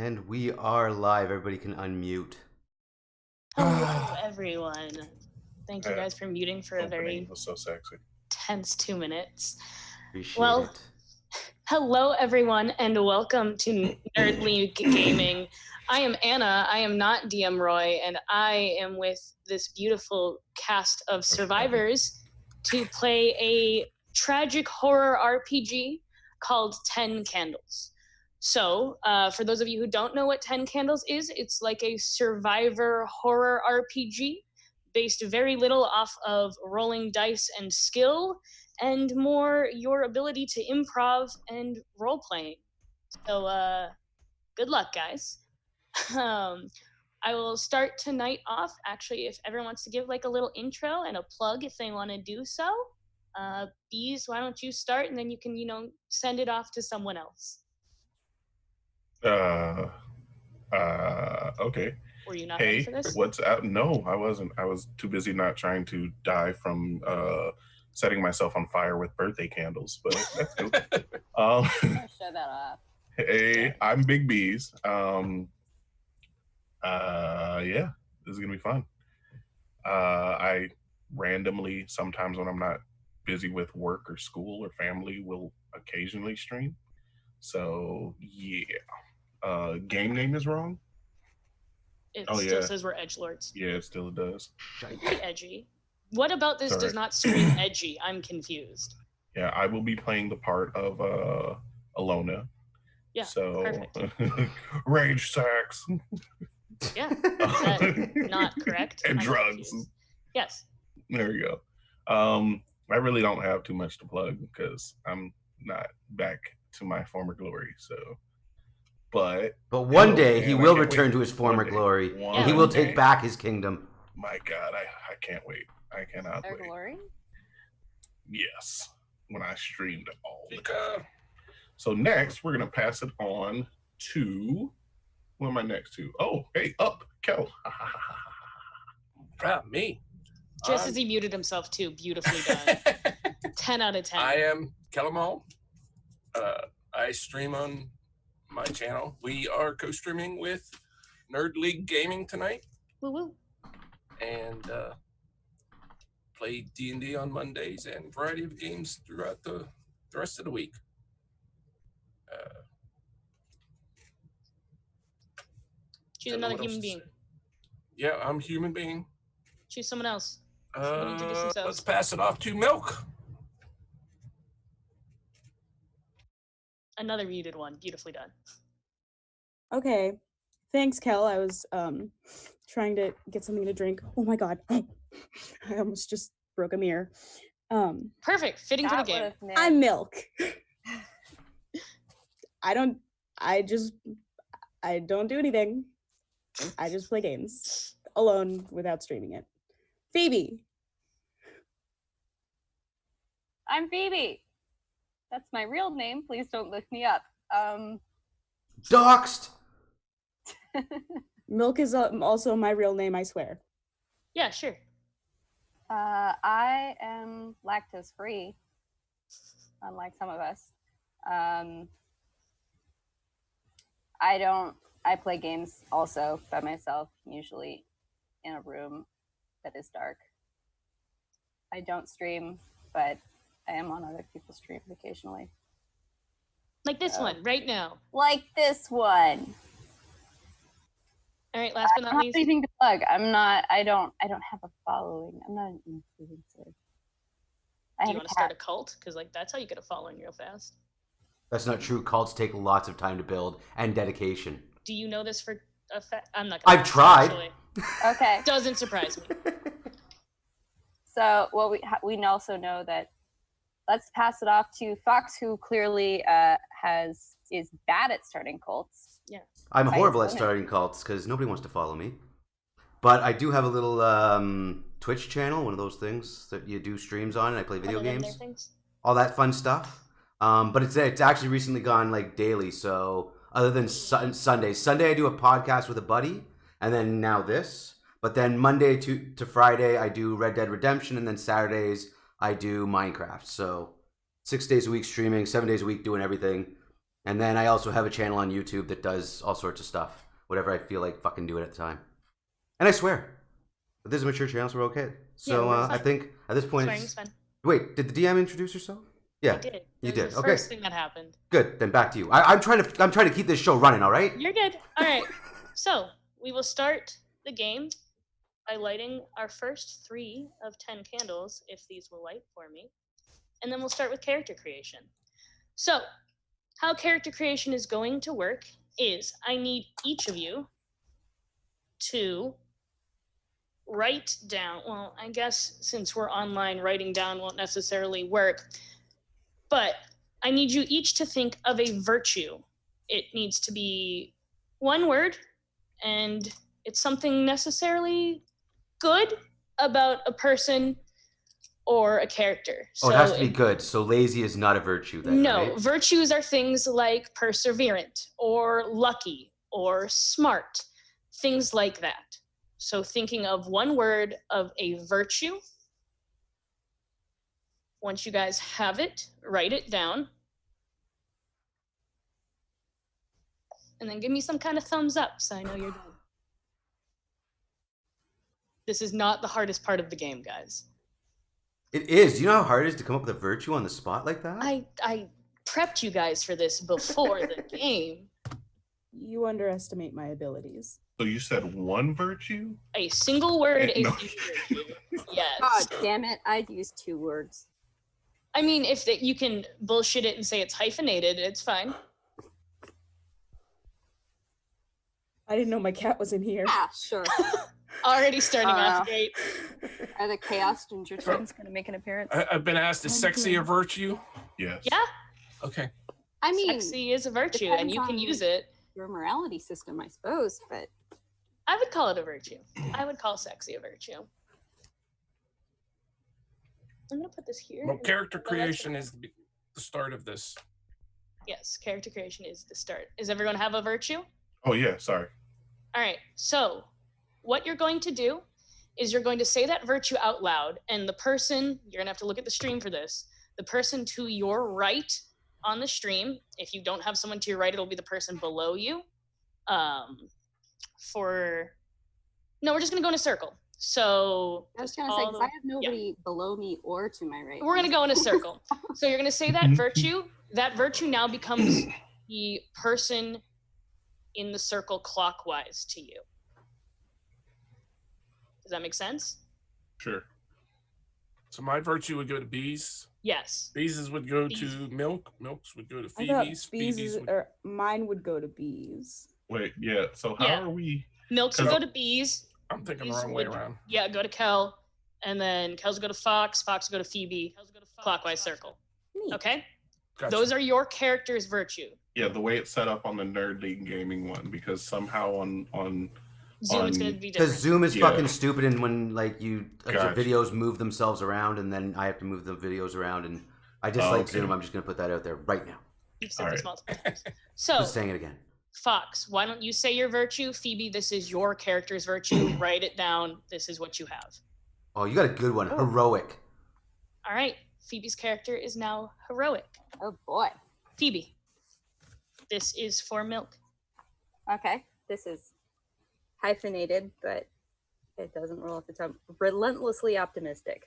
And we are live. Everybody can unmute. Hello, everyone. Thank you guys for muting for a very was so sexy. tense 2 minutes. Appreciate it. Hello, everyone, and welcome to Nerd League Gaming. I am Anna. I am not DM Roy, and I am with this beautiful cast of survivors to play a tragic horror RPG called 10 Candles. So, for those of you who don't know what 10 Candles is, it's like a survivor horror RPG based very little off of rolling dice and skill, and more your ability to improv and role playing. So, good luck, guys. I will start tonight off. Actually, if everyone wants to give like a little intro and a plug if they want to do so. Bees, why don't you start, and then you can, send it off to someone else. Okay. Were you not ready Hey, for this? what's up? No, I wasn't. I was too busy not trying to die from setting myself on fire with birthday candles, but that's cool. Show that off. Hey, I'm Big Bees. Yeah, this is gonna be fun. I randomly, sometimes when I'm not busy with work or school or family, will occasionally stream. So yeah. Game name is wrong. It still says we're edgelords. Yeah, it still does. Pretty edgy. What about this does not scream edgy? I'm confused. Yeah, I will be playing the part of Alona. Yeah, so perfect. Rage sex. Yeah, is that not correct? And I'm drugs. confused. Yes. There we go. I really don't have too much to plug because I'm not back to my former glory. So, but one day he will return to his former glory. And he will take back his kingdom. My God, I can't wait. I cannot wait. Glory? Yes, when I streamed all the time. So next, we're gonna pass it on to. What am I next to? Oh, hey, up, Kel. Me. Just as he muted himself too, beautifully done. 10 out of 10. I am Kellamall. I stream on my channel. We are co-streaming with Nerd League Gaming tonight. Woo woo. And play D&D on Mondays and a variety of games throughout the rest of the week. Choose another human being. Yeah, I'm a human being. Choose someone else. Someone introduce themselves. Let's pass it off to Milk. Another muted one. Beautifully done. Okay. Thanks, Kel. I was trying to get something to drink. Oh my God. I almost just broke a mirror. Perfect. Fitting for the game. I'm Milk. I don't do anything. I just play games alone without streaming it. Phoebe. I'm Phoebe. That's my real name. Please don't look me up. Doxed. Milk is also my real name, I swear. Yeah, sure. I am lactose free, unlike some of us. I play games also by myself, usually in a room that is dark. I don't stream, but I am on other people's streams occasionally. Like this one, right now. Like this one. All right, last but not least. Anything to plug. I don't have a following. I'm not an influencer. Do you want to start a cult? Because that's how you get a following real fast. That's not true. Cults take lots of time to build and dedication. Do you know this for a fact? I'm not I've tried. Actually. Okay. Doesn't surprise me. So, we also know that. Let's pass it off to Fox, who clearly is bad at starting cults. Yeah. I'm horrible at starting cults because nobody wants to follow me. But I do have a little Twitch channel, one of those things that you do streams on, and I play video games. All that fun stuff. But it's actually recently gone daily. So other than Sunday I do a podcast with a buddy, and then now this. But then Monday to Friday I do Red Dead Redemption, and then Saturdays I do Minecraft. So 6 days a week streaming, 7 days a week doing everything. And then I also have a channel on YouTube that does all sorts of stuff. Whatever I feel like fucking doing at the time. And I swear, but this is a mature channel, so we're okay. So I think at this point Swearing's fine. Wait, did the DM introduce herself? Yeah, I did. You That did. was the Okay. first thing that happened. Good. Then back to you. I'm trying to keep this show running. All right. You're good. All right. So we will start the game by lighting our first 3 of 10 candles, if these will light for me, and then we'll start with character creation. So, how character creation is going to work is I need each of you to write down. Well, I guess since we're online, writing down won't necessarily work. But I need you each to think of a virtue. It needs to be one word, and it's something necessarily good about a person or a character. Oh, it has to be good. So lazy is not a virtue then, No, right? virtues are things like perseverant or lucky or smart, things like that. So thinking of one word of a virtue. Once you guys have it, write it down. And then give me some kind of thumbs up so I know you're done. This is not the hardest part of the game, guys. It is. Do you know how hard it is to come up with a virtue on the spot like that? I prepped you guys for this before the game. You underestimate my abilities. So you said one virtue? A single word is No. a virtue. Yes. God damn it! I'd use 2 words. I mean, if you can bullshit it and say it's hyphenated, it's fine. I didn't know my cat was in here. Ah, sure. Already starting off great. Are the Chaos Ginger Twins going to make an appearance? I've been asked, is sexy a virtue? Yes. Yeah, Okay. I mean, sexy is a virtue, and depends you can on- use it. your morality system, I suppose, but I would call it a virtue. I would call sexy a virtue. I'm gonna put this here. Well, and- character well, that's- creation is the start of this. Yes, character creation is the start. Does everyone have a virtue? Oh yeah, sorry. All right, so what you're going to do is you're going to say that virtue out loud, and the person, you're gonna have to look at the stream for this, the person to your right on the stream, if you don't have someone to your right, it'll be the person below you. No, we're just gonna go in a circle. So I was just going to say, all because the- I have nobody below me or to my right. we're gonna go in a circle. So you're gonna say that virtue. That virtue now becomes the person in the circle clockwise to you. Does that make sense? Sure. So my virtue would go to bees. Yes. Bees would go Bees. to milk. Milks would go to I thought Phoebe's. bees Phoebe's would... or mine would go to bees. Wait, yeah. So how Yeah. are we? Milks would Because- go to bees. I'm thinking the Bees wrong way would- around. Yeah, go to Kel. And then Kel's go to Fox. Fox go to Phoebe. Clockwise circle. Neat. Okay? Gotcha. Those are your character's virtue. Yeah, the way it's set up on the Nerd League Gaming one, because somehow on Zoom, it's On- gonna be Because different. Zoom is Yeah. fucking stupid, and when like your Gotcha. videos move themselves around, and then I have to move the videos around, and I dislike okay. Zoom. I'm just gonna put that out there right now. You've said All this right. multiple times. So, Just saying it again. Fox, why don't you say your virtue? Phoebe, this is your character's virtue. Write it down. This is what you have. Oh, you got a good one. Heroic. All right. Phoebe's character is now heroic. Oh boy. Phoebe, this is for Milk. Okay. This is hyphenated, but it doesn't roll off the tongue. Relentlessly optimistic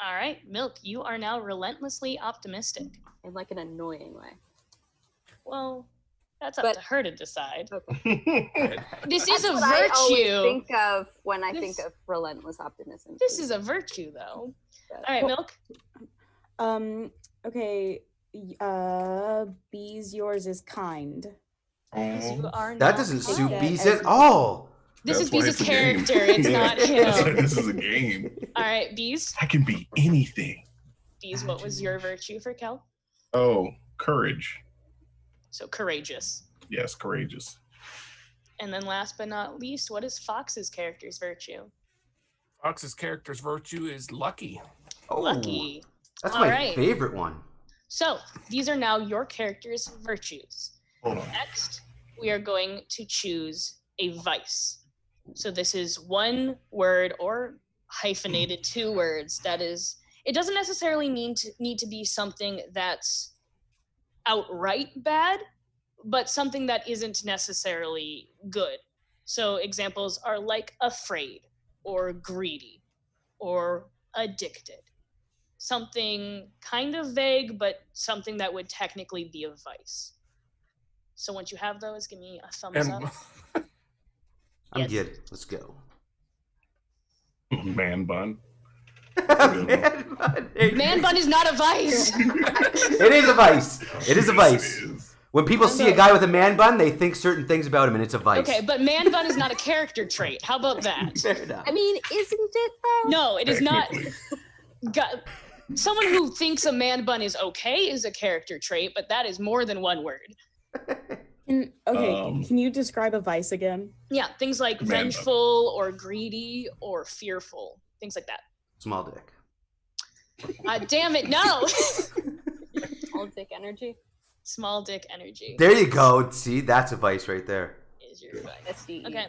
All right. Milk, you are now relentlessly optimistic. in like an annoying way. Well, that's up But- to her to decide. Okay. This is a That's what I always virtue. think of when I think This- of relentless optimism. This is a virtue, though. But- All right, Milk. Okay. Bees, yours is kind. You are That now doesn't kind. suit that Bees as- at all. This That's is why Bees' it's a game. character. It's Yeah. not That's why him. this is a game. All right, Bees. I can be anything. Bees, what was your virtue for Kel? Oh, courage. So courageous. Yes, courageous. And then last but not least, what is Fox's character's virtue? Fox's character's virtue is lucky. Oh, Lucky. That's All my right. favorite one. So these are now your character's virtues. Hold on. Next, we are going to choose a vice. So this is one word or hyphenated 2 words. That is, it doesn't necessarily need to be something that's outright bad. but something that isn't necessarily good. So examples are like afraid or greedy or addicted. Something kind of vague, but something that would technically be a vice. So once you have those, give me a thumbs And up. I'm Yes. good. Let's go. Man bun. Man bun. Man bun is not a vice. It is a vice. It is a vice. Yes, it is. When people see a guy with a man bun, they think certain things about him, and it's a vice. Okay, but man bun is not a character trait. How about that? Fair enough. I mean, isn't it though? No, it is not. Technically. Someone who thinks a man bun is okay is a character trait, but that is more than one word. Can you describe a vice again? Yeah, things like Man bun. vengeful or greedy or fearful, things like that. Small dick. Damn it, no! All dick energy Small dick energy There you go. See, that's a vice right there. is your vice. SDE. Okay,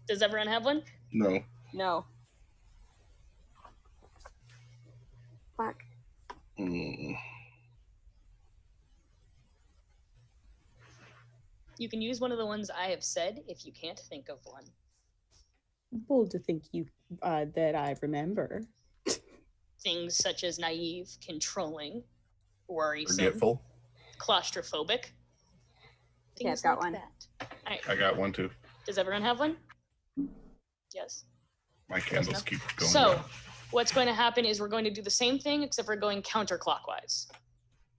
does everyone have one? No. No. Fuck. Mm. You can use one of the ones I have said if you can't think of one. Bold to think you that I remember. Things such as naive, controlling, worrisome, Forgetful. claustrophobic. Yeah, I've Things got like one. that. All right, I got one too. does everyone have one? Yes. My candles keep going. So, down. what's going to happen is we're going to do the same thing, except we're going counterclockwise.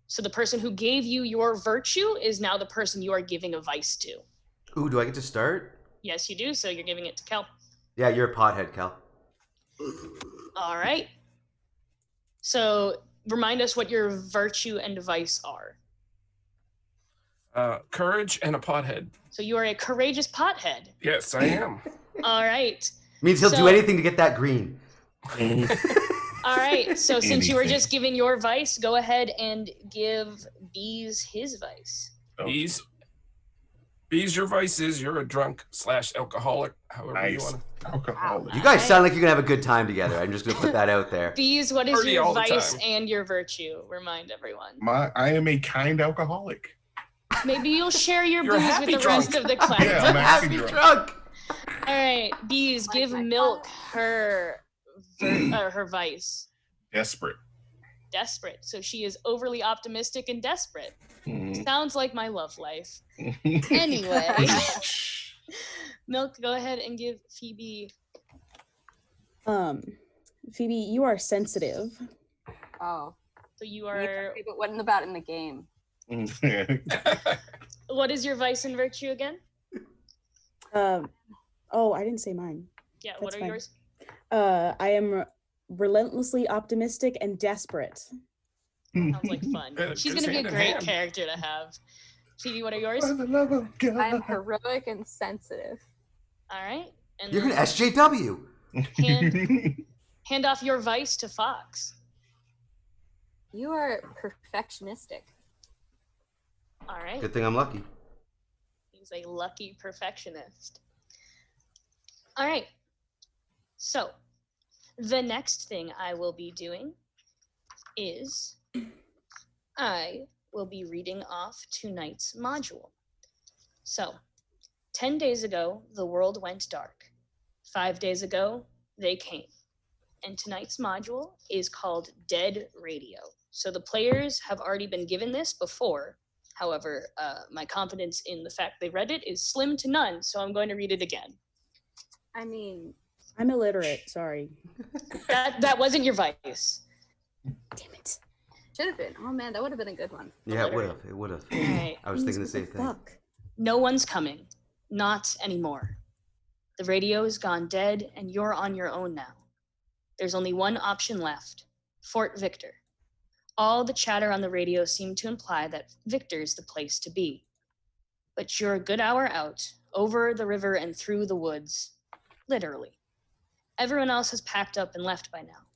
So the person who gave you your virtue is now the person you are giving a vice to. Ooh, do I get to start? Yes, you do. So you're giving it to Kel. Yeah, you're a pothead, Cal. All right. So remind us what your virtue and vice are. Courage and a pothead. So you are a courageous pothead. Yes, I am. All right. Means he'll So- do anything to get that green. All right. So since you were Anything. just giving your vice, go ahead and give Bees his vice. Oh, Bees, your vice is you're a drunk / alcoholic, however you nice. want to. Alcoholic. You guys sound like you're gonna have a good time together. I'm just gonna put that out there. Bees, what is Party your all the vice time. and your virtue? Remind everyone. I am a kind alcoholic. Maybe you'll share your You're booze with happy the drunk. rest of the class. Yeah, I'm Happy happy drunk. All right, Bees, Like give my Milk her her vice. Desperate. Desperate. So she is overly optimistic and desperate. Mm. Sounds like my love life. Anyway, Milk, go ahead and give Phoebe. Phoebe, you are sensitive. Oh. So you You are. told me, but what about in the game? What is your vice and virtue again? Oh, I didn't say mine. Yeah. What That's are fine. yours? I am relentlessly optimistic and desperate. Sounds like fun. Yeah, She's goes gonna be a hand in great hand. character to have. Phoebe, what are yours? For the love of God. I'm heroic and sensitive. All right. And You're then gonna SJW. hand off your vice to Fox. You are perfectionistic. All right. Good thing I'm lucky. He's a lucky perfectionist. All right. So, the next thing I will be doing is I will be reading off tonight's module. So, 10 days ago, the world went dark. 5 days ago, they came. And tonight's module is called Dead Radio. So the players have already been given this before. However, my confidence in the fact they read it is slim to none, so I'm going to read it again. I mean, I'm illiterate. Sorry. That wasn't your vice. Damn it. should have been. Oh man, that would have been a good one. Yeah, it would have. It would have. All right. I was thinking the What same thing. Fuck. No one's coming. Not anymore. The radio's gone dead, and you're on your own now. There's only one option left. Fort Victor. All the chatter on the radio seemed to imply that Victor's the place to be. But you're a good hour out, over the river and through the woods. Literally. Everyone else has packed up and left by now.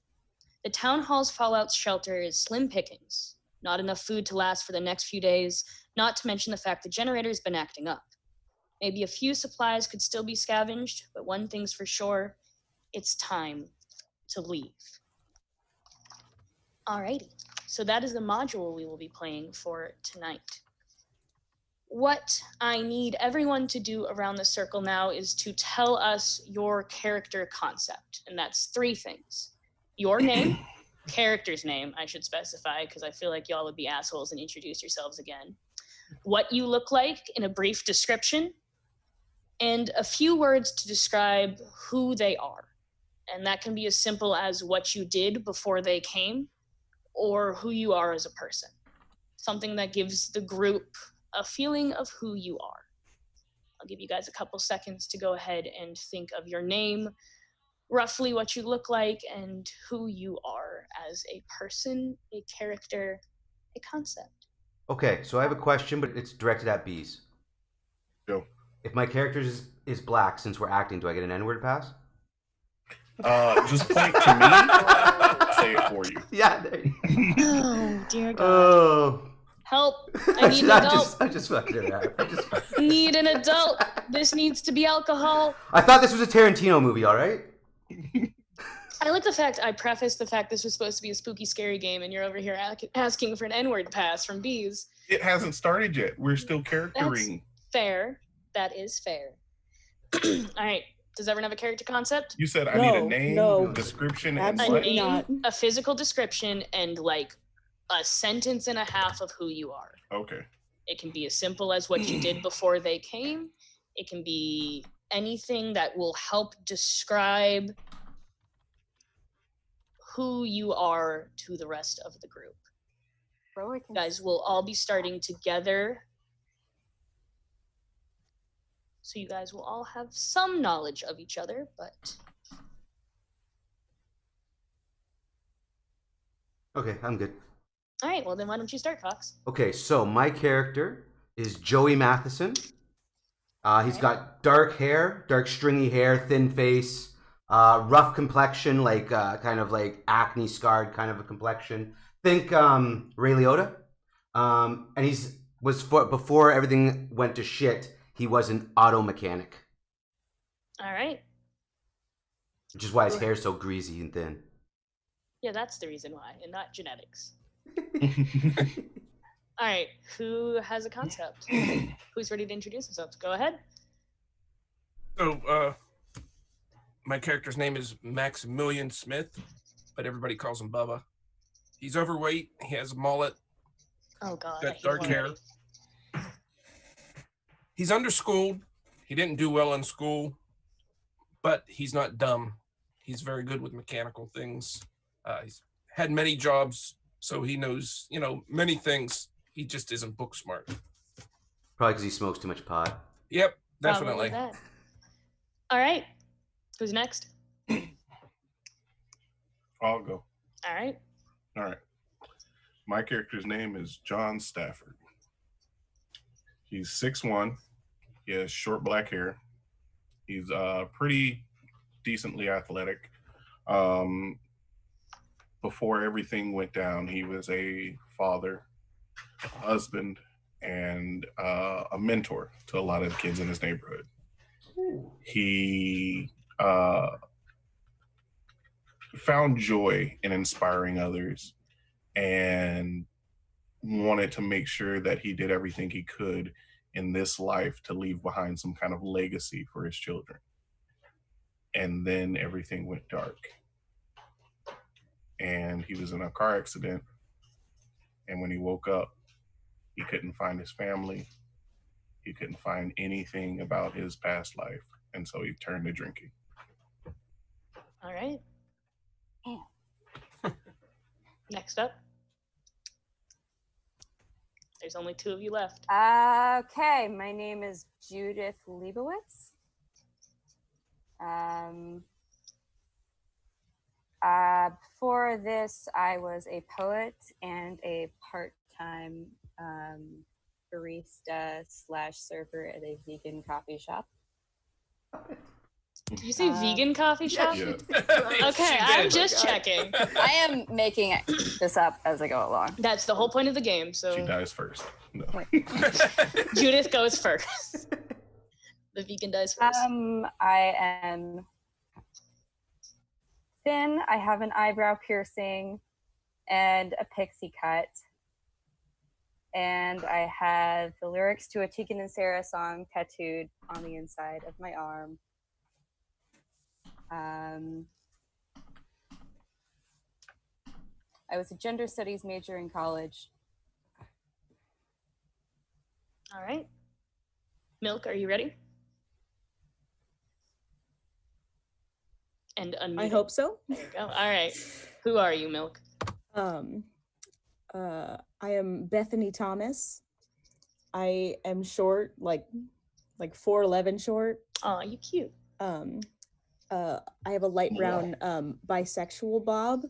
The town hall's fallout shelter is slim pickings. Not enough food to last for the next few days, not to mention the fact the generator's been acting up. Maybe a few supplies could still be scavenged, but one thing's for sure, it's time to leave. Alrighty, so that is the module we will be playing for tonight. What I need everyone to do around the circle now is to tell us your character concept. And that's 3 things. Your name, character's name, I should specify, because I feel like y'all would be assholes and introduce yourselves again. What you look like in a brief description, and a few words to describe who they are. And that can be as simple as what you did before they came, or who you are as a person. Something that gives the group a feeling of who you are. I'll give you guys a couple seconds to go ahead and think of your name, roughly what you look like, and who you are as a person, a character, a concept. Okay, so I have a question, but it's directed at bees. Go. If my character is black, since we're acting, do I get an N-word pass? Just point to me. I'll say it for you. Yeah. There you go. Oh, dear God. Oh. Help. I need an adult. I just fucked it up. Need an adult. This needs to be alcohol. I thought this was a Tarantino movie, all right? I like the fact I prefaced the fact this was supposed to be a spooky, scary game, and you're over here asking for an N-word pass from bees. It hasn't started yet. We're still charactering. That's fair. That is fair. All right. Does everyone have a character concept? You said I need a name, description, and Absolutely what? not. A physical description, and like a sentence and a half of who you are. Okay. It can be as simple as what you did before they came. It can be anything that will help describe who you are to the rest of the group. You guys will all be starting together. So you guys will all have some knowledge of each other, but... Okay, I'm good. All right, well then why don't you start, Cox? Okay, so my character is Joey Matheson. He's got dark hair, dark stringy hair, thin face, rough complexion, like kind of like acne scarred kind of a complexion. Think Ray Liotta. And before everything went to shit, he was an auto mechanic. All right. Which is why his hair's so greasy and thin. Yeah, that's the reason why, and not genetics. All right, who has a concept? Who's ready to introduce themselves? Go ahead. So, my character's name is Maximilian Smith, but everybody calls him Bubba. He's overweight. He has a mullet. Oh, God. Got dark hair. He's underschooled. He didn't do well in school, but he's not dumb. He's very good with mechanical things. He's had many jobs, so he knows, many things. He just isn't book smart. Probably because he smokes too much pot. Yep, definitely. All right. Who's next? I'll go. All right. All right. My character's name is John Stafford. He's 6'1". He has short black hair. He's pretty decently athletic. Before everything went down, he was a father, a husband, and a mentor to a lot of kids in his neighborhood. He found joy in inspiring others and wanted to make sure that he did everything he could in this life to leave behind some kind of legacy for his children. And then everything went dark. And he was in a car accident. And when he woke up, he couldn't find his family. He couldn't find anything about his past life. And so he turned to drinking. All right. Next up. There's only 2 of you left. Okay, my name is Judith Leibowitz. Before this, I was a poet and a part-time barista / server at a vegan coffee shop. Did you say vegan coffee shop? Yeah. Okay, I'm just checking. I am making this up as I go along. That's the whole point of the game. So She dies first. No. Judith goes first. The vegan dies first. I am thin. I have an eyebrow piercing and a pixie cut. and I have the lyrics to a Tegan and Sarah song tattooed on the inside of my arm. I was a gender studies major in college. All right. Milk, are you ready? And unmuted. I hope so. There you go. All right. Who are you, Milk? I am Bethany Thomas. I am short, like 4'11" short. Oh, you cute. I have a light brown bisexual bob.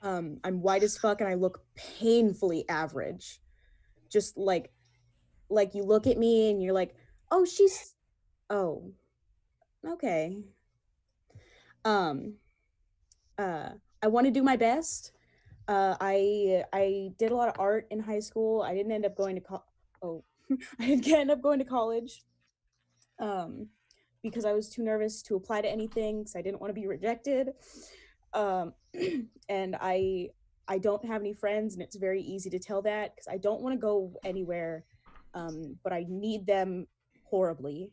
I'm white as fuck and I look painfully average. Just like you look at me and you're like, oh, okay. I want to do my best. I did a lot of art in high school. I didn't end up going to I didn't end up going to college. Because I was too nervous to apply to anything because I didn't want to be rejected. And I don't have any friends, and it's very easy to tell that because I don't want to go anywhere, but I need them horribly.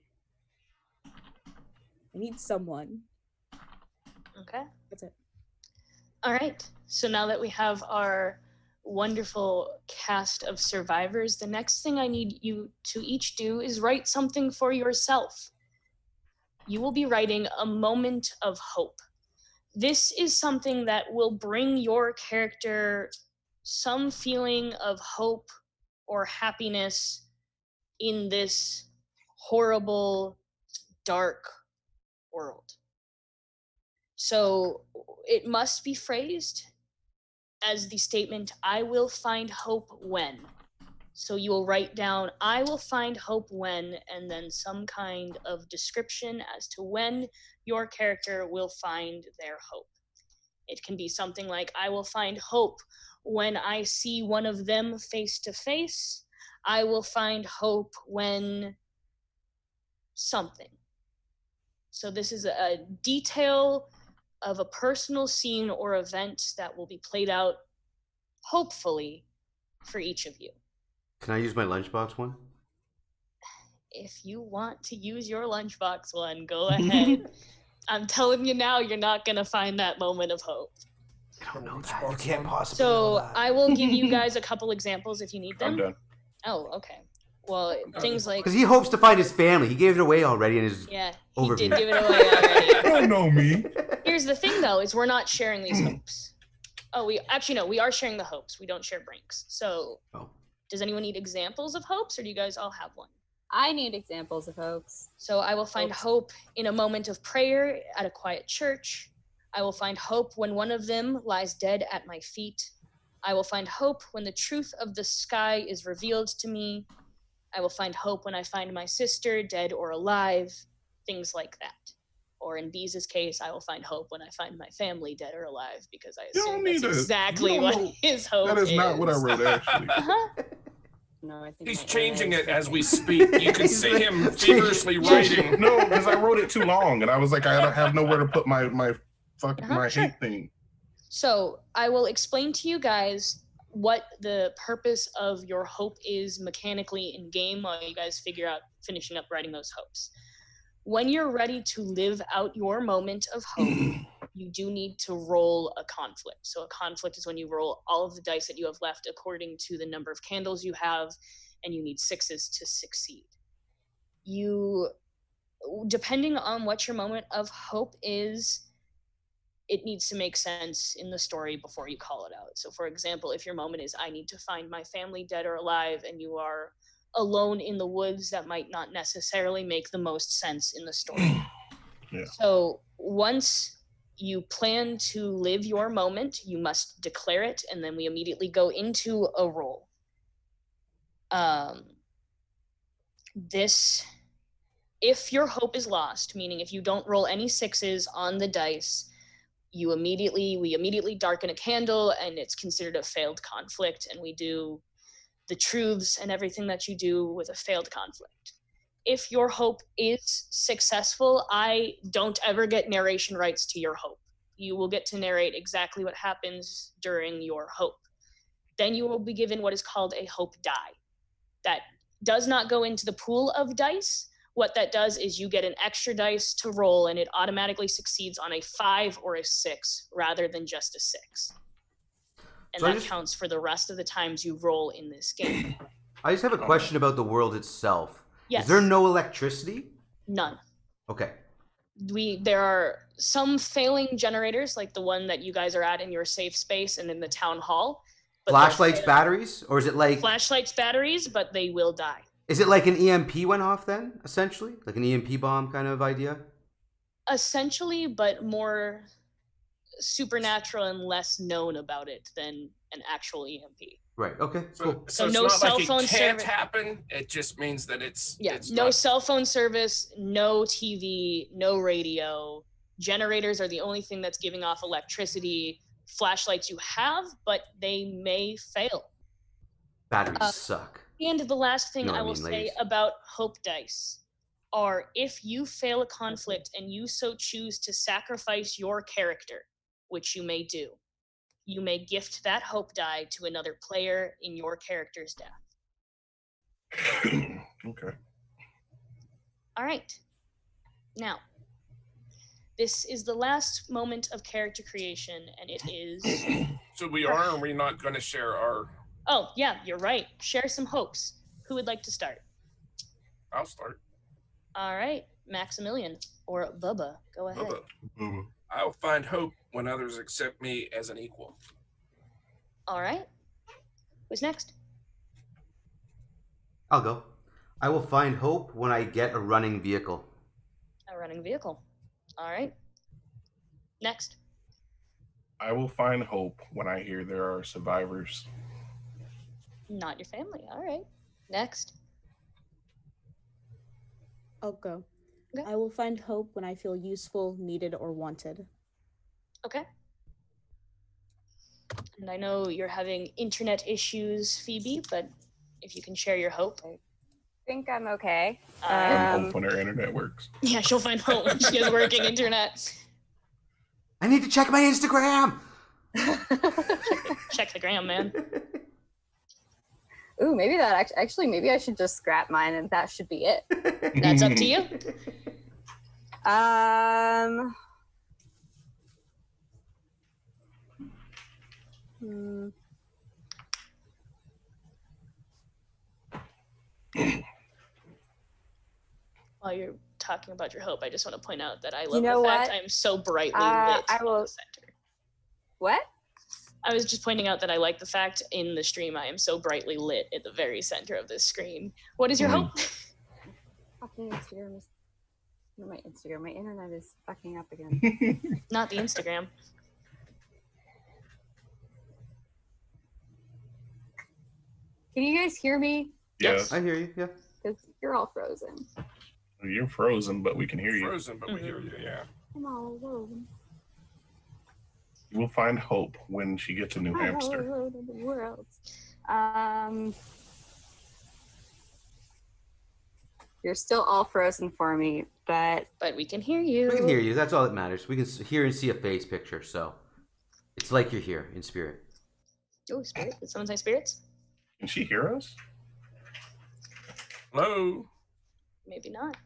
I need someone. Okay. That's it. All right. So now that we have our wonderful cast of survivors, the next thing I need you to each do is write something for yourself. You will be writing a moment of hope. This is something that will bring your character some feeling of hope or happiness in this horrible, dark world. So it must be phrased as the statement, I will find hope when. So you will write down, I will find hope when, and then some kind of description as to when your character will find their hope. It can be something like, I will find hope when I see one of them face to face. I will find hope when something. So this is a detail of a personal scene or event that will be played out, hopefully, for each of you. Can I use my lunchbox one? If you want to use your lunchbox one, go ahead. I'm telling you now, you're not going to find that moment of hope. I don't know that. You can't possibly So know that. I will give you guys a couple examples if you need them. I'm done. Oh, okay. Well, things like... Because he hopes to find his family. He gave it away already in his overview. Did give it away already. You don't know me. Here's the thing, though, is we're not sharing these hopes. Oh, we are sharing the hopes. We don't share brinks. So... Oh. Does anyone need examples of hopes, or do you guys all have one? I need examples of hopes. So I will find hope in a moment of prayer at a quiet church. I will find hope when one of them lies dead at my feet. I will find hope when the truth of the sky is revealed to me. I will find hope when I find my sister dead or alive, things like that. Or in Beeze's case, I will find hope when I find my family dead or alive, because I assume that's exactly what his hope is. That is not what I wrote, actually. No, I think he's changing it as we speak. You can see him feverishly writing. No, because I wrote it too long, and I was like, I don't have nowhere to put my hate thing. So I will explain to you guys what the purpose of your hope is mechanically in game while you guys figure out finishing up writing those hopes. When you're ready to live out your moment of hope, you do need to roll a conflict. So a conflict is when you roll all of the dice that you have left according to the number of candles you have, and you need 6s to succeed. You, depending on what your moment of hope is, it needs to make sense in the story before you call it out. So for example, if your moment is, I need to find my family dead or alive, and you are alone in the woods, that might not necessarily make the most sense in the story. Yeah. So once you plan to live your moment, you must declare it, and then we immediately go into a roll. If your hope is lost, meaning if you don't roll any 6s on the dice, we immediately darken a candle, and it's considered a failed conflict, and we do the truths and everything that you do with a failed conflict. If your hope is successful, I don't ever get narration rights to your hope. You will get to narrate exactly what happens during your hope. then you will be given what is called a hope die. That does not go into the pool of dice. What that does is you get an extra dice to roll, and it automatically succeeds on a 5 or a 6 rather than just a 6. And So that counts for the rest of the times you roll in this game. I just have a question about the world itself. Yes. Is there no electricity? None. Okay. There are some failing generators, like the one that you guys are at in your safe space and in the town hall. Flashlights, batteries? Or is it like... Flashlights, batteries, but they will die. Is it like an EMP went off then, essentially? Like an EMP bomb kind of idea? Essentially, but more supernatural and less known about it than an actual EMP. Right, okay, cool. So So it's no not cell like phone it can't service. happen. It just means that it's No not. cell phone service, no TV, no radio. Generators are the only thing that's giving off electricity. Flashlights you have, but they may fail. Batteries suck. And the last thing You know I what I will mean, say ladies. about hope dice are if you fail a conflict and you so choose to sacrifice your character, which you may do, you may gift that hope die to another player in your character's death. Okay. All right. Now, this is the last moment of character creation, and it is... So we are, or are we not going to share our... Oh, yeah, you're right. Share some hopes. Who would like to start? I'll start. All right, Maximilian or Bubba, go ahead. Bubba. I'll find hope when others accept me as an equal. All right. Who's next? I'll go. I will find hope when I get a running vehicle. A running vehicle. All right. Next. I will find hope when I hear there are survivors. Not your family. All right. Next. I'll go. Okay. I will find hope when I feel useful, needed, or wanted. Okay. And I know you're having internet issues, Phoebe, but if you can share your hope. I think I'm okay. I'm hope when her internet works. Yeah, she'll find hope when she has working internet. I need to check my Instagram! Check the gram, man. Ooh, maybe that actually, maybe I should just scrap mine and that should be it. That's up to you. While you're talking about your hope, I just want to point out that I love the fact I'm so brightly lit in the center. What? I was just pointing out that I like the fact in the stream I am so brightly lit at the very center of this screen. What is your hope? Fucking Instagram is... No, my Instagram. My internet is fucking up again. Not the Instagram. Can you guys hear me? Yes. I hear you, yeah. Because you're all frozen. You're frozen, but we can hear you. Frozen, but we hear you, yeah. I'm all alone. You will find hope when she gets a new hamster. All alone in the world. You're still all frozen for me, but we can hear you. We can hear you. That's all that matters. We can hear and see a face picture, so it's like you're here in spirit. Oh, spirit? Did someone say spirits? Can she hear us? Hello? Maybe not.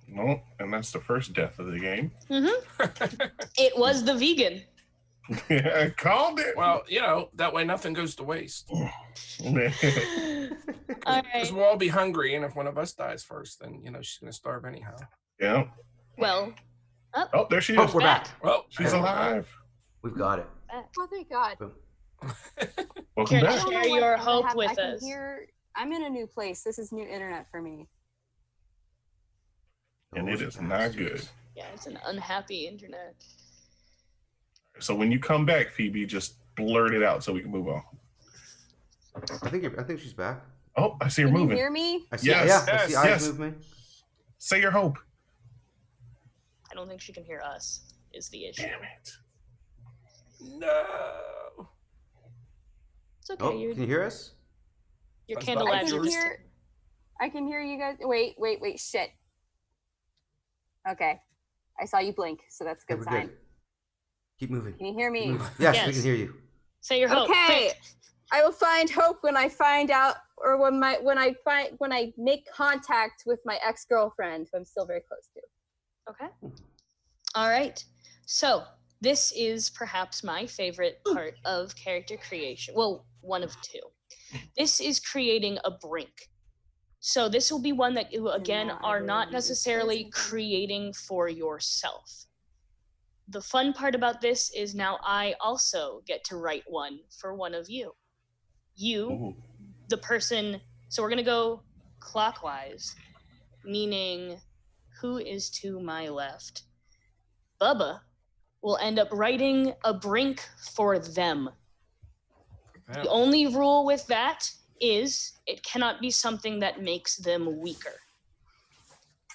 No, and that's the first death of the game. It was the vegan. I called it. Well, you know, that way nothing goes to waste. All right. Because we'll all be hungry, and if one of us dies first, then, you know, she's going to starve anyhow. Yeah. Well. Oh, there she is. Oh, we're back. Well, She's alive. We've got it. oh, thank God. Welcome Karen, back. share your hope with us. I'm in a new place. This is new internet for me. And it is not good. Yeah, it's an unhappy internet. So when you come back, Phoebe, just blurt it out so we can move on. I think she's back. Oh, I see her Can moving. you hear me? I see, Yes, I see yes, eyes yes. moving. Say your hope. I don't think she can hear us, is the issue. Damn it. No. It's okay. Oh, can you hear us? Your I candle can lights are hear- I can hear you guys. Wait, shit. Okay. I saw you blink, so that's a Okay, good we're sign. good. Keep moving. Can you hear me? Yes, Yes. we can hear you. Say your hope. Okay. Quick. I will find hope when I find out, or when I make contact with my ex-girlfriend, who I'm still very close to. Okay. All right. So this is perhaps my favorite part of character creation. Well, one of two. This is creating a brink. So this will be one that you, again, are not necessarily creating for yourself. The fun part about this is now I also get to write one for one of you. You, the person, so we're going to go clockwise, meaning who is to my left? Bubba will end up writing a brink for them. The only rule with that is it cannot be something that makes them weaker.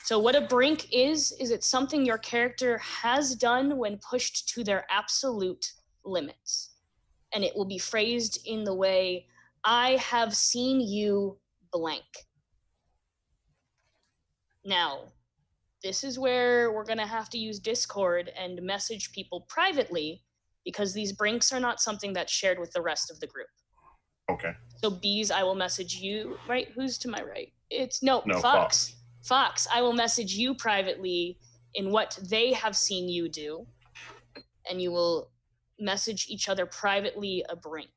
So what a brink is it's something your character has done when pushed to their absolute limits. And it will be phrased in the way, I have seen you blank. Now, this is where we're going to have to use Discord and message people privately, because these brinks are not something that's shared with the rest of the group. Okay. So Bees, I will message you, right? Who's to my right? No, Fox. Fox, I will message you privately in what they have seen you do, and you will message each other privately a brink.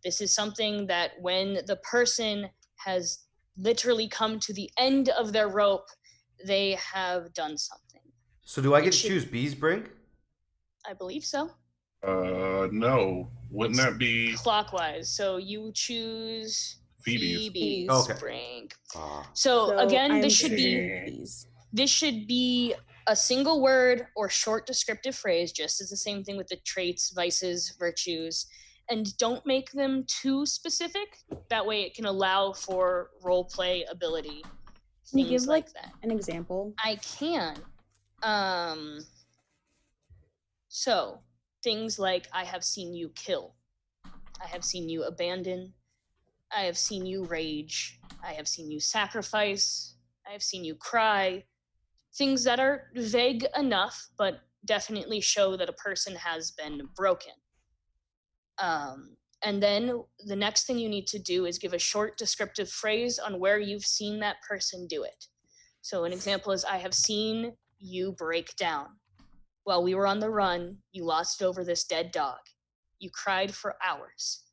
This is something that when the person has literally come to the end of their rope, they have done something. So do I get to choose Bee's brink? I believe so. No. Wouldn't that be clockwise? So you choose Phoebe's okay. brink. So again, this should be a single word or short descriptive phrase, just as the same thing with the traits, vices, virtues, and don't make them too specific. That way it can allow for role play ability. Can you give like that. An example? I can. So things like, I have seen you kill. I have seen you abandon. I have seen you rage. I have seen you sacrifice. I have seen you cry. Things that are vague enough, but definitely show that a person has been broken. And then the next thing you need to do is give a short descriptive phrase on where you've seen that person do it. So an example is, I have seen you break down. While we were on the run, you lost it over this dead dog. You cried for hours.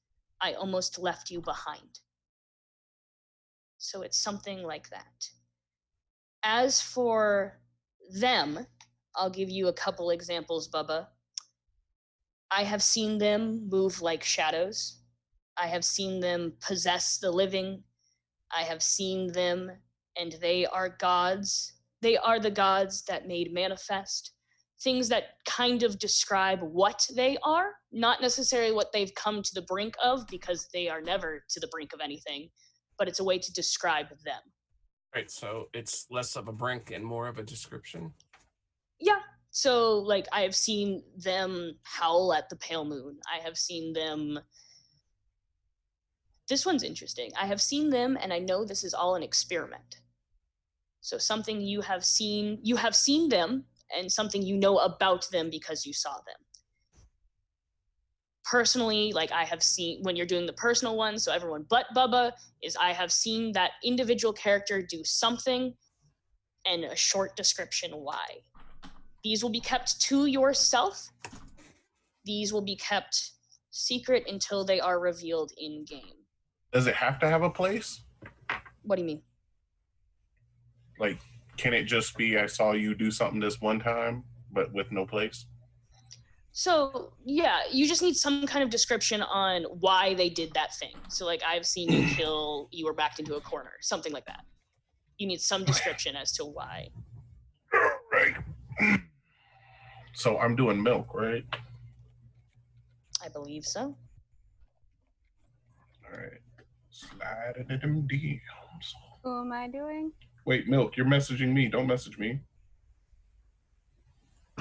I almost left you behind. So it's something like that. As for them, I'll give you a couple examples, Bubba. I have seen them move like shadows. I have seen them possess the living. I have seen them, and they are gods. They are the gods that made manifest. Things that kind of describe what they are, not necessarily what they've come to the brink of, because they are never to the brink of anything, but it's a way to describe them. Right, so it's less of a brink and more of a description? Yeah. So, like, I have seen them howl at the pale moon. I have seen them... This one's interesting. I have seen them, and I know this is all an experiment. So something you have seen them, and something you know about them because you saw them. Personally, like, I have seen, when you're doing the personal one, so everyone but Bubba, is I have seen that individual character do something, and a short description why. These will be kept to yourself. These will be kept secret until they are revealed in-game. Does it have to have a place? What do you mean? Like, can it just be, I saw you do something this one time, but with no place? So, yeah, you just need some kind of description on why they did that thing. So, like, I've seen you kill, you were backed into a corner, something like that. You need some description as to why. Right. So I'm doing milk, right? I believe so. All right. Slide into them DMs. Who am I doing? Wait, Milk, you're messaging me. Don't message me.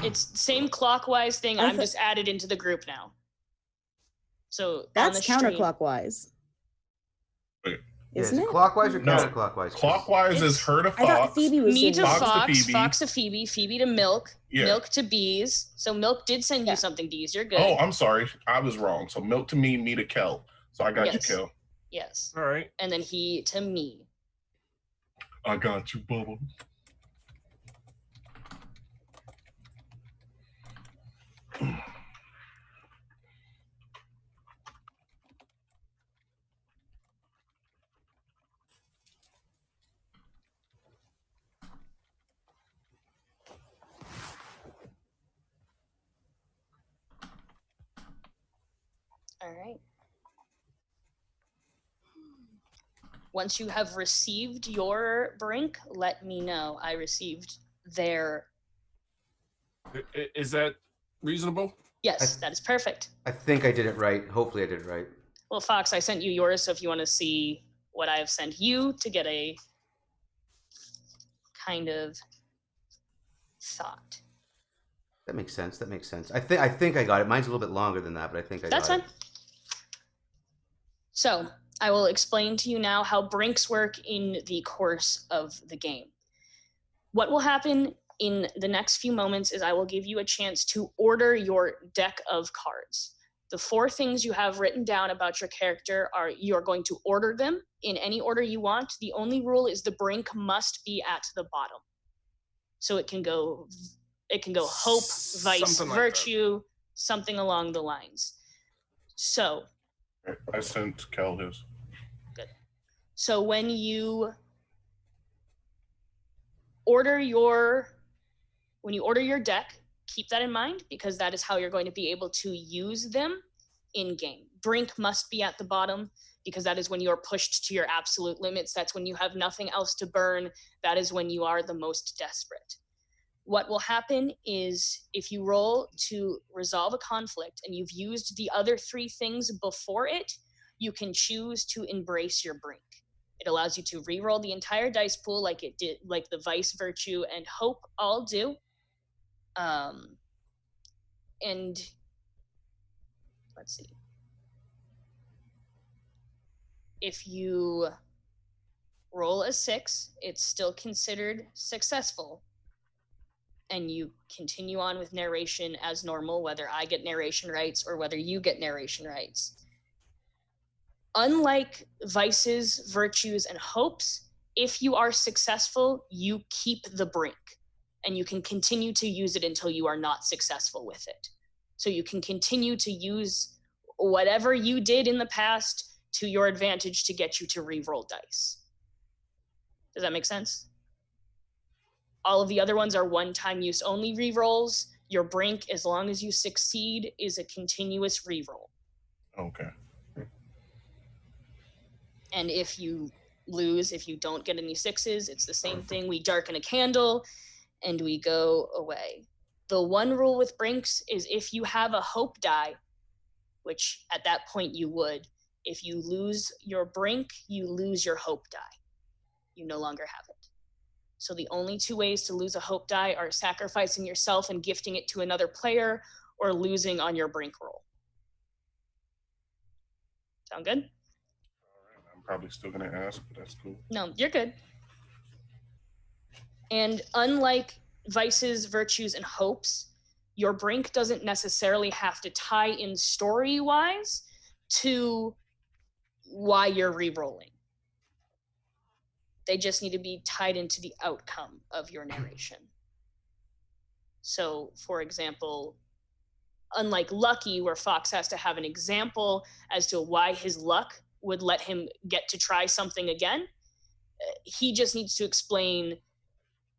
It's the same clockwise thing. I'm just added into the group now. So that's on the stream, counterclockwise. Wait, isn't is it? it clockwise or No. counterclockwise? Clockwise is her to I thought Fox. Phoebe was Me to doing it. Fox to Fox, Phoebe. Fox to Phoebe, Phoebe to Milk, Yeah. Milk to Bees. So Milk did send Yeah. you something, Bees. You're good. Oh, I'm sorry. I was wrong. So Milk to me to Kel. So I got Yes. you, Kel. Yes. All right. And then he to me. I got you, Bubba. All right. Once you have received your brink, let me know. I received their. Is that reasonable? Yes, that is perfect. I think I did it right. Hopefully I did it right. Well, Fox, I sent you yours, so if you want to see what I have sent you to get a kind of thought. That makes sense. That makes sense. I think I got it. Mine's a little bit longer than that, but I think I That's got fine. it. So I will explain to you now how brinks work in the course of the game. What will happen in the next few moments is I will give you a chance to order your deck of cards. The 4 things you have written down about your character are you're going to order them in any order you want. The only rule is the brink must be at the bottom. So it can go hope, vice, Something like virtue, something along the lines. So I sent Kel his. So when you order your deck, keep that in mind because that is how you're going to be able to use them in game. Brink must be at the bottom because that is when you're pushed to your absolute limits. That's when you have nothing else to burn. That is when you are the most desperate. What will happen is if you roll to resolve a conflict and you've used the other 3 things before it, you can choose to embrace your brink. It allows you to re-roll the entire dice pool like it did, like the vice, virtue, and hope all do. And let's see. If you roll a 6, it's still considered successful. And you continue on with narration as normal, whether I get narration rights or whether you get narration rights. Unlike vices, virtues, and hopes, if you are successful, you keep the brink and you can continue to use it until you are not successful with it. So you can continue to use whatever you did in the past to your advantage to get you to re-roll dice. Does that make sense? All of the other ones are one-time use only re-rolls. Your brink, as long as you succeed, is a continuous re-roll. Okay. And if you lose, if you don't get any 6s, it's the same thing. We darken a candle and we go away. The one rule with brinks is if you have a hope die, which at that point you would, if you lose your brink, you lose your hope die. You no longer have it. So the only 2 ways to lose a hope die are sacrificing yourself and gifting it to another player or losing on your brink roll. Sound good? I'm probably still going to ask, but that's cool. No, you're good. And unlike vices, virtues, and hopes, your brink doesn't necessarily have to tie in story-wise to why you're re-rolling. They just need to be tied into the outcome of your narration. So, for example, unlike Lucky, where Fox has to have an example as to why his luck would let him get to try something again, he just needs to explain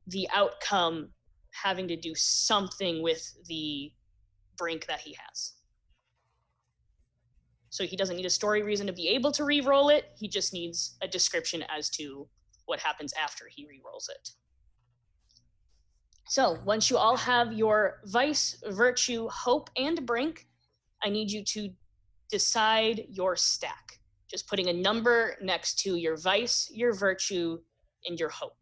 the outcome having to do something with the brink that he has. So he doesn't need a story reason to be able to re-roll it. He just needs a description as to what happens after he re-rolls it. So once you all have your vice, virtue, hope, and brink, I need you to decide your stack. Just putting a number next to your vice, your virtue, and your hope.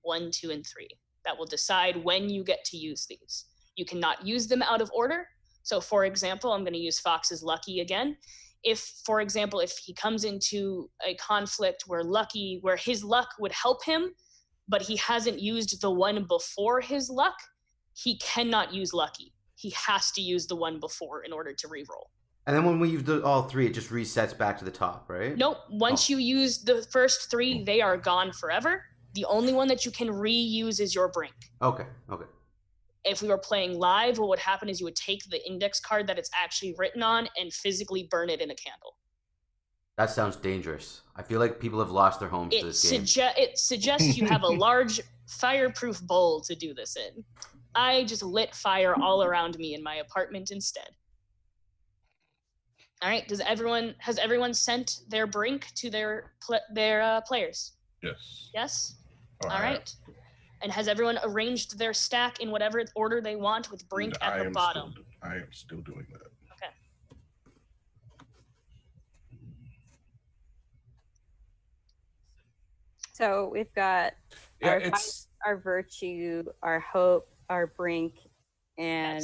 1, 2, and 3. That will decide when you get to use these. You cannot use them out of order. So for example, I'm going to use Fox's Lucky again. if, for example, if he comes into a conflict where his luck would help him, but he hasn't used the one before his luck, he cannot use lucky. He has to use the one before in order to reroll. And then when we use all three, it just resets back to the top, right? Nope. Once you use the first three, they are gone forever. The only one that you can reuse is your brink. Okay. If we were playing live, what would happen is you would take the index card that it's actually written on and physically burn it in a candle. That sounds dangerous. I feel like people have lost their homes to this game. It suggests you have a large fireproof bowl to do this in. I just lit fire all around me in my apartment instead. All right. Has everyone sent their brink to their players? Yes. Yes. Oh, all right. And has everyone arranged their stack in whatever order they want with brink at the bottom? I am still doing that. Okay. So we've got our virtue, our hope, our brink, and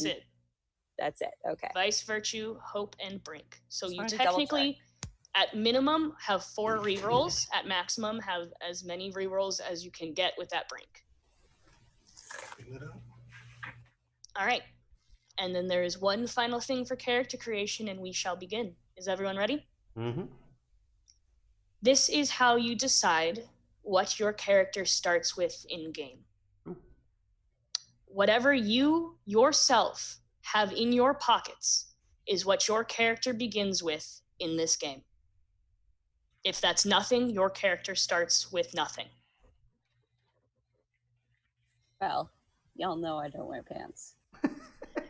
that's it. Okay. Vice, virtue, hope, and brink. So Just you wanted to technically, at minimum, have 4 rerolls. At maximum, have as many rerolls as you can get with that brink. All right. And then there is one final thing for character creation, and we shall begin. Is everyone ready? Mm-hmm. This is how you decide what your character starts with in-game. Whatever you yourself have in your pockets is what your character begins with in this game. If that's nothing, your character starts with nothing. Well, y'all know I don't wear pants.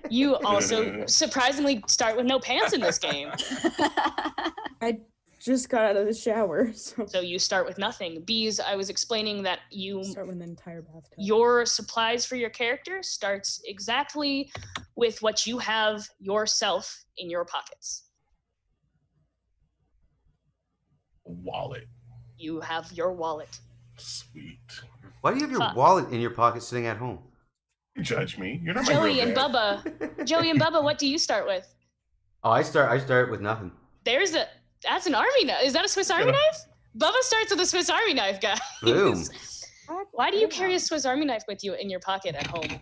You also surprisingly start with no pants in this game. I just got out of the shower. So you start with nothing. Bees, I was explaining that you start with an entire bathtub. Your supplies for your character starts exactly with what you have yourself in your pockets. Wallet. You have your wallet. Sweet. Why do you have your wallet in your pocket sitting at home? Judge me. You're not Joey my real and dad. Bubba. Joey and Bubba, what do you start with? Oh, I start with nothing. That's an army knife. Is that a Swiss Army knife? Bubba starts with a Swiss Army knife, guys. Boom. Why do you carry a Swiss Army knife with you in your pocket at home?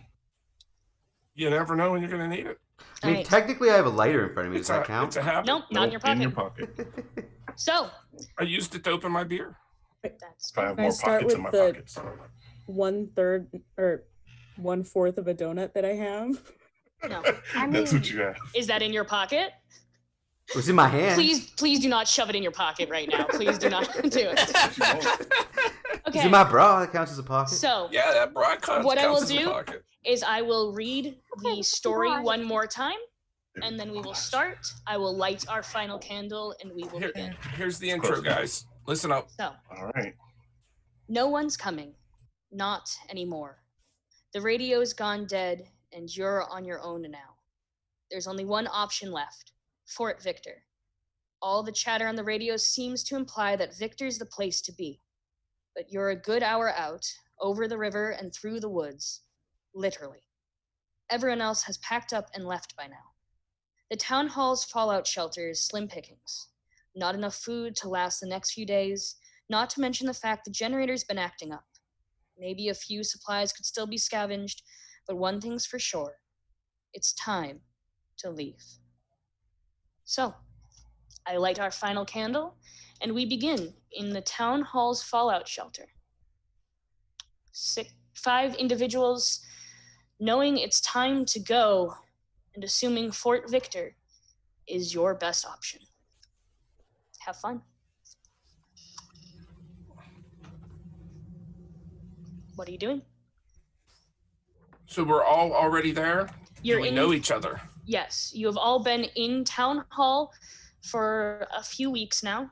You never know when you're going to need it. I mean, technically I have a lighter in front of me. Does that count? It's a habit. Nope, not in your pocket. In your pocket. So. I used it to open my beer. That's I have more pockets in my pockets. 1/3 or 1/4 of a donut that I have. No. That's what you have. Is that in your pocket? It's in my hand. Please do not shove it in your pocket right now. Please do not do it. Okay. It's in my bra. That counts as a pocket. So yeah, that bra counts. What I will as a do pocket. is I will read the story one more time, and then we will start. I will light our final candle, and we will begin. Here's the intro, guys. Listen up. So. All right. No one's coming. Not anymore. The radio's gone dead, and you're on your own now. There's only one option left. Fort Victor. All the chatter on the radio seems to imply that Victor's the place to be. But you're a good hour out, over the river and through the woods. Literally. Everyone else has packed up and left by now. The town hall's fallout shelter is slim pickings. Not enough food to last the next few days, not to mention the fact the generator's been acting up. Maybe a few supplies could still be scavenged, but one thing's for sure. It's time to leave. So, I light our final candle, and we begin in the town hall's fallout shelter. 5 individuals, knowing it's time to go, and assuming Fort Victor is your best option. Have fun. What are you doing? So we're all already there? Do we know each other? Yes, you have all been in town hall for a few weeks now.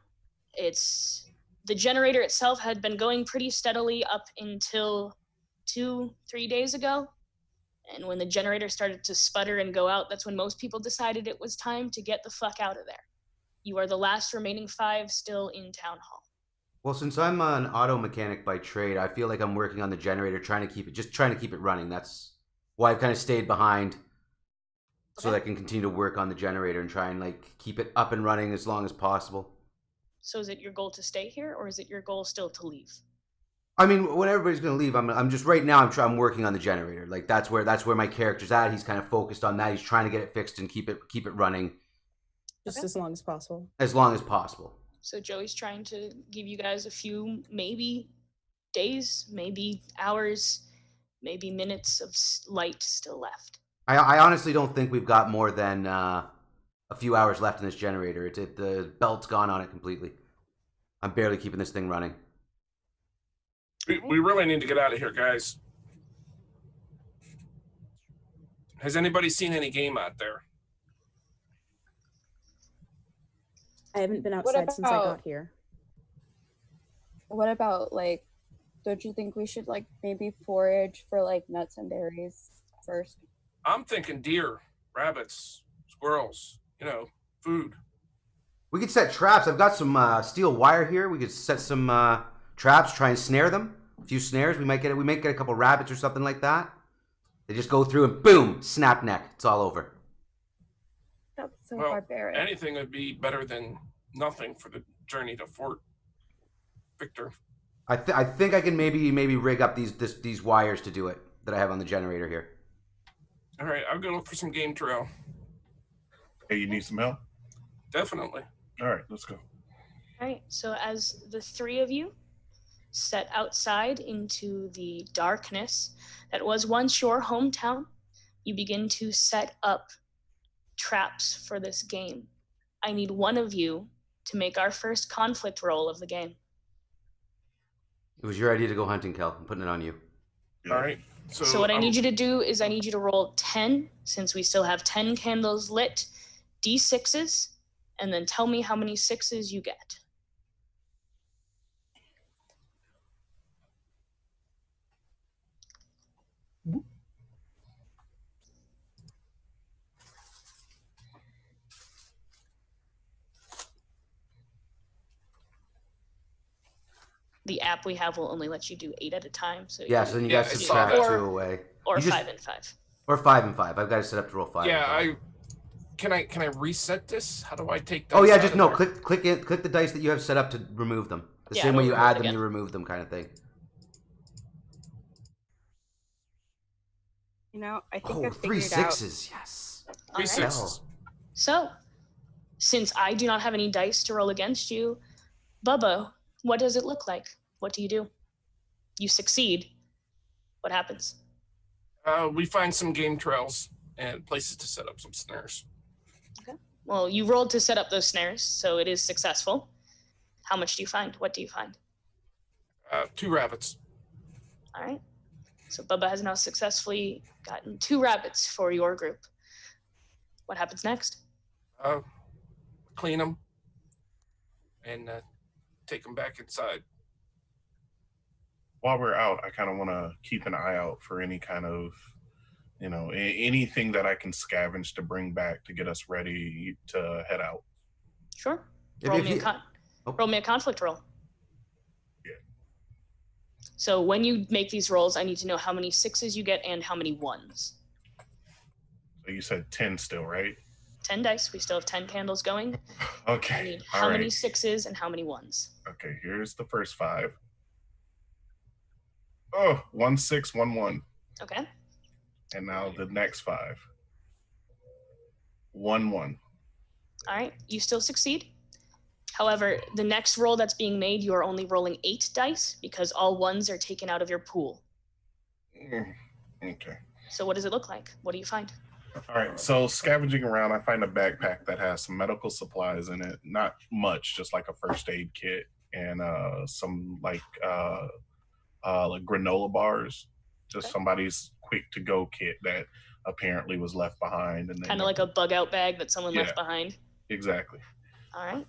The generator itself had been going pretty steadily up until 2-3 days ago. And when the generator started to sputter and go out, that's when most people decided it was time to get the fuck out of there. You are the last remaining 5 still in town hall. Well, since I'm an auto mechanic by trade, I feel like I'm working on the generator, trying to keep it running. That's why I've kind of stayed behind. so that I can continue to work on the generator and try and like keep it up and running as long as possible. So is it your goal to stay here, or is it your goal still to leave? I mean, when everybody's gonna leave, I'm just right now. I'm working on the generator. Like that's where my character's at. He's kind of focused on that. He's trying to get it fixed and keep it running Just as long as possible. as long as possible. So Joey's trying to give you guys a few, maybe days, maybe hours, maybe minutes of light still left. I honestly don't think we've got more than a few hours left in this generator. The belt's gone on it completely. I'm barely keeping this thing running. We really need to get out of here, guys. Has anybody seen any game out there? I haven't been outside since I got here. What about, like, don't you think we should, like, maybe forage for, like, nuts and berries first? I'm thinking deer, rabbits, squirrels, food. We could set traps. I've got some steel wire here. We could set some traps, try and snare them. A few snares. We might get a couple rabbits or something like that. They just go through and boom, snap neck. It's all over. That's so Well, barbaric. anything would be better than nothing for the journey to Fort Victor. I think I can maybe rig up these wires to do it that I have on the generator here. All right, I'll go look for some game trail. Hey, you need some help? Definitely. All right, let's go. All right, so as the three of you set outside into the darkness that was once your hometown, you begin to set up traps for this game. I need one of you to make our first conflict roll of the game. It was your idea to go hunting, Kel. I'm putting it on you. Yeah. All right. So what I need you to do is I need you to roll 10, since we still have 10 candles lit, D6s, and then tell me how many sixes you get. The app we have will only let you do 8 at a time. So Yeah, so then you Yeah, got to I saw subtract that. 2 away. or You just- 5 and 5. Or 5 and 5. I've got to set up to roll 5. Yeah, and 5. can I reset this? How do I take Oh dice yeah, out just of no. there? Click the dice that you have set up to remove them. The Yeah, same way it'll you remove add it them, again. you remove them, kind of thing. You know, I think Oh, I 3 figured out. sixes. Yes. All Three right. sixes. So, since I do not have any dice to roll against you, Bubba, what does it look like? What do you do? You succeed. What happens? We find some game trails and places to set up some snares. Well, you rolled to set up those snares, so it is successful. How much do you find? What do you find? 2 rabbits. All right. So Bubba has now successfully gotten 2 rabbits for your group. What happens next? Clean them and take them back inside. While we're out, I kind of want to keep an eye out for any kind of, anything that I can scavenge to bring back to get us ready to head out. Sure. If- Roll if me you- roll me a conflict roll. Yeah. So when you make these rolls, I need to know how many 6s you get and how many 1s. So you said 10 still, right? 10 dice. We still have 10 candles going. I Okay. need All how right. many 6s and how many 1s. Okay, here's the first 5. Oh, 1 6 1 1. Okay. And now the next 5. 1 1. All right. You still succeed. However, the next roll that's being made, you are only rolling 8 dice because all 1s are taken out of your pool. Okay. So what does it look like? What do you find? All right. So scavenging around, I find a backpack that has some medical supplies in it. Not much, just like a first aid kit and some like granola bars. Just Okay. somebody's quick to go kit that apparently was left behind. And then Kind of like a bug out bag that someone left Yeah. behind. Exactly. All right.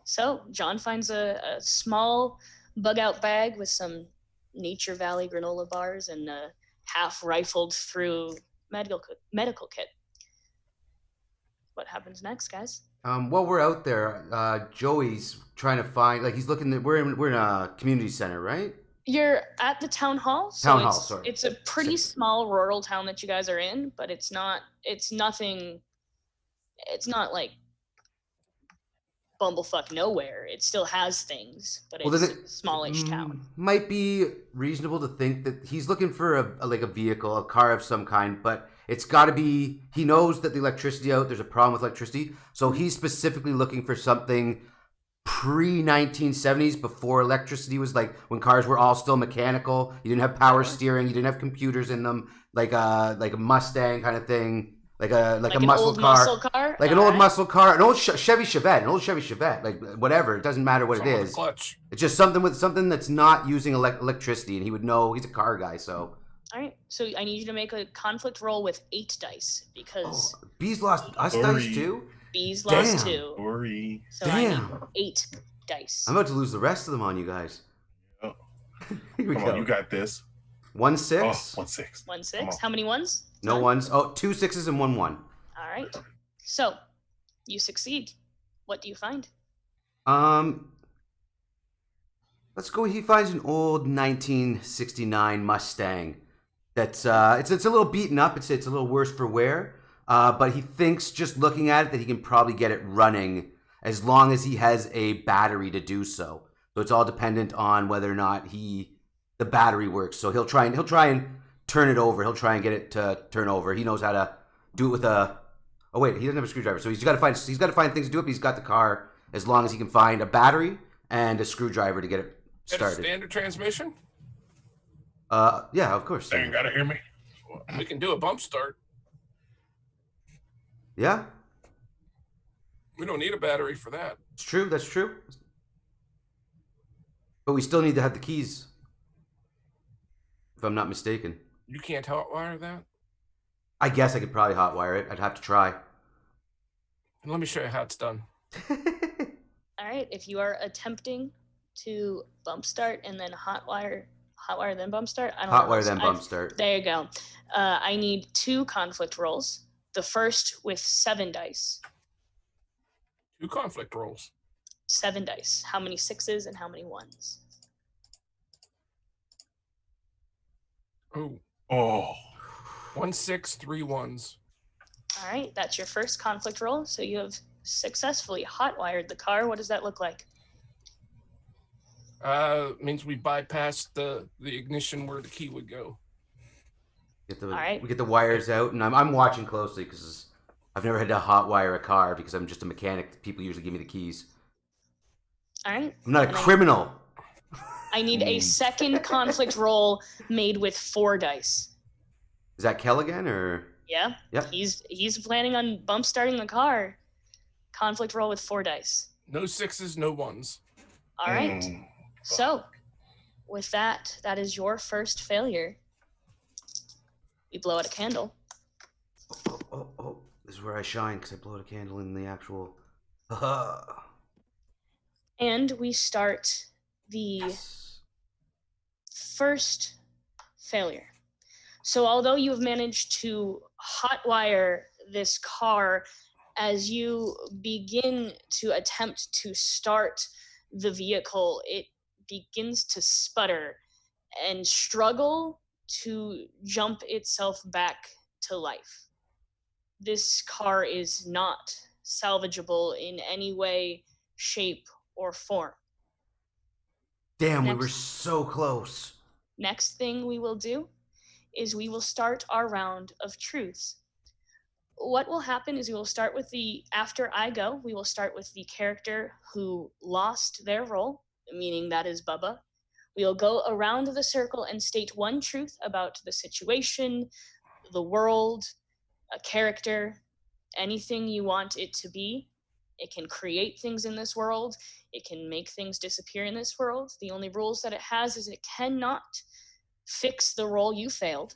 So John finds a small bug out bag with some Nature Valley granola bars and a half rifled through medical kit. What happens next, guys? While we're out there, Joey's trying to find. Like he's looking. We're in a community center, right? You're at the town hall, so Town hall, sorry. It's a pretty small rural town that you guys are in, but it's not like bumblefuck nowhere. It still has things, but it's a smallish town. Might be reasonable to think that he's looking for a vehicle, a car of some kind, but it's got to be. He knows that the electricity out. There's a problem with electricity, so he's specifically looking for something pre-1970s, before electricity was like when cars were all still mechanical. You didn't have power steering. You didn't have computers in them, like a Mustang kind of thing. Like a muscle car, like an old muscle car, an old Chevy Chevette, like whatever. It doesn't matter what it is. Clutch. It's just something that's not using electricity, and he would know. He's a car guy, so. All right, so I need you to make a conflict roll with 8 dice because Bees lost us dice too. Bees lost 2. Sorry. So I need 8 dice. I'm about to lose the rest of them on you guys. Oh. Here we Come go. on, you got this. 1 6. Oh, 1 6. 1 6. How many ones? No ones. Oh, 2 6s and 1 1. All right. So, you succeed. What do you find? Let's go. He finds an old 1969 Mustang. That's it's a little beaten up. It's a little worse for wear. But he thinks, just looking at it, that he can probably get it running as long as he has a battery to do so. So it's all dependent on whether or not the battery works. So he'll try and turn it over. He'll try and get it to turn over. He knows how to do it with a. Oh wait, he doesn't have a screwdriver, so he's got to find things to do it. But he's got the car as long as he can find a battery and a screwdriver to get it started. Standard transmission? Yeah, of course. You ain't gotta hear me. We can do a bump start. Yeah, We don't need a battery for that. it's true. That's true. But we still need to have the keys, if I'm not mistaken. You can't hotwire that? I guess I could probably hotwire it. I'd have to try. Let me show you how it's done. All right. If you are attempting to bump start and then hotwire then bump start, I don't know. Hotwire then bump start. There you go. I need 2 conflict rolls. The first with 7 dice. 2 conflict rolls. 7 dice. How many 6s and how many 1s? Oh. 1 6, 3 1s. All right. That's your first conflict roll. So you have successfully hotwired the car. What does that look like? Means we bypassed the ignition where the key would go. All right. We get the wires out, and I'm watching closely because I've never had to hotwire a car because I'm just a mechanic. People usually give me the keys. All right. I'm not a criminal. I need a second conflict roll made with 4 dice. Is that Kel again, or? Yeah. Yep. He's planning on bump starting the car. Conflict roll with 4 dice. No 6s, no 1s. All right. So, with that is your first failure. We blow out a candle. Oh. This is where I shine because I blow out a candle in the actual. And we start the first failure. So although you have managed to hotwire this car, as you begin to attempt to start the vehicle, it begins to sputter and struggle to jump itself back to life. This car is not salvageable in any way, shape, or form. Damn, we were so close. Next thing we will do is we will start our round of truths. What will happen is we will start with after I go, we will start with the character who lost their role, meaning that is Bubba. We will go around the circle and state one truth about the situation, the world, a character, anything you want it to be. It can create things in this world. It can make things disappear in this world. The only rules that it has is it cannot fix the role you failed,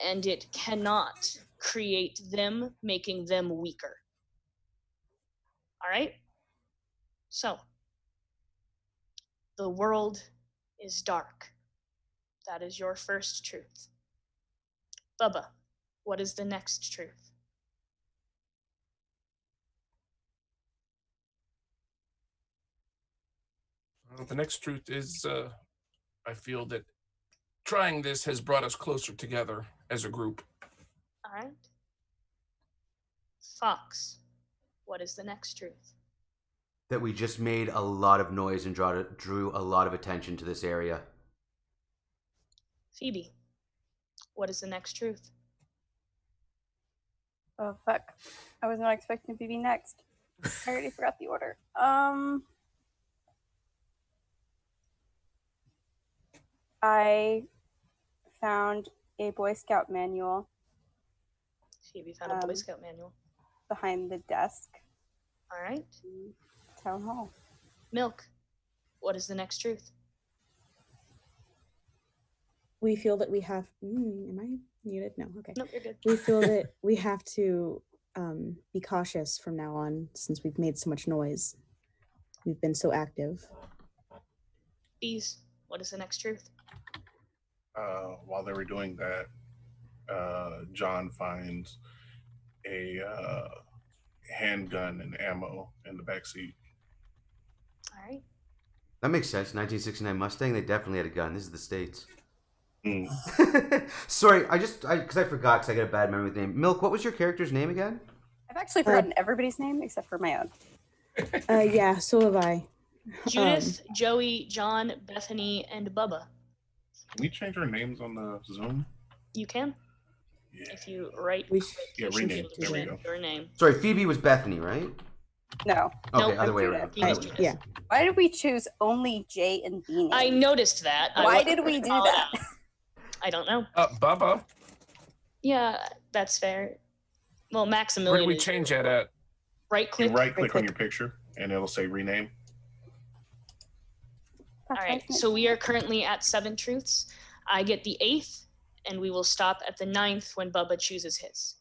and it cannot create them, making them weaker. All right? So, the world is dark. That is your first truth. Bubba, what is the next truth? The next truth is I feel that trying this has brought us closer together as a group. All right. Fox, what is the next truth? That we just made a lot of noise and drew a lot of attention to this area. Phoebe, what is the next truth? Oh, fuck. I was not expecting to be next. I already forgot the order. I found a Boy Scout manual Phoebe found a Boy Scout manual. behind the desk. All right. Town hall. Milk, what is the next truth? We feel that we have. Am I muted? No. Okay. Nope, you're good. We feel that we have to be cautious from now on, since we've made so much noise. We've been so active. Bees, what is the next truth? While they were doing that, John finds a handgun and ammo in the backseat. All right. That makes sense. 1969 Mustang, they definitely had a gun. This is the States. Sorry, because I forgot because I got a bad memory with the name. Milk, what was your character's name again? I've actually forgotten everybody's name except for my own. Yeah, so have I. Judith, Joey, John, Bethany, and Bubba. Can we change our names on the Zoom? You can. Yeah. If you write rename. There we go. Your name. Sorry, Phoebe was Bethany, right? No. Okay, Nope, other way Judith. around. Phoebe's Judith. Yeah. Why did we choose only J and B names? I noticed that. Why did we do that? I don't know. Bubba, Yeah, that's fair. Well, where Maximilian. do we is change that at? Right click. You right-click on your picture, and it'll say rename. All right. So we are currently at 7 truths. I get the 8th, and we will stop at the 9th when Bubba chooses his.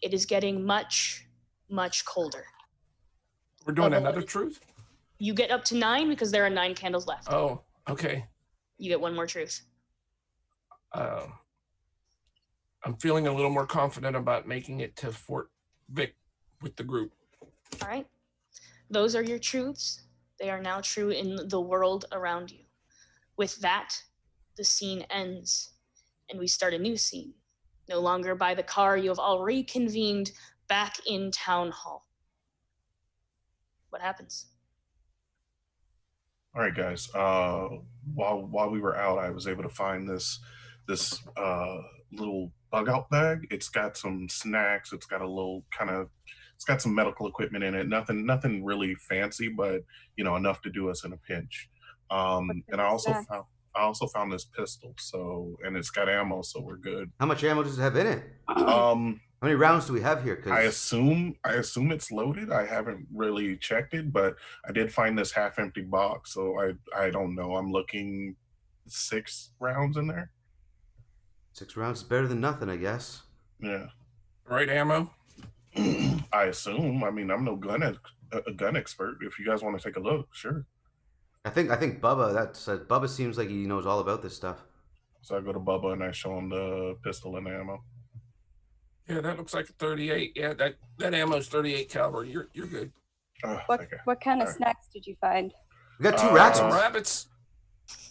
It is getting much, much colder. We're doing Bubba, another truth? You get up to 9 because there are 9 candles left. Oh, okay. You get 1 more truth. I'm feeling a little more confident about making it to Fort Vic with the group. All right. Those are your truths. They are now true in the world around you. With that, the scene ends, and we start a new scene. No longer by the car, you have all reconvened back in town hall. What happens? All right, guys. While we were out, I was able to find this little bug out bag. It's got some snacks. It's got a little it's got some medical equipment in it. Nothing really fancy, but enough to do us in a pinch. And I also found this pistol. And it's got ammo, so we're good. How much ammo does it have in it? How many rounds do we have here? I assume it's loaded. I haven't really checked it, but I did find this half-empty box, so I don't know. I'm looking 6 rounds in there. 6 rounds is better than nothing, I guess. Yeah. Right ammo? I assume. I mean, I'm no gun expert. If you guys want to take a look, sure. I think Bubba. Bubba seems like he knows all about this stuff. So I go to Bubba and I show him the pistol and the ammo. Yeah, that looks like a 38. Yeah, that ammo's 38 caliber. You're good. What kind of snacks did you find? We got 2 rats. Rabbits.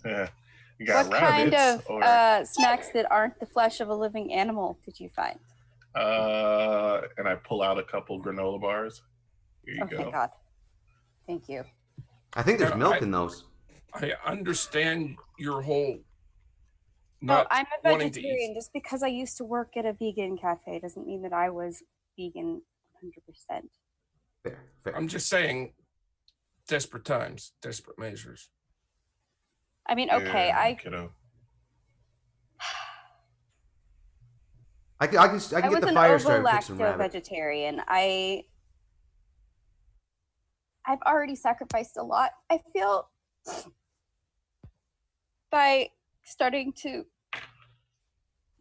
Yeah. You got what kind of snacks that aren't the flesh of a living animal did you find? And I pull out a couple granola bars. Here you go. Thank God. Thank you. I think there's milk in those. I understand your whole. No, I'm a vegetarian. Just because I used to work at a vegan cafe doesn't mean that I was vegan 100%. Fair. I'm just saying, desperate times, desperate measures. I mean, okay, yeah, I can get the fire started. Fix some rabbit. vegetarian. I've already sacrificed a lot, I feel, by starting to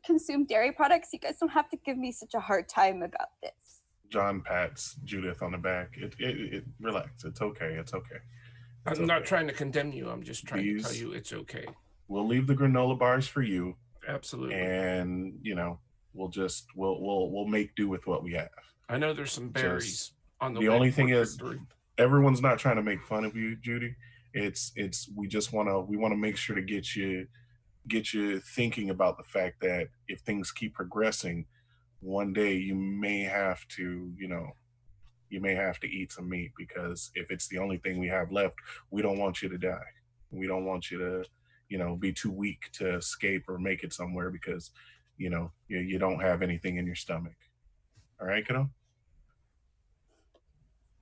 consume dairy products. You guys don't have to give me such a hard time about this. John pats Judith on the back. It relax. It's okay. It's okay. I'm not trying to condemn you. I'm just trying to tell you it's okay. We'll leave the granola bars for you. Absolutely. And we'll make do with what we have. I know there's some berries on the way. The only thing is, everyone's not trying to make fun of you, Judy. we just want to make sure to get you thinking about the fact that if things keep progressing, one day you may have to, you may have to eat some meat, because if it's the only thing we have left, we don't want you to die. We don't want you to, be too weak to escape or make it somewhere because, you don't have anything in your stomach. All right, kiddo?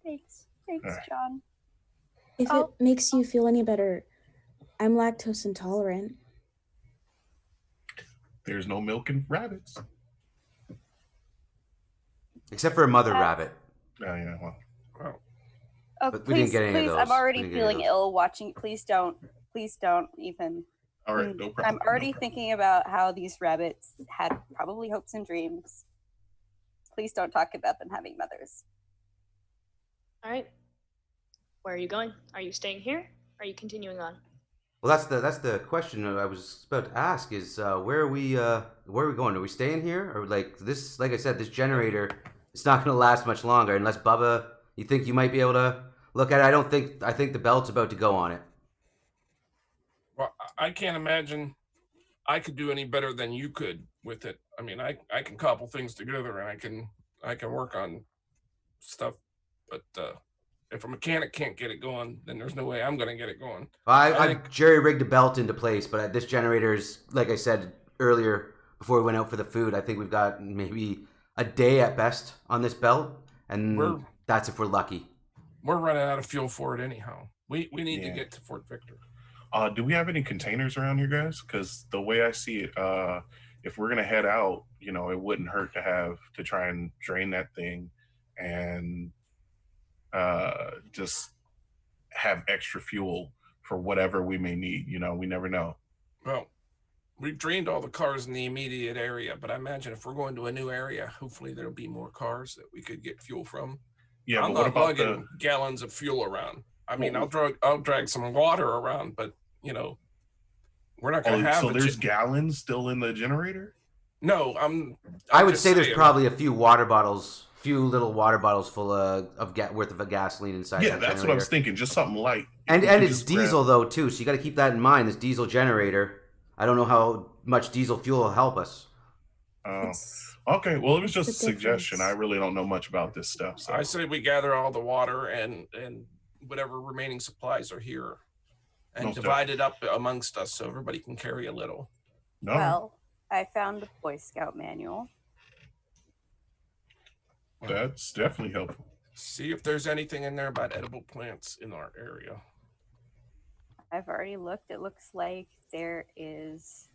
Thanks, All right. John. If it makes you feel any better, I'm lactose intolerant. There's no milk in rabbits. Except for a mother rabbit. Oh, yeah, well. Oh, But we didn't get any of those. I'm already We didn't get any feeling of those. ill watching. Please don't even. All right, no problem. I'm already thinking about how these rabbits had probably hopes and dreams. Please don't talk about them having mothers. All right. Where are you going? Are you staying here? Are you continuing on? Well, that's the question I was about to ask. Is where are we going? Are we staying here, or like this? Like I said, this generator, it's not going to last much longer unless Bubba. You think you might be able to look at it? I think the belt's about to go on it. Well, I can't imagine I could do any better than you could with it. I mean, I can cobble things together and I can work on stuff, but if a mechanic can't get it going, then there's no way I'm going to get it going. I jerry rigged a belt into place, but this generator is, like I said earlier before we went out for the food, I think we've got maybe a day at best on this belt, and that's if we're lucky. We're running out of fuel for it anyhow. We need to get to Fort Victor. Do we have any containers around here, guys? Because the way I see it, if we're gonna head out, it wouldn't hurt to try and drain that thing, and just have extra fuel for whatever we may need. We never know. Well, we've drained all the cars in the immediate area, but I imagine if we're going to a new area, hopefully there'll be more cars that we could get fuel from. Yeah, I'm not lugging gallons of fuel around. I mean, I'll drag some water around, but we're not going to have. So there's gallons still in the generator? No, I would say there's probably a few little water bottles full of worth of gasoline inside. Yeah, that's what I was thinking. Just something light. And it's diesel though too, so you got to keep that in mind. This diesel generator. I don't know how much diesel fuel will help us. Okay, well, it was just a suggestion. I really don't know much about this stuff. So. I say we gather all the water and whatever remaining supplies are here, and divide it up amongst us so everybody can carry a little. No. Well, I found a Boy Scout manual. That's definitely helpful. See if there's anything in there about edible plants in our area. I've already looked. It looks like there is.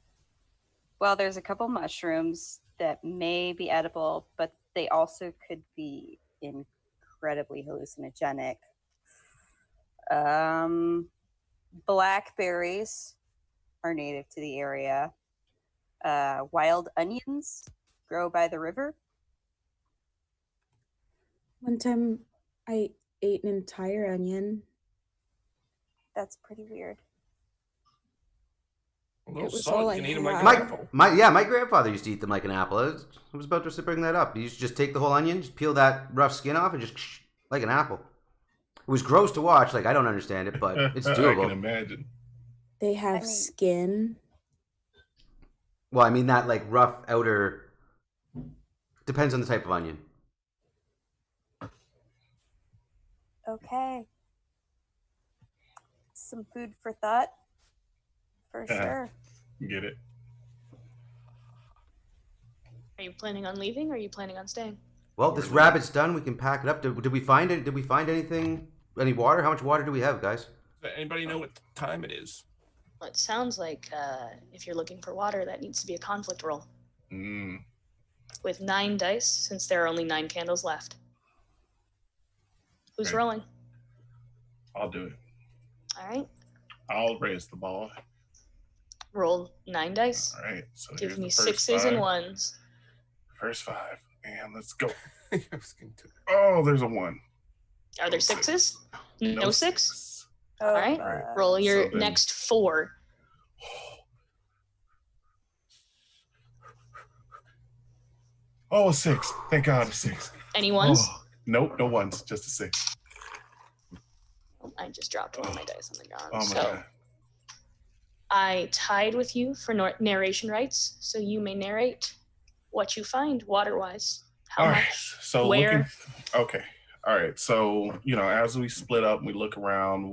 Well, there's a couple mushrooms that may be edible, but they also could be incredibly hallucinogenic. Blackberries are native to the area. Wild onions grow by the river. One time I ate an entire onion. That's pretty weird. A little It was salt, all you I can eat them like an had. apple. My grandfather used to eat them like an apple. I was about to bring that up. He used to just take the whole onion, just peel that rough skin off, and just like an apple. It was gross to watch. Like, I don't understand it, but it's doable. I can imagine. They have skin. Well, I mean that like rough outer. Depends on the type of onion. Okay. Some food for thought. For sure. Get it. Are you planning on leaving or are you planning on staying? Well, this rabbit's done. We can pack it up. Did we find it? Did we find anything? Any water? How much water do we have, guys? Does anybody know what time it is? Well, it sounds like if you're looking for water, that needs to be a conflict roll. With 9 dice, since there are only 9 candles left. Who's rolling? I'll do it. All right. I'll raise the ball. Roll 9 dice. All right. So give me 6s and 1s. First 5. And let's go. Oh, there's a 1. Are there 6s? No 6? Oh, all right. Roll your next 4. Oh, a 6. Thank God, a 6. Any 1s? Oh, nope, no 1s. Just a 6. I just dropped one of my dice on the ground. Oh my So god. I tied with you for narration rights, so you may narrate what you find water-wise. How All much? right. So Where? okay. All right. So, as we split up, we look around,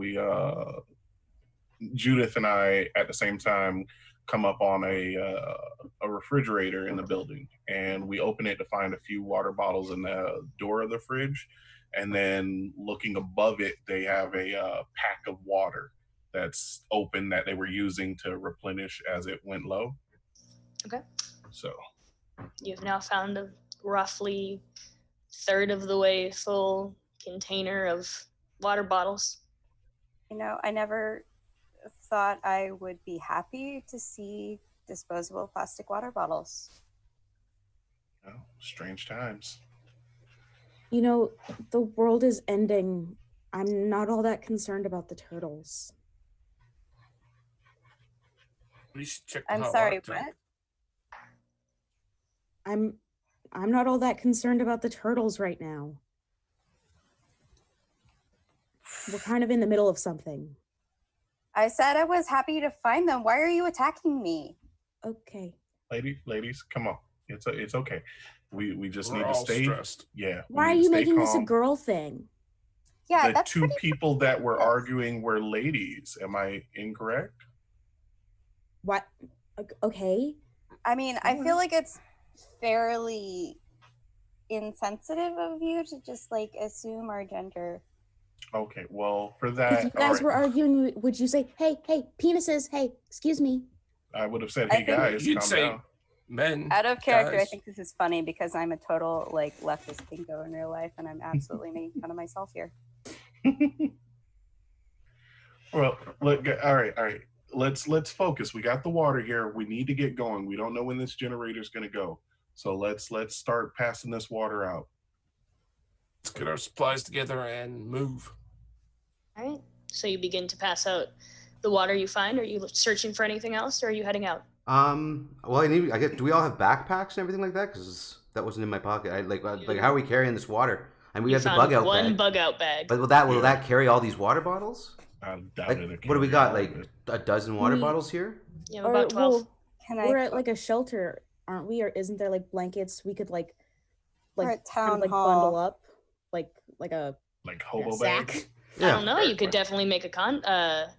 Judith and I at the same time come up on a refrigerator in the building, and we open it to find a few water bottles in the door of the fridge, and then looking above it, they have a pack of water that's open that they were using to replenish as it went low. Okay. So You've now found a roughly third of the way full container of water bottles. I never thought I would be happy to see disposable plastic water bottles. Strange times. The world is ending. I'm not all that concerned about the turtles. We should check the I'm hot sorry, water tank. what? I'm not all that concerned about the turtles right now. We're kind of in the middle of something. I said I was happy to find them. Why are you attacking me? Okay. Ladies, come on. It's okay. We just We're need to all stay. stressed. Yeah. Why are you making this a girl thing? Yeah, The that's two pretty people that were ridiculous. arguing were ladies. Am I incorrect? What? Okay. I mean, I feel like it's fairly insensitive of you to just assume our gender. Okay, well, for If that, you guys all were right, arguing, would you say, hey, penises, hey, excuse me? I would have said, I hey think guys, You'd calm say down. men. Out of character, I guys. think this is funny because I'm a total leftist pinko in real life, and I'm absolutely making fun of myself here. Well, look, all right. Let's focus. We got the water here. We need to get going. We don't know when this generator's going to go, so let's start passing this water out. Let's get our supplies together and move. All right. So you begin to pass out the water you find. Are you searching for anything else, or are you heading out? Well, I guess, do we all have backpacks and everything like that? Because that wasn't in my pocket. How are we carrying this water? And we You have the found bug out one bag. bug out bag. But will that carry all these water bottles? I doubt Like, it. what do we got? All Like of it. a dozen water We- bottles here? You have about 12. Can We're I? at a shelter, aren't we? Or isn't there blankets we could We're at town hall. bundle up, like a Like hobo sack? bags. I don't know. You could definitely make a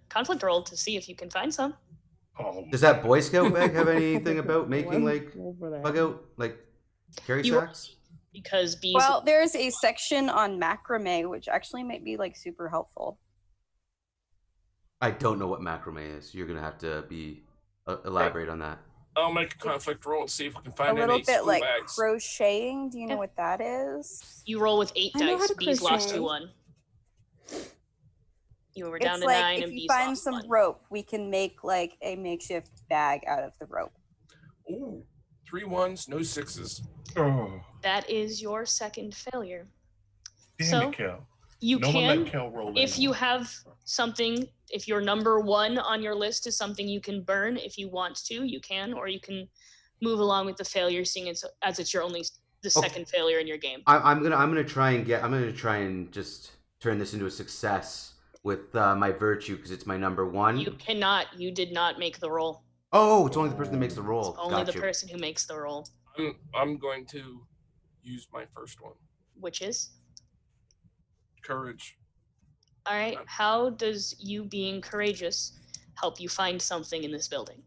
conflict roll to see if you can find some. Oh, Does that Boy Scout bag have anything about making Over there. bug out carry You- sacks? Because bees. Well, there's a section on macrame, which actually might be super helpful. I don't know what macrame is. You're gonna have to elaborate on that. I'll make a conflict roll and see if we can A find little any bit school like bags. crocheting. Do you know Yeah. what that is? You roll with 8 I know how dice. to Bees lost crochet. 2-1. You were down It's to like 9 if and you bees find lost some 1. rope, we can make a makeshift bag out of the rope. Ooh, 3 1s, no 6s. oh, That is your second failure. damn So, it, Kel. You No one can, let Kel roll if you anymore. have something, if your number 1 on your list is something you can burn, if you want to, you can, or you can move along with the failure, seeing as it's the second failure in your game. I'm gonna try and just turn this into a success with my virtue because it's my number 1. You cannot. You did not make the roll. Oh, it's only the person that makes the roll. It's only the Gotcha. person who makes the roll, I'm going to use my first one. which is. Courage. All right. How does you being courageous help you find something in this building?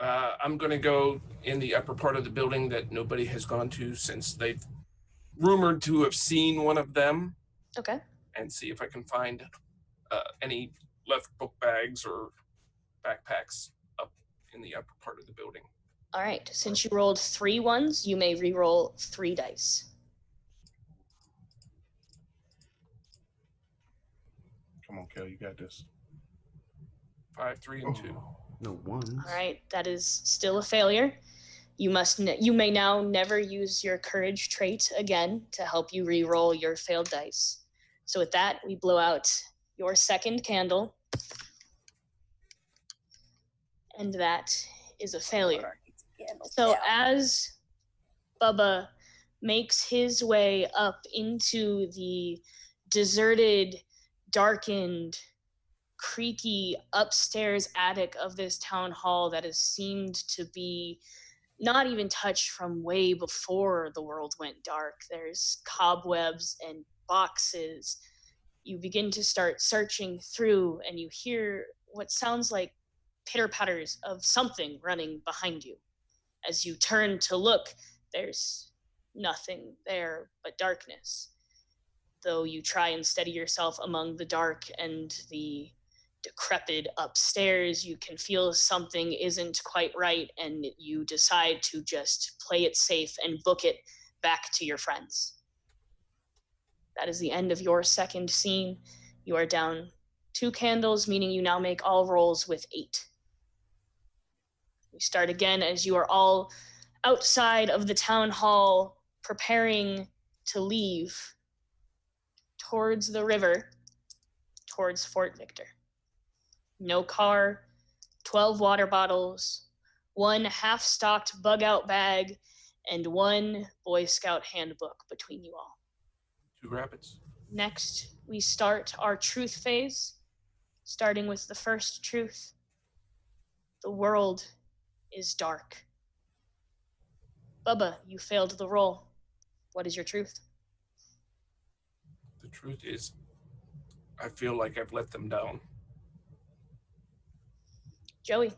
I'm going to go in the upper part of the building that nobody has gone to since they've rumored to have seen one of them, Okay. and see if I can find any left book bags or backpacks up in the upper part of the building. All right. Since you rolled 3 1s, you may re-roll 3 dice. Come on, Kel, you got this. 5, 3, and 2. No ones. All right. That is still a failure. You may now never use your courage trait again to help you re-roll your failed dice. So with that, we blow out your second candle. And that is a failure. So as Bubba makes his way up into the deserted darkened, creaky upstairs attic of this town hall that has seemed to be not even touched from way before the world went dark. There's cobwebs and boxes. You begin to start searching through, and you hear what sounds like pitter-patters of something running behind you. As you turn to look, there's nothing there but darkness. Though you try and steady yourself among the dark and the decrepit upstairs, you can feel something isn't quite right, and you decide to just play it safe and book it back to your friends. That is the end of your second scene. You are down 2 candles, meaning you now make all rolls with 8. We start again as you are all outside of the town hall, preparing to leave towards the river, towards Fort Victor. No car, 12 water bottles, 1 half-stocked bug-out bag, and 1 Boy Scout handbook between you all. 2 rabbits. Next, we start our truth phase, starting with the first truth. The world is dark. Bubba, you failed the roll. What is your truth? The truth is, I feel like I've let them down. Joey,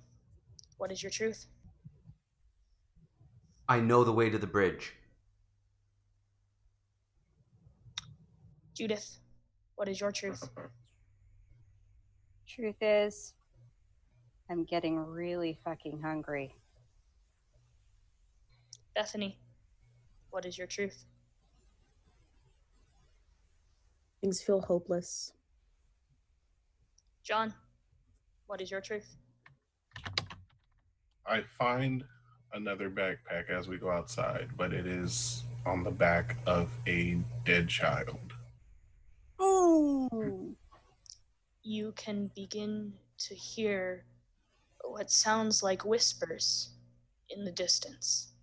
what is your truth? I know the way to the bridge. Judith, what is your truth? Truth is, I'm getting really fucking hungry. Bethany, what is your truth? Things feel hopeless. John, what is your truth? I find another backpack as we go outside, but it is on the back of a dead child. Ooh. You can begin to hear what sounds like whispers in the distance.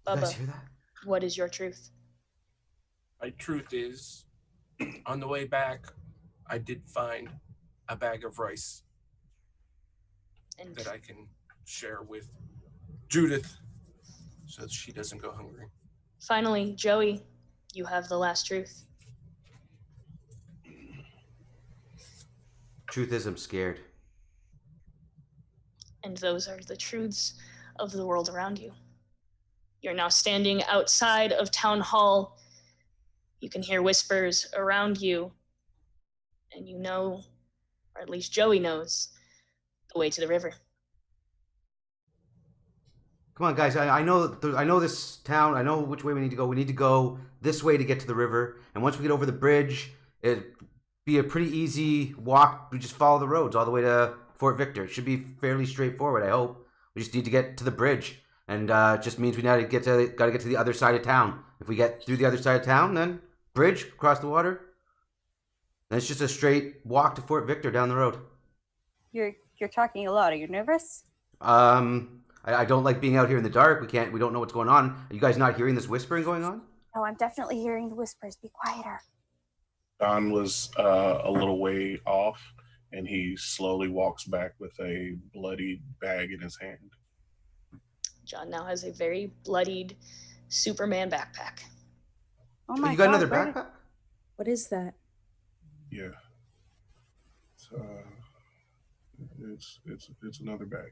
You guys Bubba, hear that? what is your truth? My truth is, on the way back, I did find a bag of rice And that I can share with Judith so that she doesn't go hungry. finally, Joey, you have the last truth. Truth is, I'm scared. And those are the truths of the world around you. You're now standing outside of Town Hall. You can hear whispers around you, and you know, or at least Joey knows, the way to the river. Come on, guys. I know this town. I know which way we need to go. We need to go this way to get to the river. And once we get over the bridge, it'd be a pretty easy walk. We just follow the roads all the way to Fort Victor. It should be fairly straightforward, I hope. We just need to get to the bridge. And it just means we gotta get to the other side of town. If we get through the other side of town, then bridge, across the water. Then it's just a straight walk to Fort Victor down the road. You're talking a lot. Are you nervous? I don't like being out here in the dark. We don't know what's going on. Are you guys not hearing this whispering going on? No, I'm definitely hearing the whispers. Be quieter. Don was a little way off, and he slowly walks back with a bloody bag in his hand. John now has a very bloodied Superman backpack. Oh my You got God, another where backpack? What is that? Yeah. It's another bag.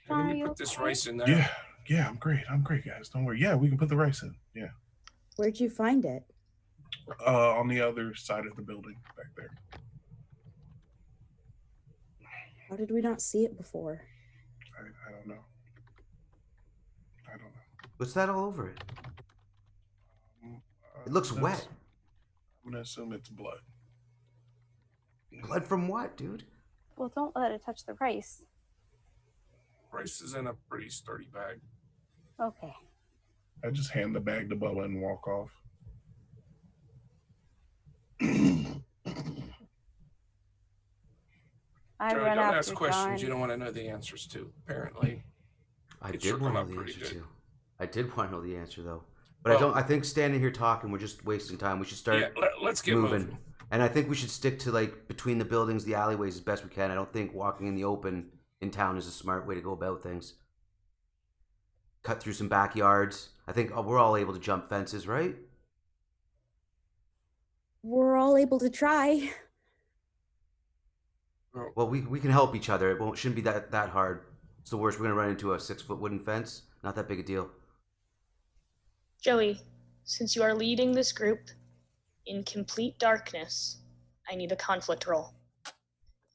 Can Are we you put this okay? rice in there? Yeah, I'm great, guys. Don't worry. Yeah, we can put the rice in. Yeah. Where'd you find it? On the other side of the building, back there. How did we not see it before? I don't know. What's that all over it? It looks I'm wet. gonna assume it's blood. Blood from what, dude? Well, don't let it touch the rice. Rice is in a pretty sturdy bag. Okay. I just hand the bag to Bubba and walk off. I Joey, run don't after ask questions John. you don't want to know the answers to. Apparently, I It did shook want him to know up the pretty answer good. to. I did want to know the answer though. But I think standing here talking, we're just wasting time. We should start let's get moving. And I think we should stick to like between the buildings, the alleyways as best we can. I don't think walking in the open in town is a smart way to go about things. Cut through some backyards. I think we're all able to jump fences, right? We're all able to try. Well, we can help each other. Shouldn't be that hard. It's the worst. We're gonna run into a 6-foot wooden fence. Not that big a deal. Joey, since you are leading this group in complete darkness, I need a conflict roll.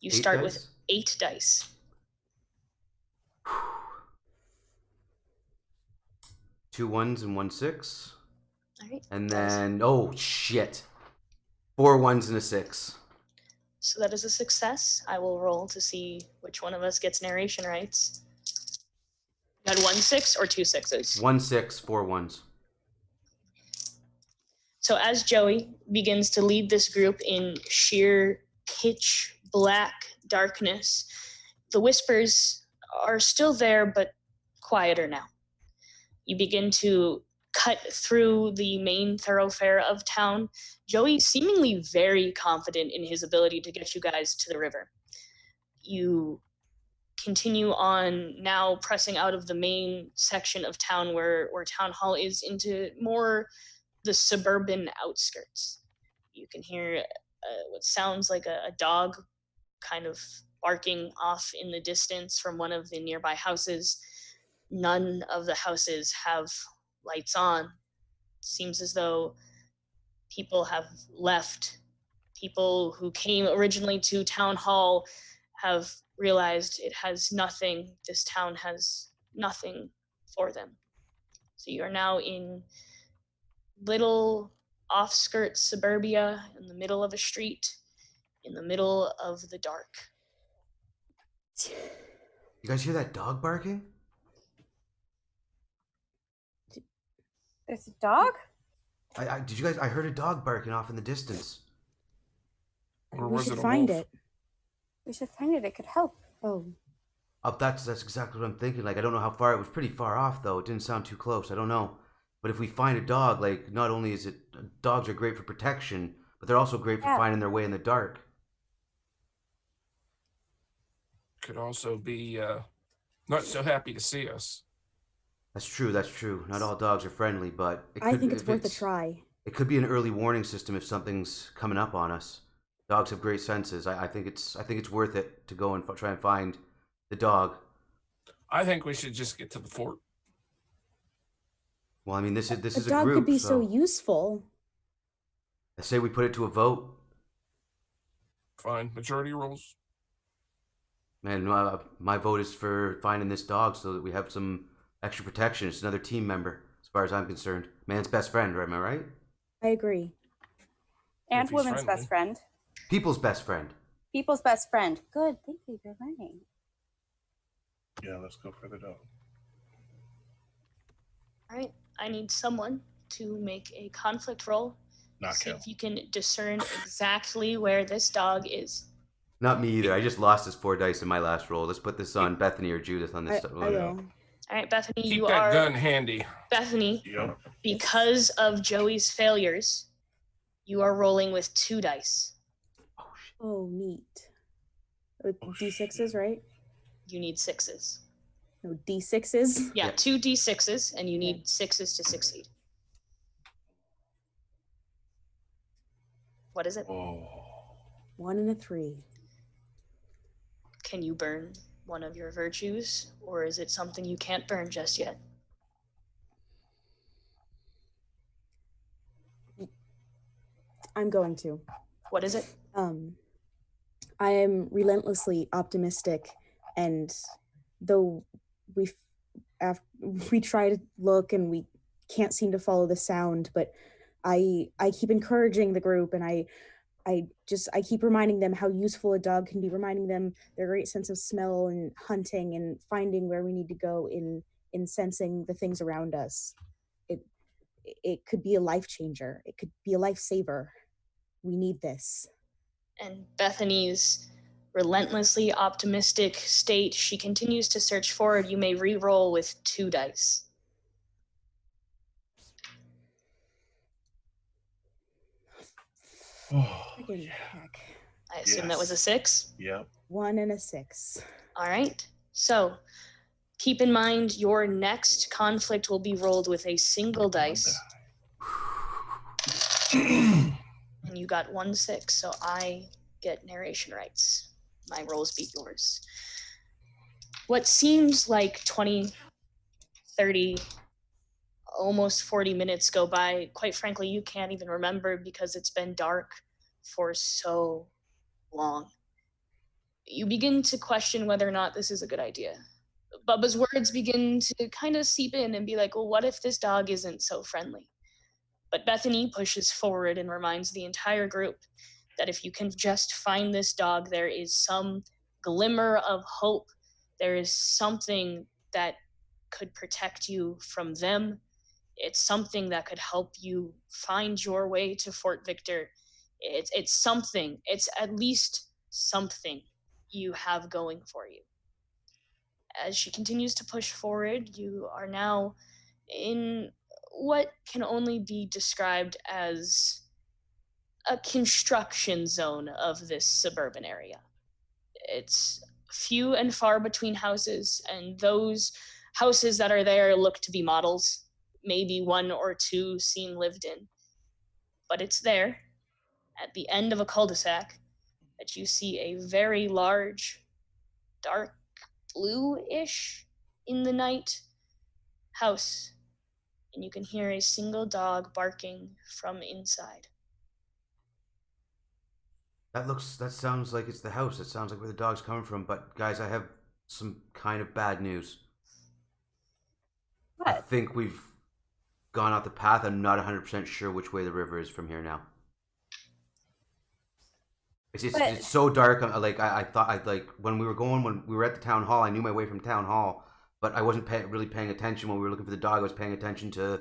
You start with 8 dice. 2 1s and 1 6. All right. And then, oh shit, 4 1s and a 6. So that is a success. I will roll to see which one of us gets narration rights. You had 1 6 or 2 6s? 1 6, 4 1s. So as Joey begins to lead this group in sheer pitch black darkness, the whispers are still there, but quieter now. You begin to cut through the main thoroughfare of town, Joey seemingly very confident in his ability to get you guys to the river. You continue on, now pressing out of the main section of town where town hall is, into more the suburban outskirts. You can hear what sounds like a dog kind of barking off in the distance from one of the nearby houses. None of the houses have lights on. Seems as though people have left. People who came originally to town hall have realized it has nothing. This town has nothing for them. So you are now in little off-skirt suburbia in the middle of a street, in the middle of the dark. You guys hear that dog barking? There's a dog? Did you guys? I heard a dog barking off in the distance. Or We was should it a find wolf? it. We should find it. It could help. Oh, That's exactly what I'm thinking. Like, I don't know how far. It was pretty far off, though. It didn't sound too close. I don't know. But if we find a dog, like, not only is it dogs are great for protection, but they're also great for finding their way in the dark. Could also be not so happy to see us. That's true. That's true. Not all dogs are friendly, but I think it's worth a try. It could be an early warning system if something's coming up on us. Dogs have great senses. I think it's worth it to go and try and find the dog. I think we should just get to the fort. Well, I mean, this is a dog group. could be so useful. I say we put it to a vote. Fine. Majority rules. Man, my vote is for finding this dog so that we have some extra protection. It's another team member, as far as I'm concerned. Man's best friend, am I right? I agree. And If he's woman's friendly. best friend. People's best friend. People's best friend. Good. Thank you. You're learning. Yeah, let's go for the dog. All right, I need someone to make a conflict roll. Not See kill. if you can discern exactly where this dog is. Not me either. I just lost his 4 dice in my last roll. Let's put this on Bethany or Judith on this. I will. All right, Bethany, Keep you that are gun handy. Bethany. Yep. Because of Joey's failures, you are rolling with 2 dice. Oh, neat. D6s, right? You need 6s. No, D6s. Yeah, 2 d6s, and you need 6s to succeed. What is it? Oh. 1 and a 3. Can you burn one of your virtues, or is it something you can't burn just yet? I'm going to. What is it? I am relentlessly optimistic, and though we try to look and we can't seem to follow the sound, but I keep encouraging the group, and I keep reminding them how useful a dog can be, reminding them their great sense of smell and hunting and finding where we need to go in sensing the things around us. It could be a life changer. It could be a lifesaver. We need this. And Bethany's relentlessly optimistic state, she continues to search forward. You may re-roll with 2 dice. Oh, Freaking yeah. heck. I assume that was a Yes. 6. Yep. 1 and a 6. All right. So keep in mind your next conflict will be rolled with a single dice. And you got 1 6, so I get narration rights. My rolls beat yours. What seems like 20, 30, almost 40 minutes go by. Quite frankly, you can't even remember because it's been dark for so long. You begin to question whether or not this is a good idea. Bubba's words begin to kind of seep in and be like, well, what if this dog isn't so friendly? But Bethany pushes forward and reminds the entire group that if you can just find this dog, there is some glimmer of hope. There is something that could protect you from them. It's something that could help you find your way to Fort Victor. It's something. It's at least something you have going for you. As she continues to push forward, you are now in what can only be described as a construction zone of this suburban area. It's few and far between houses, and those houses that are there look to be models. Maybe 1 or 2 seem lived in. But it's there, at the end of a cul-de-sac, that you see a very large, dark blue-ish in the night house, and you can hear a single dog barking from inside. That sounds like it's the house. It sounds like where the dog's coming from. But guys, I have some kind of bad news. I What? think we've gone off the path. I'm not 100% sure which way the river is from here now. It's so dark. I thought when we were at the town hall, I knew my way from town hall, but I wasn't really paying attention when we were looking for the dog. I was paying attention to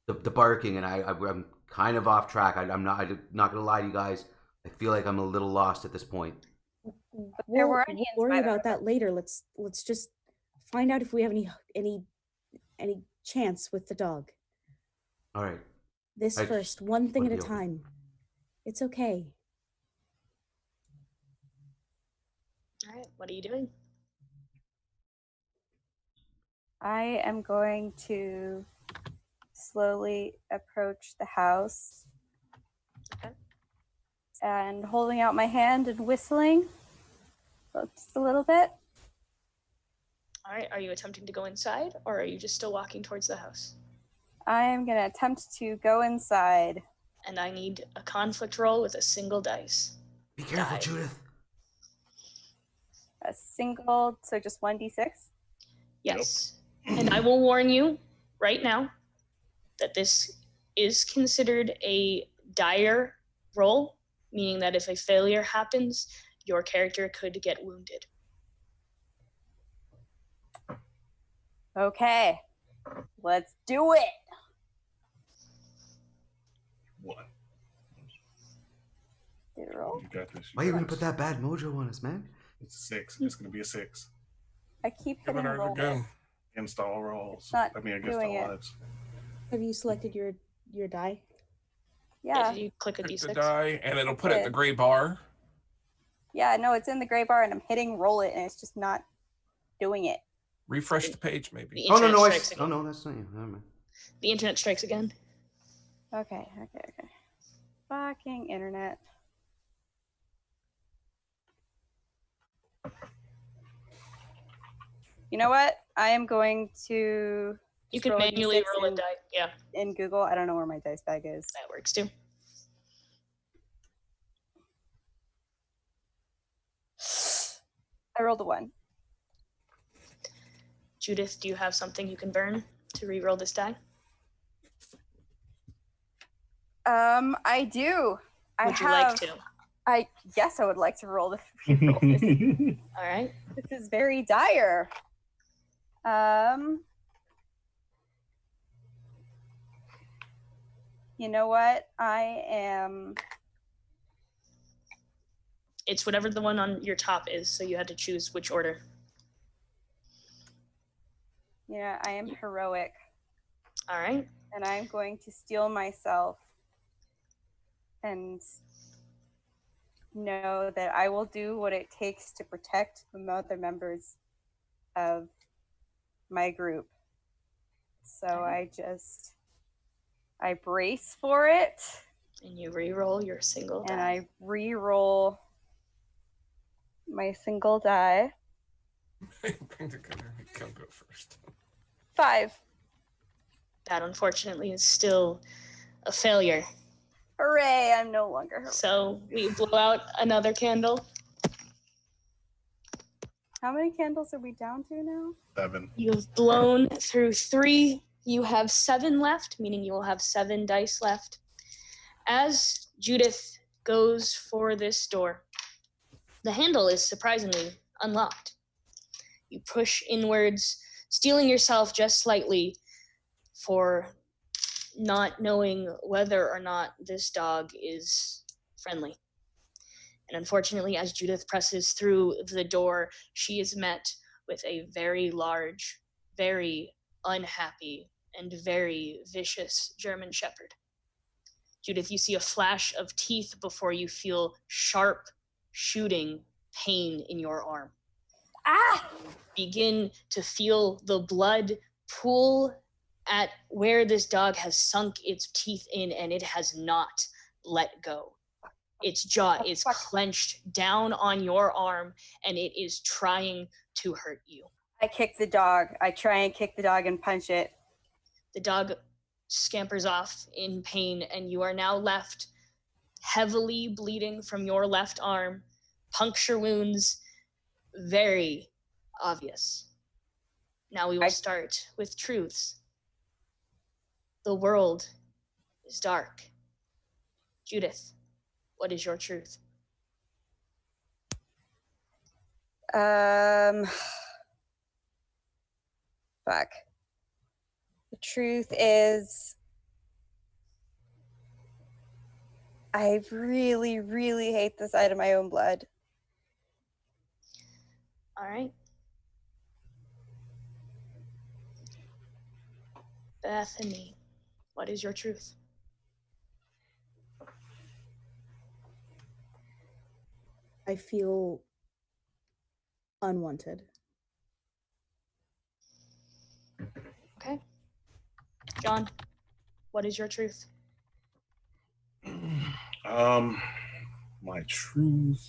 the barking, and I'm kind of off track. I'm not gonna lie to you guys. I feel like I'm a little lost at this point. there were We'll onions worry by the about that later. Let's just find out if we have any chance with the dog. All right. This I first, just one thing at wanna a be open. time. It's okay. All right, what are you doing? I am going to slowly approach the house. Okay. And holding out my hand and whistling just a little bit. All right, are you attempting to go inside, or are you just still walking towards the house? I am going to attempt to go inside. And I need a conflict roll with a single dice. Be careful, Die. Judith. A single, so just 1d6. Yes. And I will warn you right now that this is considered a dire roll, meaning that if a failure happens, your character could get wounded. Okay, let's do it. What? Did it roll? You got this. Why are you gonna put that bad mojo on us, man? It's a 6. It's gonna be a 6 I keep Give it hitting another roll. go. against all rolls. It's not against doing all it. odds. Have you selected your die? Yeah, Did you click a Click the d6? die, and it'll put it in the gray bar. yeah, no, it's in the gray bar and I'm hitting roll it and it's just not doing it. Refresh the page, maybe. The Oh no, internet no, strikes again. no, that's not you. Never mind. The internet strikes again. Okay. Fucking internet. You know what? I am going to. You just can roll a manually D6 roll a in- die. Yeah, in Google. I don't know where my dice bag is. that works too. I rolled a 1. Judith, do you have something you can burn to re-roll this die? I do. Would you like to? Yes, I would like to roll re-roll this. All right. This is very dire. You know what? I am. It's whatever the one on your top is, so you had to choose which order. Yeah, I am heroic, All right. and I'm going to steel myself and know that I will do what it takes to protect the other members of my group. So I brace for it. And you re-roll your single die. And I re-roll my single die. Bring the gunner. I'll go first. 5. That unfortunately is still a failure. Hooray, I'm no longer heroic. So we blow out another candle. How many candles are we down to now? 7. You've blown through 3. You have 7 left, meaning you will have 7 dice left. As Judith goes for this door, the handle is surprisingly unlocked. You push inwards, steeling yourself just slightly for not knowing whether or not this dog is friendly. And unfortunately, as Judith presses through the door, she is met with a very large, very unhappy, and very vicious German Shepherd. Judith, you see a flash of teeth before you feel sharp, shooting pain in your arm. Ah! Begin to feel the blood pool at where this dog has sunk its teeth in, and it has not let go. Its jaw is clenched down on your arm, and it is trying to hurt you. I kick the dog. I try and kick the dog and punch it. The dog scampers off in pain, and you are now left heavily bleeding from your left arm, puncture wounds, very obvious. Now we will start with truths. The world is dark. Judith, what is your truth? Fuck. The truth is, I really, really hate the sight of my own blood. All right. Bethany, what is your truth? I feel unwanted. Okay. John, what is your truth? My truth.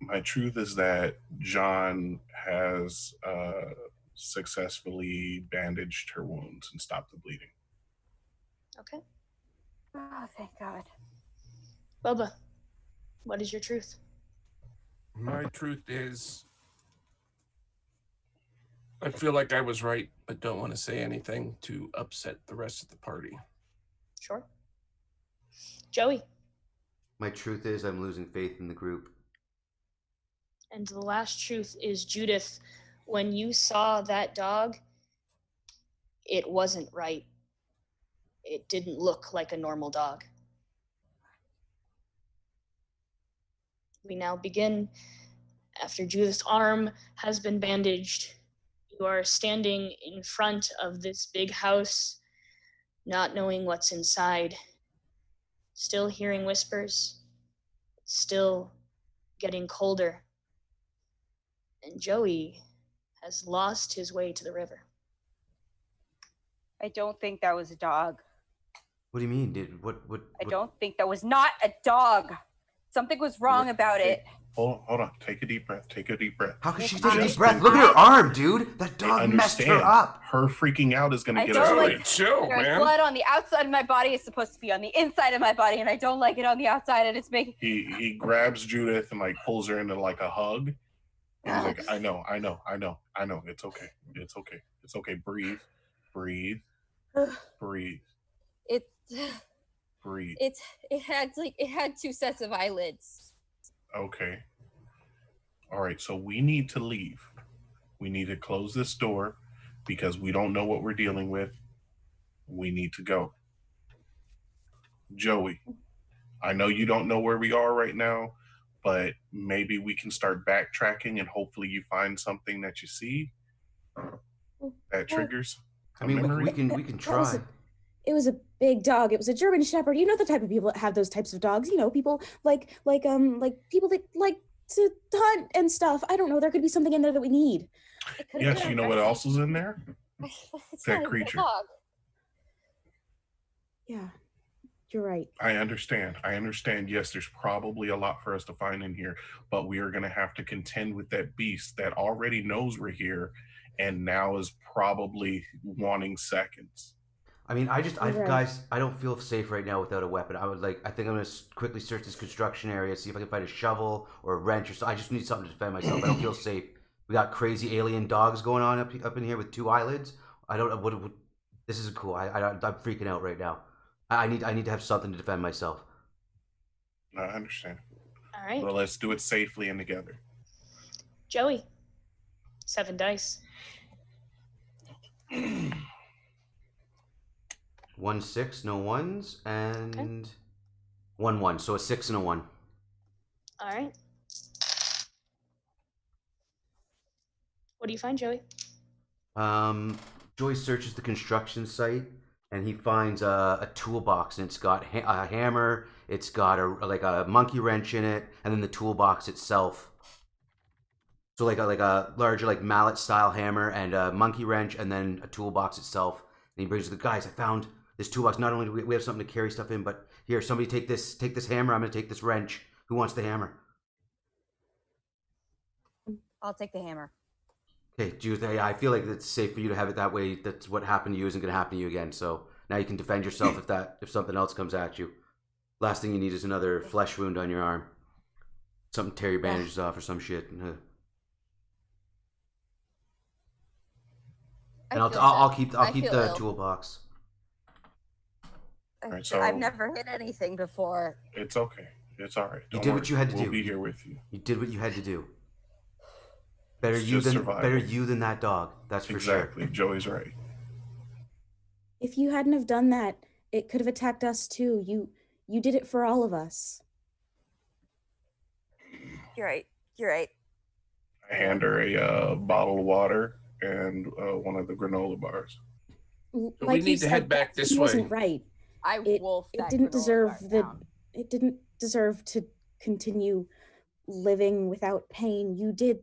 My truth is that John has successfully bandaged her wounds and stopped the bleeding. Okay. Oh, thank God. Bubba, what is your truth? My truth is, I feel like I was right, but don't want to say anything to upset the rest of the party. Sure. Joey. My truth is I'm losing faith in the group. And the last truth is, Judith, when you saw that dog, it wasn't right. It didn't look like a normal dog. We now begin. After Judith's arm has been bandaged, you are standing in front of this big house, not knowing what's inside, still hearing whispers, still getting colder. And Joey has lost his way to the river. I don't think that was a dog. What do you mean? I don't think that was not a dog. Something was wrong about it. Hold on. Take a deep breath. How can she take a deep breath? Look at her arm, dude. That dog messed her up. Her freaking out is going to get us. us Chill, There's man. blood on the outside of my body. It's supposed to be on the inside of my body, and I don't like it on the outside, and it's making... He grabs Judith and like pulls her into like a hug. And he's like, I know. It's okay. Breathe. Breathe. It had 2 sets of eyelids. Okay. All right, so we need to leave. We need to close this door because we don't know what we're dealing with. We need to go. Joey, I know you don't know where we are right now, but maybe we can start backtracking and hopefully you find something that you see that triggers. I mean, we can try. It was a big dog. It was a German Shepherd. You know the type of people that have those types of dogs. You know, people like people that like to hunt and stuff. I don't know. There could be something in there that we need. Yes, you know what else is in there? It's That not a creature. dog. Yeah, you're right. I understand. Yes, there's probably a lot for us to find in here, but we are going to have to contend with that beast that already knows we're here and now is probably wanting seconds. I mean, Right. guys, I don't feel safe right now without a weapon. I think I'm gonna quickly search this construction area, see if I can find a shovel or a wrench or so. I just need something to defend myself. I don't feel safe. We got crazy alien dogs going on up in here with 2 eyelids. I don't know what this isn't cool. I'm freaking out right now. I need to have something to defend myself. I understand. All right. Well, let's do it safely and together. Joey, 7 dice. 1 6, no ones, and 1 1. So a 6 and a 1. All right. What do you find, Joey? Joey searches the construction site and he finds a toolbox, and it's got a hammer, it's got a monkey wrench in it, and then the toolbox itself. So like a larger mallet style hammer and a monkey wrench, and then a toolbox itself. And he brings it to the guys. I found this toolbox. Not only do we have something to carry stuff in, but here, somebody take this hammer. I'm gonna take this wrench. Who wants the hammer? I'll take the hammer. Okay, Judith, I feel like it's safe for you to have it that way. That's what happened to you isn't going to happen to you again. So now you can defend yourself if something else comes at you. Last thing you need is another flesh wound on your arm. Something tear your bandages off or some shit. And I'll keep the toolbox. All right, so I've never hit anything before. It's okay. It's all right. You did what you had to do. We'll be here with you. You did what you had to do. Better It's you just than survival. better you than that dog. That's for sure. Exactly. Joey's right. If you hadn't have done that, it could have attacked us too. You did it for all of us. You're right. You're right. I hand her a bottle of water and one of the granola bars. Like we you need to said, head back that this wasn't way. right. I wolfed It that didn't granola deserve bar the. down. It didn't deserve to continue living without pain. You did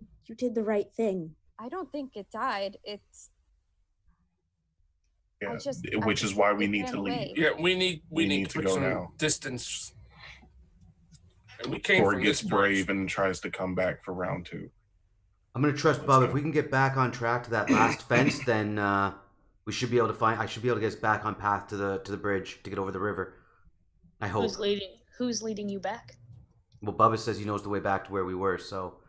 the right thing. I don't think it died. It's Yeah, I which is why we need ran to leave. away. Yeah, we need to to put go some now. distance. And we came Or from gets this brave direction. and tries to come back for round 2. I'm gonna trust Let's Bub. go. If we can get back on track to that last fence, then we should be able to find. I should be able to get us back on path to the bridge to get over the river. I hope. Who's leading you back? Well, Bubba says he knows the way back to where we were. So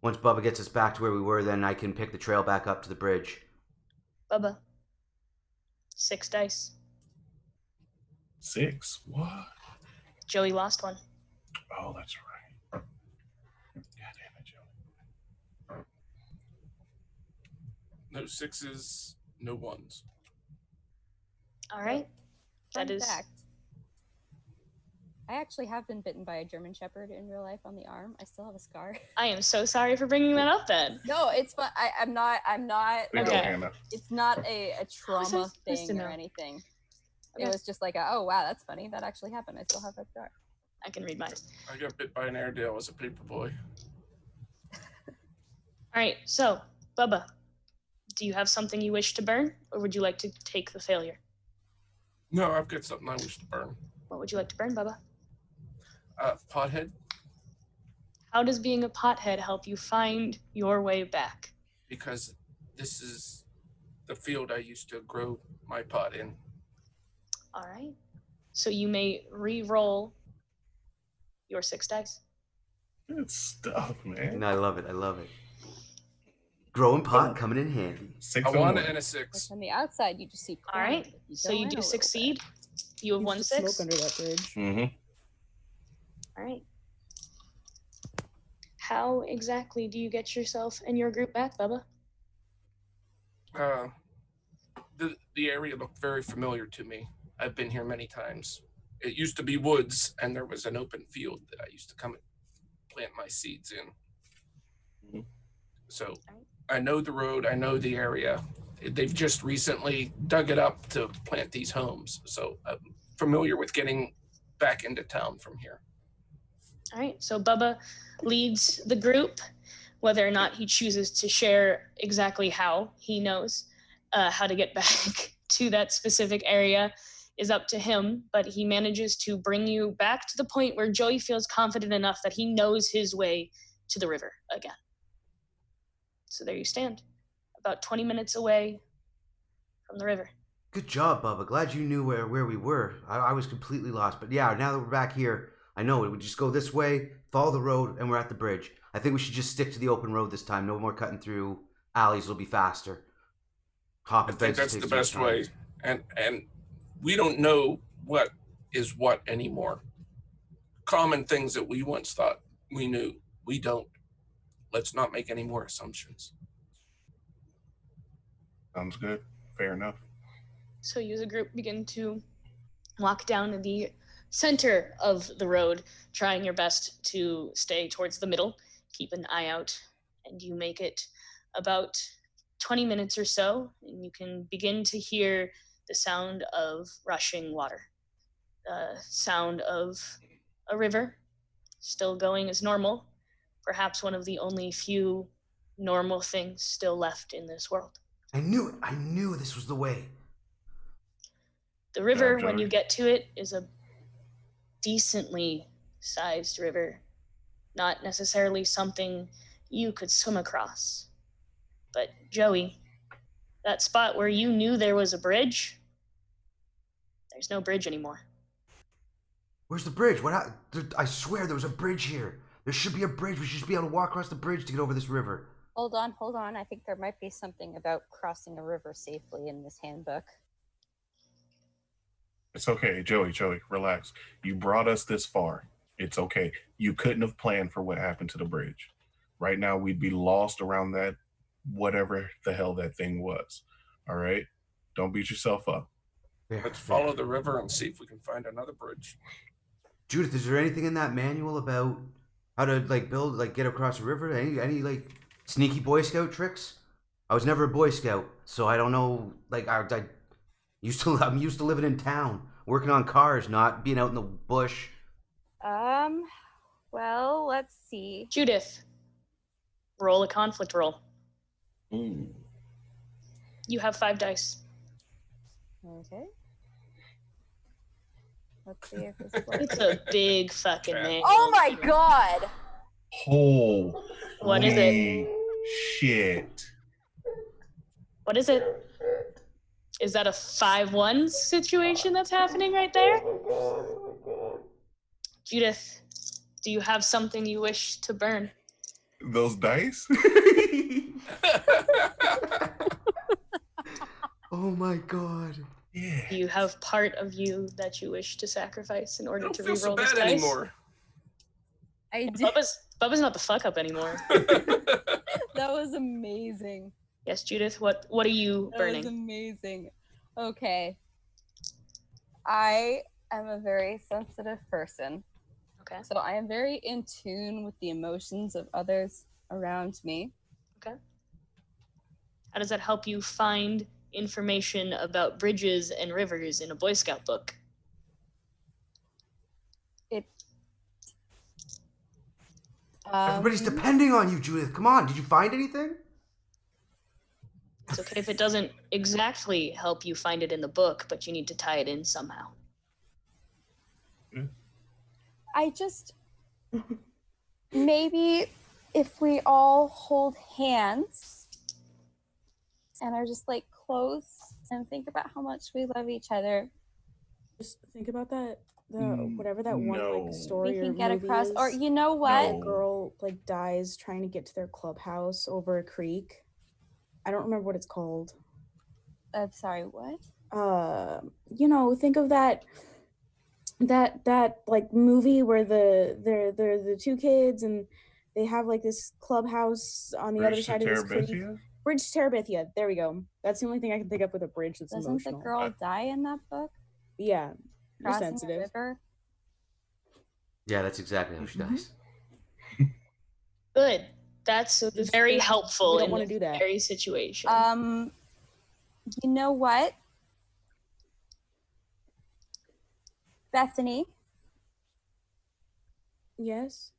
once Bubba gets us back to where we were, then I can pick the trail back up to the bridge. Bubba. 6 dice. 6? What? Joey lost one. Oh, that's right. God damn it, Joey. No 6s, no 1s. All right. Fun That is fact. I actually have been bitten by a German Shepherd in real life on the arm. I still have a scar. I am so sorry for bringing that up then. No, it's fun. I'm not. There you Okay. go, Hannah. It's not a trauma Nice to thing or know. anything. Okay. It was just like, oh wow, that's funny. That actually happened. I still have that scar. I can read mine. I got bit by an Airedale as a paper boy. All right. So, Bubba, do you have something you wish to burn, or would you like to take the failure? No, I've got something I wish to burn. What would you like to burn, Bubba? Pothead, How does being a pothead help you find your way back? because this is the field I used to grow my pot in. All right. So you may re-roll your 6 dice. Good stuff, man. And I love it. I love it. Growing pot coming in handy. 6 A and 1 1. and a But 6. from the outside, you just see. All right. corn. If you So go you in do a little succeed. bit- You have Used 1 to 6. smoke under that bridge. Mm-hmm. All right. How exactly do you get yourself and your group back, Bubba? The area looked very familiar to me. I've been here many times. It used to be woods, and there was an open field that I used to come and plant my seeds in. Mhm. So I know the road, I know the area, They've just recently dug it up to plant these homes. So I'm familiar with getting back into town from here. All right, so Bubba leads the group. Whether or not he chooses to share exactly how he knows how to get back to that specific area is up to him, but he manages to bring you back to the point where Joey feels confident enough that he knows his way to the river again. So there you stand, about 20 minutes away from the river. Good job, Bubba. Glad you knew where we were. I was completely lost. But yeah, now that we're back here, I know it would just go this way, follow the road, and we're at the bridge. I think we should just stick to the open road this time. No more cutting through alleys. It'll be faster. I think that's the best way. And we don't know what is what anymore. Common things that we once thought we knew, we don't. Let's not make any more assumptions. Sounds good. Fair enough. So you as a group begin to walk down the center of the road, trying your best to stay towards the middle, keep an eye out, and you make it about 20 minutes or so, and you can begin to hear the sound of rushing water, the sound of a river still going as normal, perhaps one of the only few normal things still left in this world. I knew this was the way. The river, Yeah, when you Joey. get to it, is a decently sized river, not necessarily something you could swim across. But Joey, that spot where you knew there was a bridge, there's no bridge anymore. Where's the bridge? I swear there was a bridge here. There should be a bridge. We should just be able to walk across the bridge to get over this river. Hold on. I think there might be something about crossing a river safely in this handbook. It's okay, Joey, relax. You brought us this far. It's okay. You couldn't have planned for what happened to the bridge. Right now, we'd be lost around that, whatever the hell that thing was. All right? Don't beat yourself up. Let's follow the river and see if we can find another bridge. Judith, is there anything in that manual about how to get across a river? Any sneaky Boy Scout tricks? I was never a Boy Scout, so I don't know. I'm used to living in town, working on cars, not being out in the bush. Well, let's see. Judith, roll a conflict roll. Ooh. You have 5 dice. Okay. Let's see if this works. It's a big fucking manual. Oh my god! Holy What is it? shit. What is it? Is that a 5-1 situation that's happening right there? Judith, do you have something you wish to burn? Those dice? Oh my god. Yeah. Do you have part of you that you wish to sacrifice in I order don't to feel so reroll this bad dice? anymore. I did. Bubba's not the fuck up anymore. That was amazing. Yes, Judith, what are you That was burning? amazing. Okay. I am a very sensitive person. Okay. So I am very in tune with the emotions of others around me. Okay. How does that help you find information about bridges and rivers in a Boy Scout book? Everybody's depending on you, Judith. Come on, did you find anything? It's okay if it doesn't exactly help you find it in the book, but you need to tie it in somehow. I just maybe if we all hold hands and are just like close and think about how much we love each other, Just think about that. Whatever that one no. like story we or can get movie across. is, Or you know what? No. a girl like dies trying to get to their clubhouse over a creek. I don't remember what it's called. I'm sorry, what? Think of that like movie where they're the two kids and they have like this clubhouse on the other Bridge to side of this creek. Terabithia? Bridge to Terabithia. There we go. That's the only thing I can think of with a bridge that's Doesn't emotional. the girl die in that book? Yeah, you're Crossing sensitive. a river? Yeah, that's exactly how she dies. Good. That's So just very think- helpful we don't in wanna this do that. very situation. You know what? Bethany, Yes.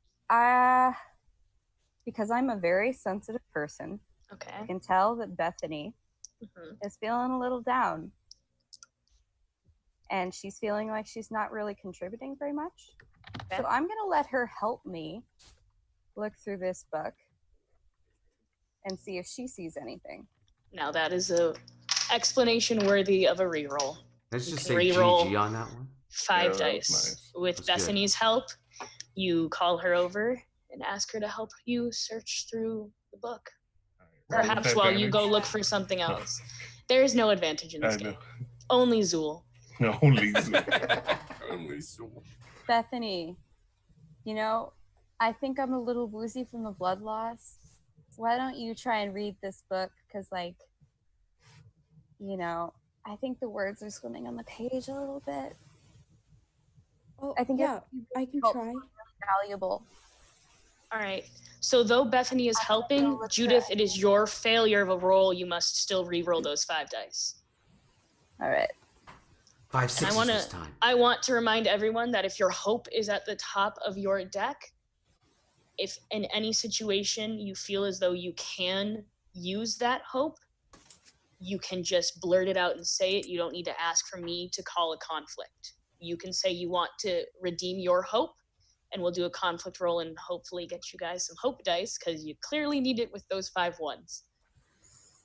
because I'm a very sensitive person, Okay. I can tell that Bethany is feeling a little down. And she's feeling like she's not really contributing very much. Okay. So I'm going to let her help me look through this book and see if she sees anything. Now that is a explanation worthy of a reroll. Let's You just can say reroll GG on that one. 5 Yeah, that was dice. nice. With That's good. Bethany's help, you call her over and ask her to help you search through the book. Roll with Perhaps while you go advantage. look for something else. There is no advantage in this I know. game. Only Zool. Only Only Zool. Bethany, you know, I think I'm a little woozy from the blood loss. Why don't you try and read this book? Because, like, you know, I think the words are swimming on the page a little bit. Oh, I think yeah, it'd be I can helpful try. and really valuable. All right. So though Bethany is helping, Judith, it is your failure of a roll. You must still re-roll those 5 dice. All right. 5 6s this time. I want to remind everyone that if your hope is at the top of your deck, if in any situation you feel as though you can use that hope, you can just blurt it out and say it. You don't need to ask for me to call a conflict. You can say you want to redeem your hope, and we'll do a conflict roll and hopefully get you guys some hope dice, because you clearly need it with those 5 ones.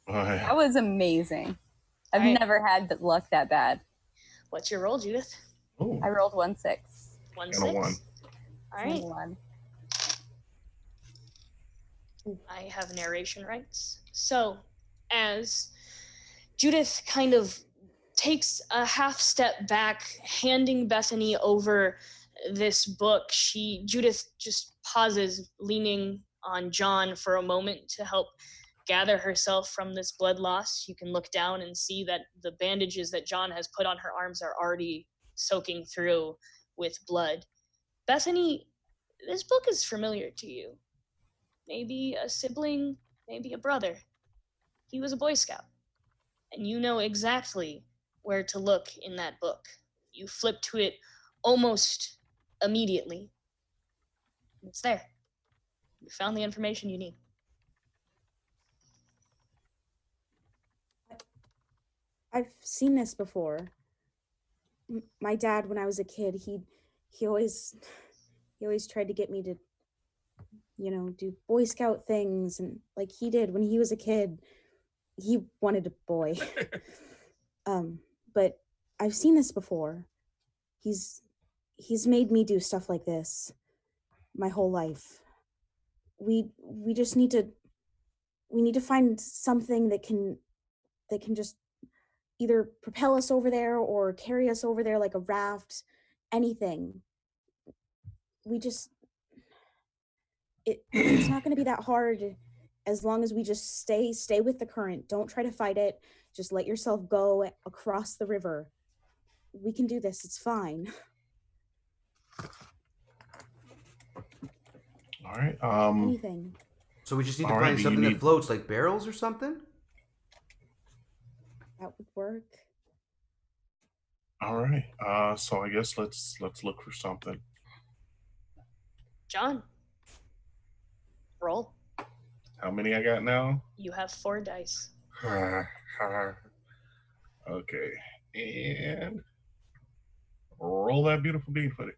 That was amazing. I've All right. never had luck that bad. What's your roll, Judith? Ooh, I rolled 1 6. 1 and 6. a 1. All right. 1. I have narration rights. So, as Judith kind of takes a half step back, handing Bethany over this book, Judith just pauses, leaning on John for a moment to help gather herself from this blood loss. You can look down and see that the bandages that John has put on her arms are already soaking through with blood. Bethany, this book is familiar to you. Maybe a sibling, maybe a brother. He was a Boy Scout, and you know exactly where to look in that book. You flip to it almost immediately. It's there. You found the information you need. I've seen this before. My dad, when I was a kid, he always tried to get me to, do Boy Scout things, and like he did when he was a kid. He wanted a boy. But I've seen this before. He's made me do stuff like this my whole life. We just need to find something that can just either propel us over there or carry us over there, like a raft, anything. It's not going to be that hard as long as we just stay with the current. Don't try to fight it. Just let yourself go across the river. We can do this. It's fine. All right. Anything. So we just need to All right, find do you something that need- floats, like barrels or something? That would work. All right. So I guess let's look for something. John, roll. How many I got now? You have 4 dice. Okay. And roll that beautiful bean footage.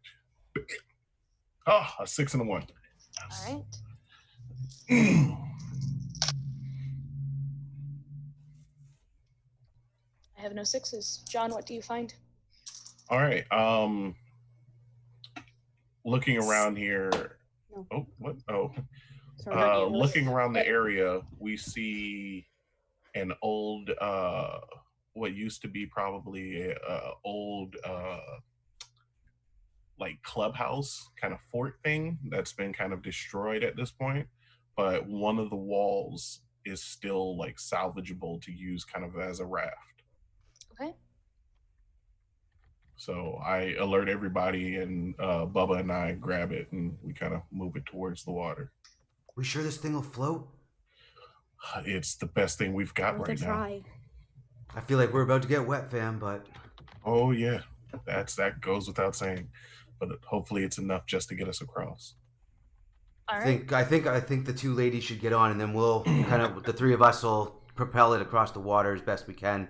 Oh, a 6 and a 1. All right. I have no 6s. John, what do you find? All right. Looking around here. No. Oh, what? Oh. Sorry. Looking around the area, we see an old, what used to be probably a old, like clubhouse kind of fort thing that's been kind of destroyed at this point. But one of the walls is still like salvageable to use kind of as a raft. Okay. So I alert everybody, and Bubba and I grab it, and we kind of move it towards the water. We sure this thing will float? It's the best thing we've got Worth a right now. try. I feel like we're about to get wet, fam, but Oh yeah, that goes without saying, but hopefully it's enough just to get us across. All right. I think the two ladies should get on, and then we'll kind of the three of us will propel it across the water as best we can.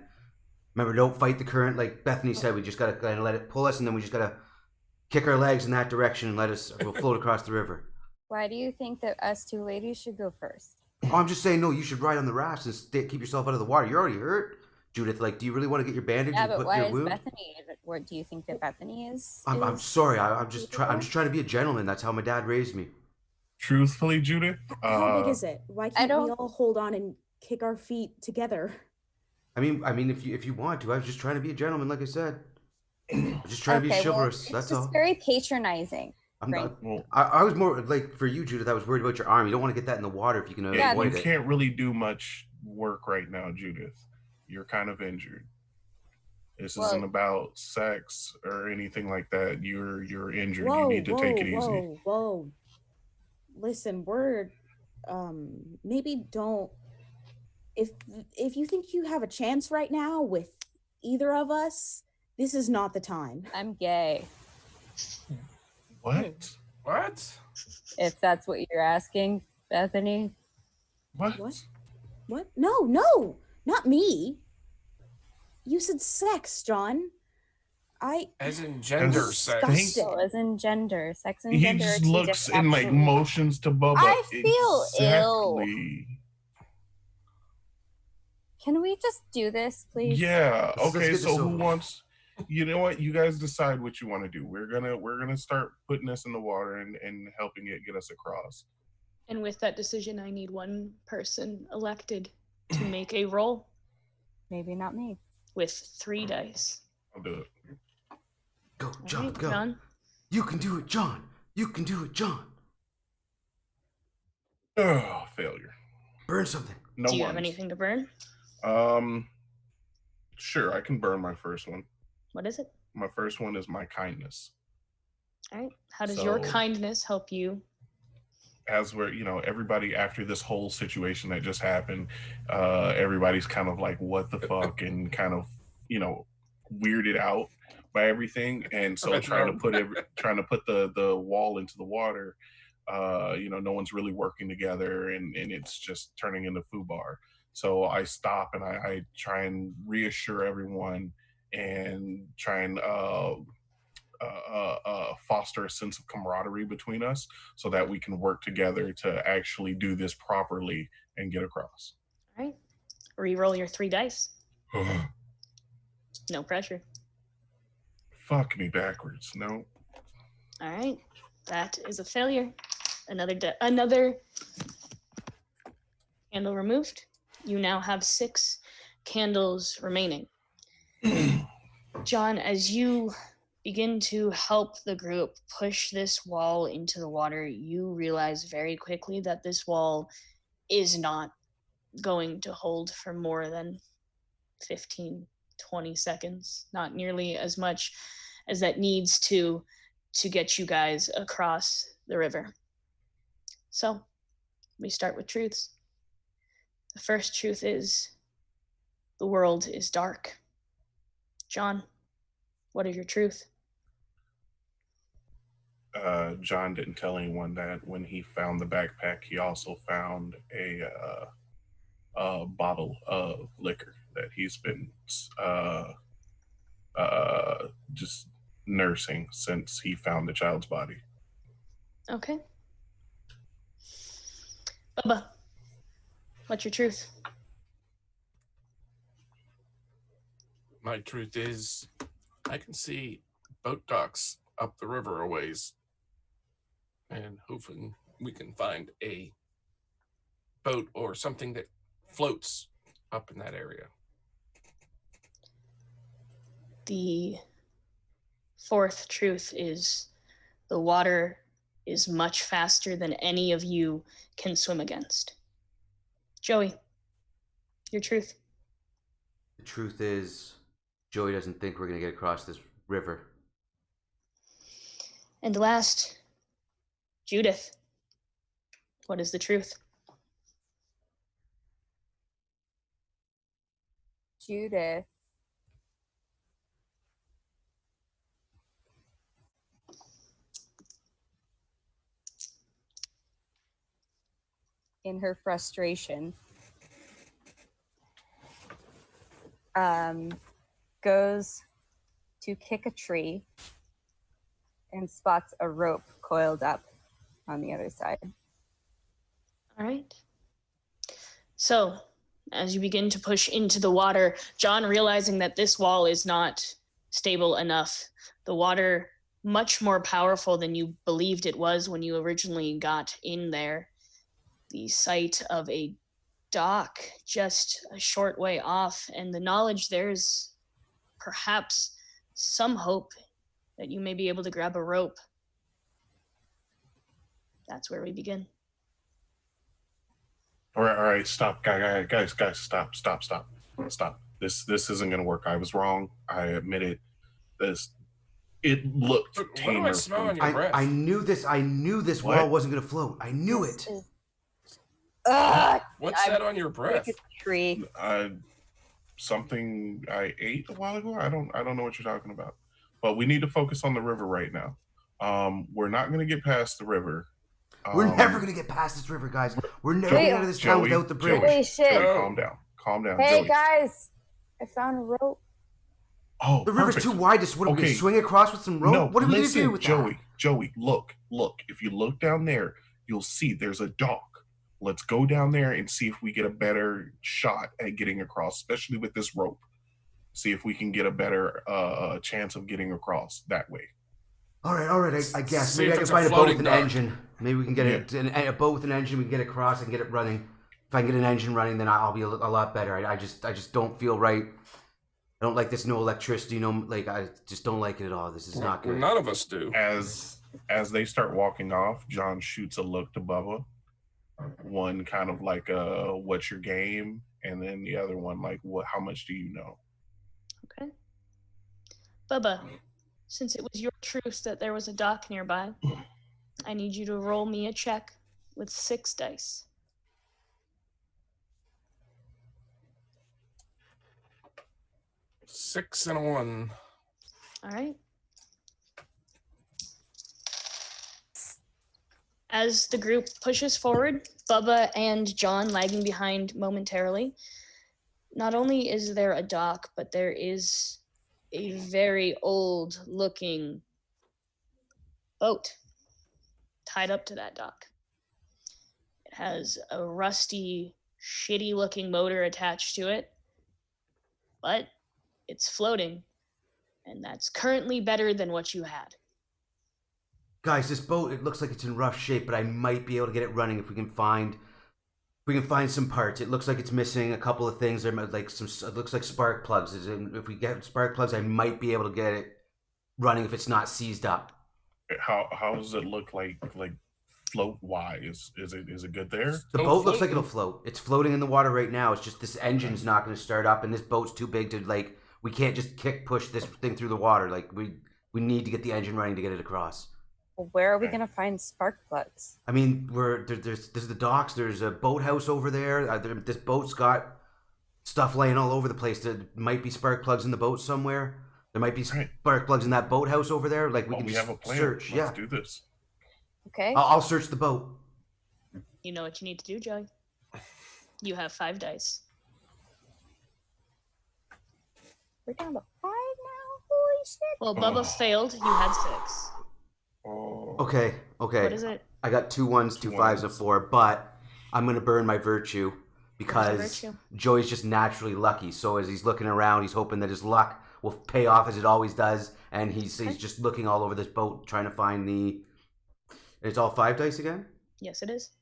Remember, don't fight the current. Like Bethany said, we just gotta kind of let it pull us, and then we just gotta kick our legs in that direction and we'll float across the river. Why do you think that us two ladies should go first? Oh, I'm just saying, no, you should ride on the rafts and keep yourself out of the water. You're already hurt, Judith. Like, do you really want to get your bandage Yeah, and but put why your is wound? Bethany? What do you think that Bethany is? I'm sorry. I'm just trying to be a gentleman. That's how my dad raised me. Truthfully, Judith, How big is it? Why can't we all hold on and kick our feet together? I mean, if you want to, I was just trying to be a gentleman, like I said. I'm just trying to be chivalrous. Well, that's all. It's very patronizing. I'm not. I was more like for you, Judith. I was worried about your arm. You don't want to get that in the water if you can avoid it. You can't really do much work right now, Judith. You're kind of injured. This isn't about sex or anything like that. You're injured. You need to take it easy. Whoa. Listen, we're maybe don't. If you think you have a chance right now with either of us, this is not the time. I'm gay. What? If that's what you're asking, Bethany. What? No, not me. You said sex, John. As in gender sex. As in gender. Sex and gender. He just looks and like motions to Bubba. I feel ill. Can we just do this, please? Yeah. Okay. So who wants? You know what? You guys decide what you want to do. We're gonna start putting this in the water and helping it get us across. And with that decision, I need one person elected to make a roll. Maybe not me. With 3 dice. I'll do it. Go, John. Right, go. John. You can do it, John. You can do it, John. Oh, failure. Burn something. No. Do you have anything to burn? Sure. I can burn my first one. What is it? My first one is my kindness. All right. How does your kindness help you? As we're, everybody after this whole situation that just happened, everybody's kind of like, what the fuck, and kind of, weirded out by everything. And so trying to put the wall into the water, no one's really working together, and it's just turning into foobar. So I stop and I try and reassure everyone and try and foster a sense of camaraderie between us so that we can work together to actually do this properly and get across. All right. Reroll your 3 dice. No pressure. Fuck me backwards. No. All right. That is a failure. Another candle removed. You now have 6 candles remaining. John, as you begin to help the group push this wall into the water, you realize very quickly that this wall is not going to hold for more than 15, 20 seconds. Not nearly as much as that needs to get you guys across the river. So, we start with truths. The first truth is the world is dark. John, what is your truth? John didn't tell anyone that when he found the backpack, he also found a bottle of liquor that he's been just nursing since he found the child's body. Okay. Bubba, what's your truth? My truth is, I can see boat docks up the river a ways, and hoping we can find a boat or something that floats up in that area. The fourth truth is the water is much faster than any of you can swim against. Joey, your truth. The truth is, Joey doesn't think we're going to get across this river. And last, Judith, what is the truth? Judith. In her frustration, goes to kick a tree and spots a rope coiled up on the other side. All right. So, as you begin to push into the water, John, realizing that this wall is not stable enough, the water much more powerful than you believed it was when you originally got in there. The sight of a dock just a short way off, and the knowledge there's perhaps some hope that you may be able to grab a rope. That's where we begin. All right, stop, guys, stop. This isn't gonna work. I was wrong. I admit it. It looked What do tamer. I smell on your breath? I knew this What? wall wasn't gonna float. I knew it. What's that on your breath? Tree. Something I ate a while ago. I don't know what you're talking about. But we need to focus on the river right now. We're not gonna get past the river. We're never gonna get past this river, guys. We're never getting out of this town Joey, without the bridge. Holy shit. Joey, calm down. Hey Joey. guys, I found a rope. Oh, The river's perfect. too wide. Just what are we gonna Okay. swing across with some rope? No, What are we listen, gonna do with that? Joey, look. If you look down there, you'll see there's a dock. Let's go down there and see if we get a better shot at getting across, especially with this rope. See if we can get a better chance of getting across that way. All right. I guess See maybe if I can it's a find a boat floating with an dock. engine. Maybe we can get a boat with an engine. We can get across and get it running. If I can get an engine running, then I'll be a lot better. I just don't feel right. I don't like this no electricity. I just don't like it at all. This is not good. None of us do. As they start walking off, John shoots a look to Bubba. One kind of like what's your game? And then the other one like how much do you know? Okay. Bubba, since it was your truth that there was a dock nearby, I need you to roll me a check with 6 dice. 6 and a 1. All right. As the group pushes forward, Bubba and John lagging behind momentarily, not only is there a dock, but there is a very old-looking boat tied up to that dock. It has a rusty, shitty-looking motor attached to it, but it's floating, and that's currently better than what you had. Guys, this boat, it looks like it's in rough shape, but I might be able to get it running if we can find some parts. It looks like it's missing a couple of things. There like it looks like spark plugs. If we get spark plugs, I might be able to get it running if it's not seized up. How does it look like float wise? Is it good there? The Don't boat looks like float. it'll float. It's floating in the water right now. It's just this engine's not going to start up, and this boat's too big to we can't just push this thing through the water. We need to get the engine running to get it across. Well, where are we gonna find spark plugs? I mean, there's the docks. There's a boathouse over there. This boat's got stuff laying all over the place. There might be spark plugs in the boat somewhere. There might be spark plugs in that boathouse over there. We can we just have a plan. search. Let's do this. Okay. I'll search the boat. You know what you need to do, Joey. You have 5 dice. We're down to 5 now. Holy shit. Well, Bubba failed. You had 6. Oh. Okay. What is it? I got 2 1s, 2 5s, and 4, but I'm gonna burn my virtue because virtue? Joey's just naturally lucky. So as he's looking around, he's hoping that his luck will pay off as it always does, and he's just looking all over this boat trying to find the. It's all 5 dice again. Yes, it is.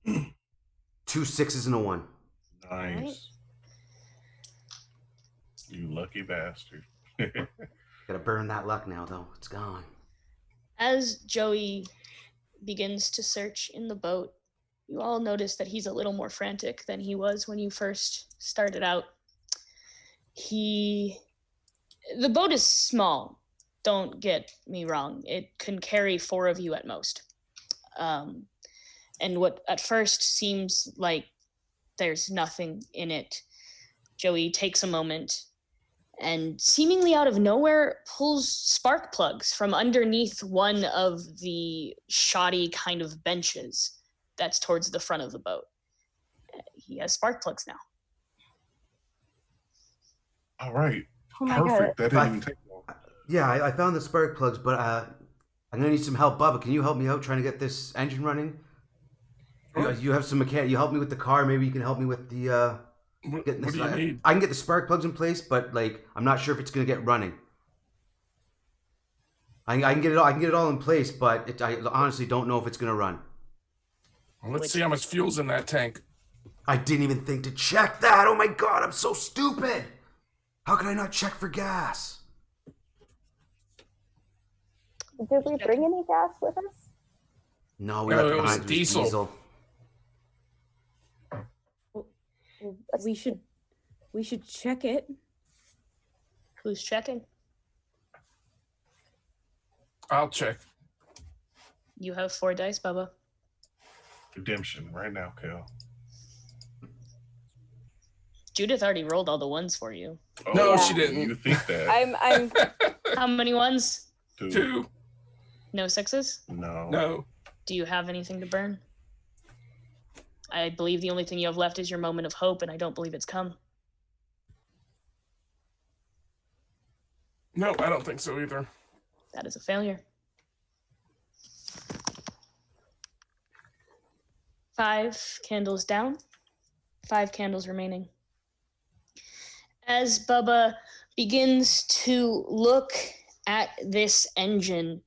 2 6s and a 1. Nice. Alright. You lucky bastard. Gotta burn that luck now, though. It's gone. As Joey begins to search in the boat, you all notice that he's a little more frantic than he was when you first started out. The boat is small. Don't get me wrong. It can carry 4 of you at most. And what at first seems like there's nothing in it Joey takes a moment and seemingly out of nowhere pulls spark plugs from underneath one of the shoddy kind of benches that's towards the front of the boat. He has spark plugs now. All right. Oh my Perfect. God. That didn't even take long. Yeah, I found the spark plugs, but I'm gonna need some help. Bubba, can you help me out trying to get this engine running? Sure. You have some mechanic. You help me with the car. Maybe you can help me with the What getting this. do you need? I can get the spark plugs in place, but like I'm not sure if it's gonna get running. I can get it all. I can get it all in place, but I honestly don't know if it's gonna run. Well, let's see how much fuel's in that tank. I didn't even think to check that. Oh my god, I'm so stupid. How could I not check for gas? Did we bring any gas with us? No, we No, left it was behind. It was diesel. We should check it. Who's checking? I'll check. You have 4 dice, Bubba. Redemption right now, Kel. Judith already rolled all the ones for you. Oh, No, Yeah. she didn't. You think that? I'm How many ones? Dude, 2. No 6s? No. No. Do you have anything to burn? I believe the only thing you have left is your moment of hope, and I don't believe it's come. No, I don't think so either. That is a failure. 5 candles down, 5 candles remaining. As Bubba begins to look at this engine,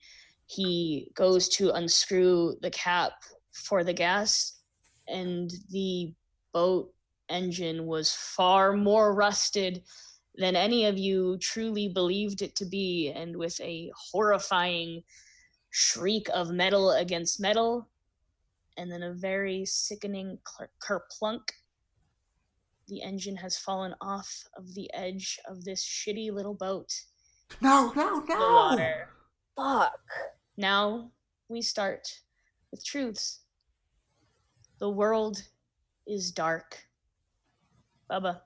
he goes to unscrew the cap for the gas, and the boat engine was far more rusted than any of you truly believed it to be, and with a horrifying shriek of metal against metal, and then a very sickening kerplunk, the engine has fallen off of the edge of this shitty little boat. No. The water. fuck. Now we start with truths. The world is dark. Bubba,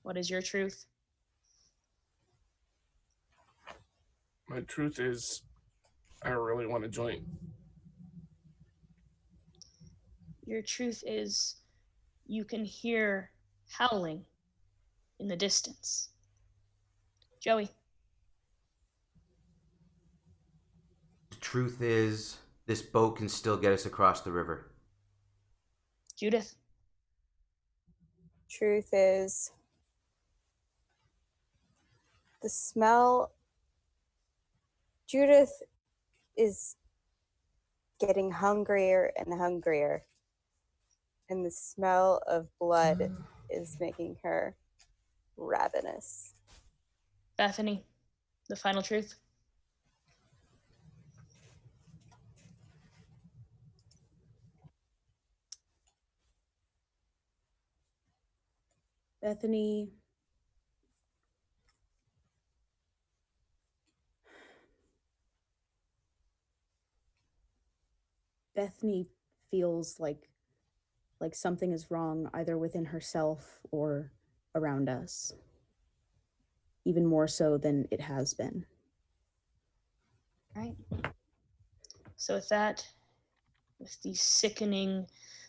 what is your truth? My truth is, I really want a joint. Your truth is you can hear howling in the distance. Joey, The truth is, this boat can still get us across the river. Judith, Truth is, the smell. Judith is getting hungrier and hungrier, and the smell of blood is making her ravenous. Bethany, the final truth. Bethany. Bethany feels like something is wrong either within herself or around us. Even more so than it has been. Right. So with that, with the sickening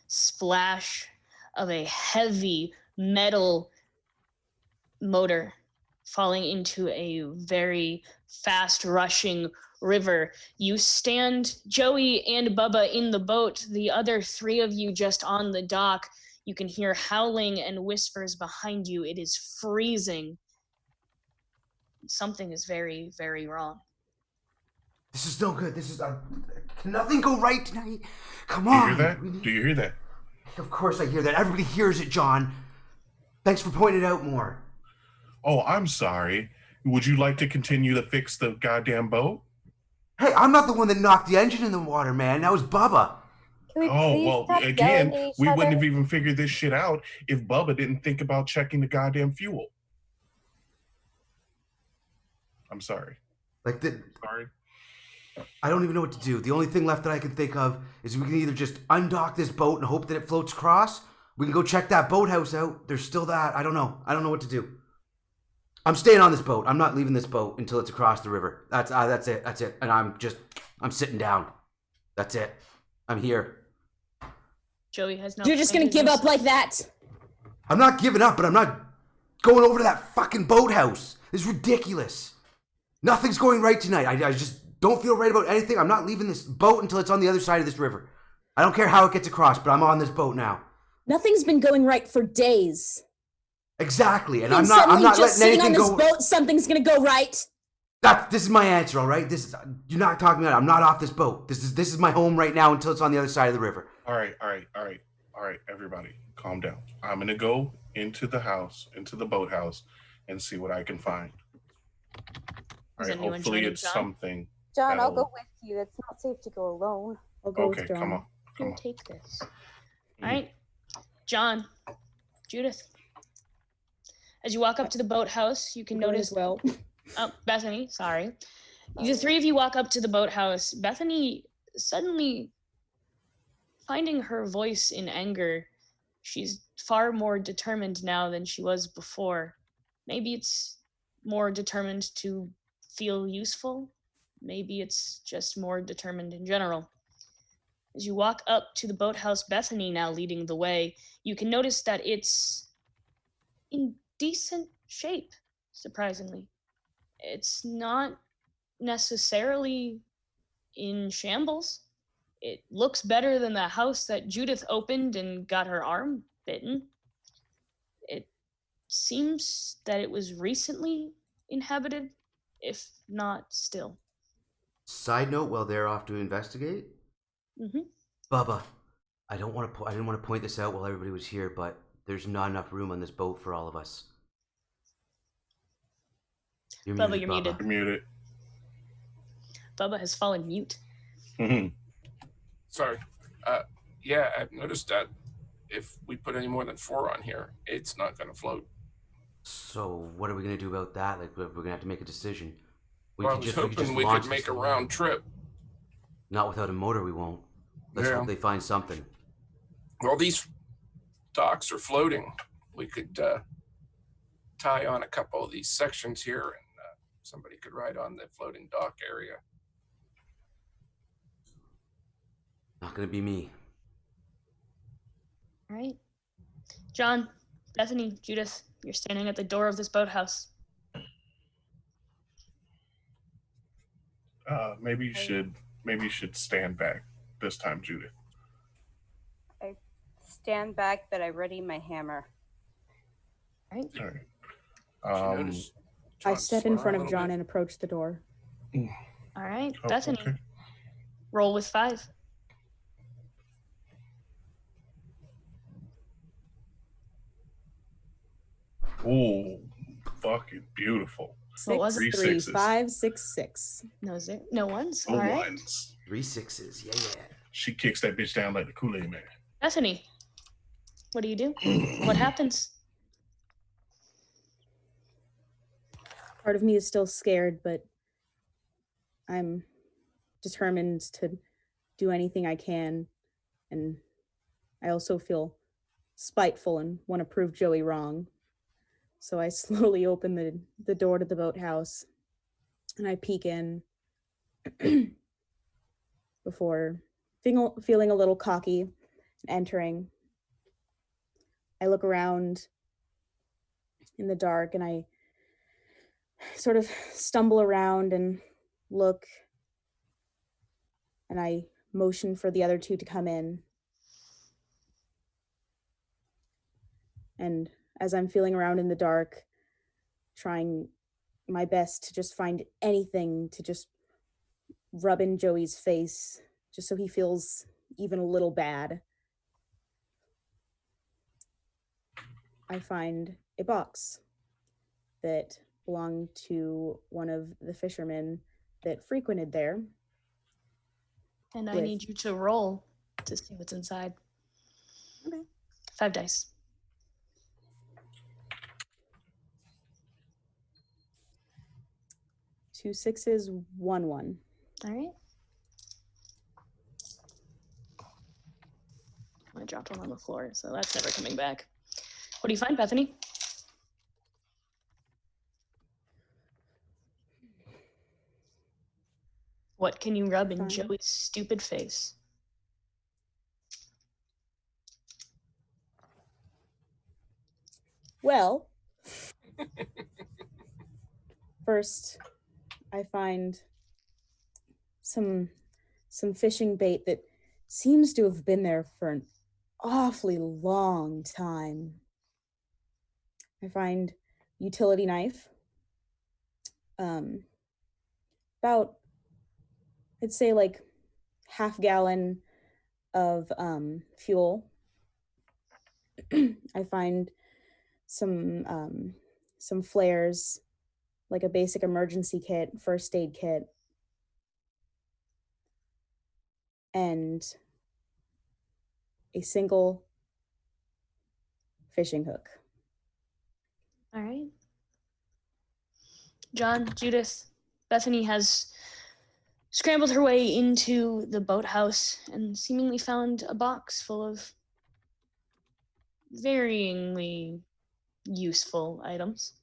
splash of a heavy metal motor falling into a very fast rushing river, you stand, Joey and Bubba, in the boat. The other 3 of you just on the dock. You can hear howling and whispers behind you. It is freezing. Something is very, very wrong. This is no good. This is can nothing go right tonight? Come Do you on. hear that? Do you hear that? Of course I hear that. Everybody hears it, John. Thanks for pointing it out more. Oh, I'm sorry. Would you like to continue to fix the goddamn boat? Hey, I'm not the one that knocked the engine in the water, man. That was Bubba. Can we Oh, please well, stop again, yelling at each we wouldn't other? have even figured this shit out if Bubba didn't think about checking the goddamn fuel. I'm sorry. Like Sorry. I don't even know what to do. The only thing left that I can think of is we can either just undock this boat and hope that it floats across, We can go check that boathouse out. There's still that. I don't know. I don't know what to do. I'm staying on this boat. I'm not leaving this boat until it's across the river. That's it. That's it. And I'm sitting down. That's it. I'm here. Joey has no. You're just gonna give up like that? I'm not giving up, but I'm not going over to that fucking boathouse. This is ridiculous. Nothing's going right tonight. I just don't feel right about anything. I'm not leaving this boat until it's on the other side of this river. I don't care how it gets across, but I'm on this boat now. Nothing's been going right for days. Exactly, and And I'm not just letting sitting anything on this go. boat, something's gonna go right. This is my answer, all right? You're not talking about it. I'm not off this boat. This is my home right now until it's on the other side of the river. All right, everybody, calm down. I'm gonna go into the house, into the boathouse, and see what I can find. All right, hopefully it's something. John, I'll go with you. It's not safe to go alone. I'll go Okay, with John. come on. Here, take this. All right, John, Judith. As you walk up to the boathouse, you can notice. Well, Oh, Bethany, sorry. The three of you walk up to the boathouse. Bethany suddenly finding her voice in anger. She's far more determined now than she was before. Maybe it's more determined to feel useful. Maybe it's just more determined in general. As you walk up to the boathouse, Bethany now leading the way, you can notice that it's in decent shape, surprisingly. It's not necessarily in shambles. It looks better than the house that Judith opened and got her arm bitten. It seems that it was recently inhabited, if not still. Side note: while they're off to investigate, Bubba, I didn't want to point this out while everybody was here, but there's not enough room on this boat for all of us. Bubba, you're muted. You're muted. Bubba has fallen mute. Sorry. Yeah, I've noticed that if we put any more than 4 on here, it's not going to float. So what are we going to do about that? Like, we're going to have to make a decision. I was hoping we could make a round trip. Not without a motor, we won't. Let's hope they find something. Well, these docks are floating. We could tie on a couple of these sections here, and somebody could ride on the floating dock area. Not going to be me. All right. John, Bethany, Judith, you're standing at the door of this boathouse. Maybe you should stand back this time, Judith. I stand back, but I ready my hammer. All All right. I step in front of John and approach the door. All right, Bethany. Okay. Roll with 5. Oh, fucking beautiful. What was it? 3, 5, 6, 6. No, is there no ones? No all right. ones. 3 6s. Yeah. She kicks that bitch down like the Kool-Aid man. Bethany, what do you do? What happens? Part of me is still scared, but I'm determined to do anything I can. And I also feel spiteful and want to prove Joey wrong. So I slowly open the door to the boathouse and I peek in before feeling a little cocky and entering. I look around in the dark and I sort of stumble around and look, and I motion for the other 2 to come in. And as I'm feeling around in the dark, trying my best to just find anything to just rub in Joey's face, just so he feels even a little bad, I find a box that belonged to one of the fishermen that frequented there. And I need you to roll to see what's inside. Okay. 5 dice. 2 6s, 1 1. All right. I dropped one on the floor, so that's never coming back. What do you find, Bethany? What can you rub in Joey's stupid face? Well, first, I find some fishing bait that seems to have been there for an awfully long time. I find utility knife, about, I'd say like half gallon of fuel. I find some flares, like a basic emergency kit, first aid kit, and a single fishing hook. All right. John, Judith, Bethany has scrambled her way into the boathouse and seemingly found a box full of varyingly useful items.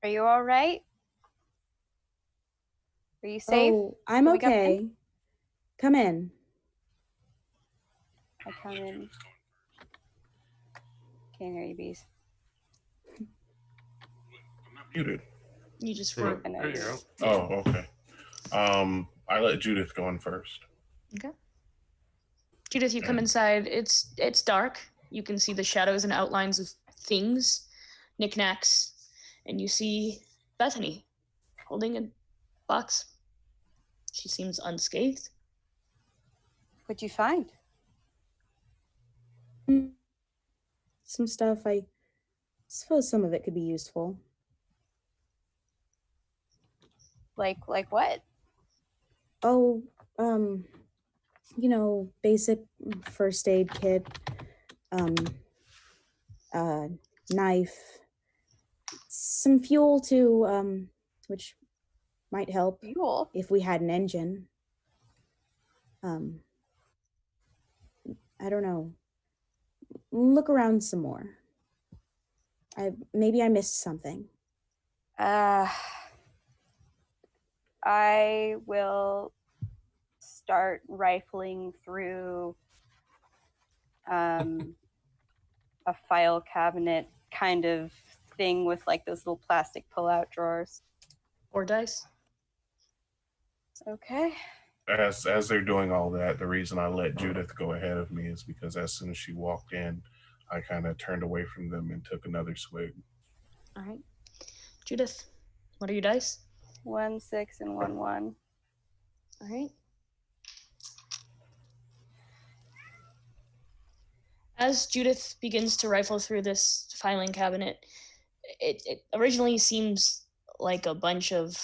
Are you all right? Are you safe? Oh, I'm okay. Come in. I come in. Can't hear you, bees. I'm not muted. You just There were. There you go. Oh, okay. I let Judith go in first. Okay. Judith, you come inside. It's dark. You can see the shadows and outlines of things, knickknacks, and you see Bethany holding a box. She seems unscathed. What'd you find? Some stuff. I suppose some of it could be useful. Like what? Oh, basic first aid kit, knife, some fuel too, which might help Fuel? if we had an engine. I don't know. Look around some more. Maybe I missed something. I will start rifling through a file cabinet kind of thing with like those little plastic pull-out drawers. Or dice. Okay. As they're doing all that, the reason I let Judith go ahead of me is because as soon as she walked in, I kind of turned away from them and took another swig. All right. Judith, what are your dice? 1, 6, and 1, 1. All right. As Judith begins to rifle through this filing cabinet, it originally seems like a bunch of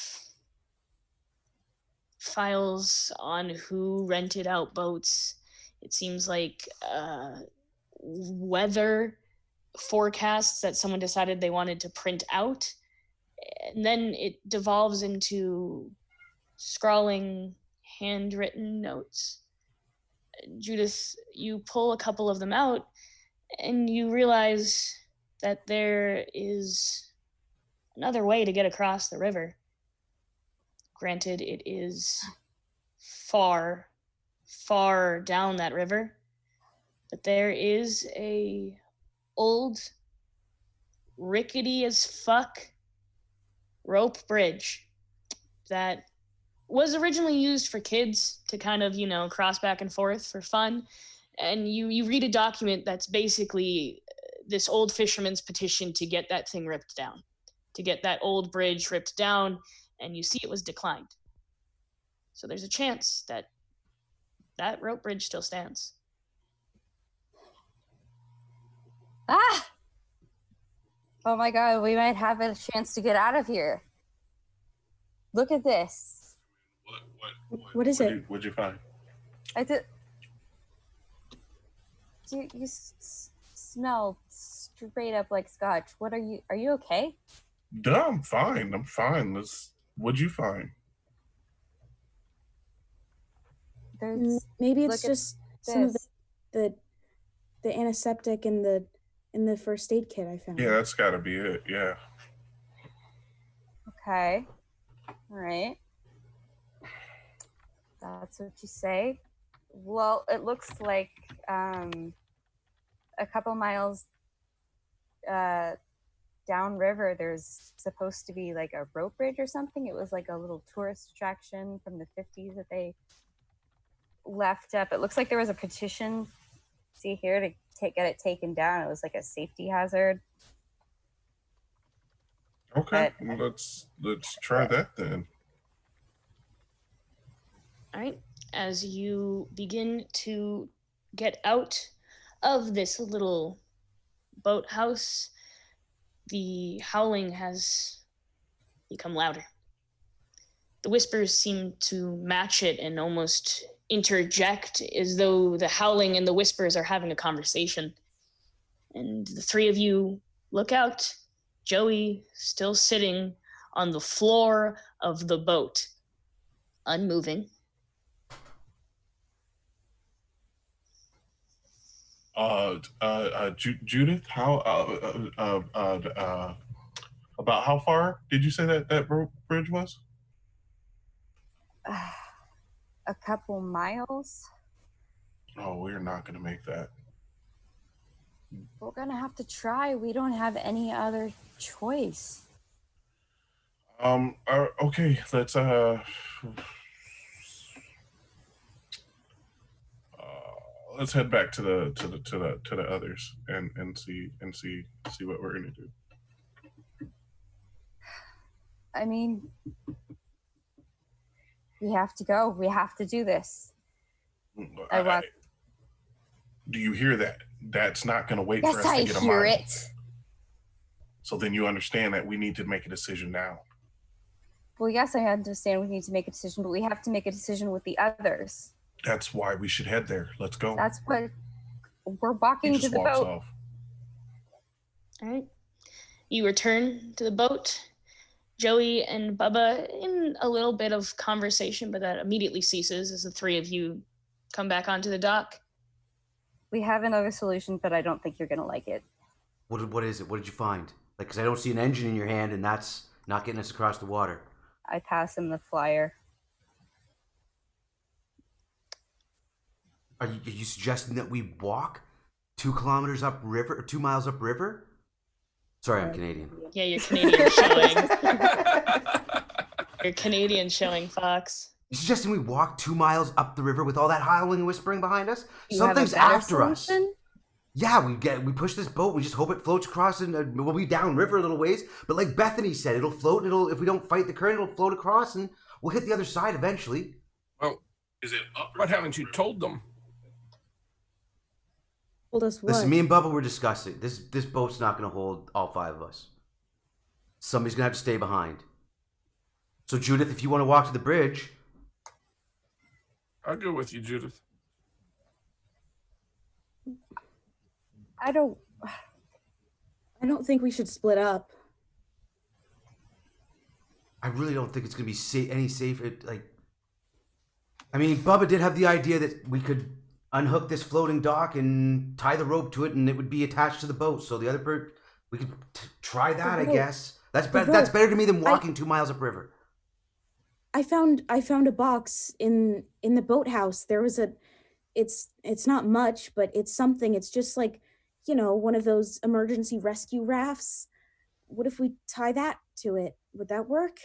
files on who rented out boats. It seems like weather forecasts that someone decided they wanted to print out. And then it devolves into scrawling handwritten notes. Judith, you pull a couple of them out and you realize that there is another way to get across the river. Granted, it is far, far down that river, but there is a old, rickety as fuck rope bridge that was originally used for kids to kind of, cross back and forth for fun. And you read a document that's basically this old fisherman's petition to get that thing ripped down, to get that old bridge ripped down, and you see it was declined. So there's a chance that that rope bridge still stands. Ah! Oh my god, we might have a chance to get out of here. Look at this. What is it? What'd you find? I did. You smell straight up like scotch. What are you? Are you okay? Duh, I'm fine. What'd you find? There's, Maybe it's just some of the antiseptic in the first aid kit I found. Yeah, that's got to be it. Yeah. Okay. All right. That's what you say. Well, it looks like a couple miles downriver, there's supposed to be like a rope bridge or something. It was like a little tourist attraction from the 50s that they left up. It looks like there was a petition, see here, to get it taken down. It was like a safety hazard. Okay, let's try that then. All right. As you begin to get out of this little boathouse, the howling has become louder. The whispers seem to match it and almost interject as though the howling and the whispers are having a conversation. And the three of you look out. Joey still sitting on the floor of the boat, unmoving. Judith, how about how far did you say that bridge was? A couple miles. Oh, we're not going to make that. We're gonna have to try. We don't have any other choice. Okay, let's head back to the others and see what we're gonna do. I mean, we have to go. We have to do this. Do you hear that? That's not going to wait yes, for us to get a mile. Yes, I hear it. So then you understand that we need to make a decision now. Well, yes, I understand we need to make a decision, but we have to make a decision with the others. That's why we should head there. Let's go. That's what we're walking to the boat. Off. All right. You return to the boat. Joey and Bubba in a little bit of conversation, but that immediately ceases as the three of you come back onto the dock. We have another solution, but I don't think you're going to like it. What is it? What did you find? Like, because I don't see an engine in your hand, and that's not getting us across the water. I pass him the flyer. Are you suggesting that we walk 2 kilometers upriver, or 2 miles upriver? Sorry, I'm Canadian. Yeah, you're Canadian showing. You're Canadian showing, Fox. You suggesting we walk 2 miles up the river with all that howling and whispering behind us? You Something's have a better after solution? us. Yeah, we push this boat. We just hope it floats across, and we'll be downriver a little ways. But like Bethany said, it'll float. If we don't fight the current, it'll float across, and we'll hit the other side eventually. Well, is it up? What haven't you told them? Told us what? Listen, me and Bubba were discussing this. This boat's not going to hold all 5 of us. Somebody's going to have to stay behind. So Judith, if you want to walk to the bridge, I'll go with you, Judith. I don't think we should split up. I really don't think it's going to be any safer. I mean, Bubba did have the idea that we could unhook this floating dock and tie the rope to it, and it would be attached to the boat. So the other we could try that, I guess. That's better. That's better to me than walking 2 miles upriver. I found a box in the boathouse. There was it's not much, but it's something. It's just like, one of those emergency rescue rafts. What if we tie that to it? Would that work?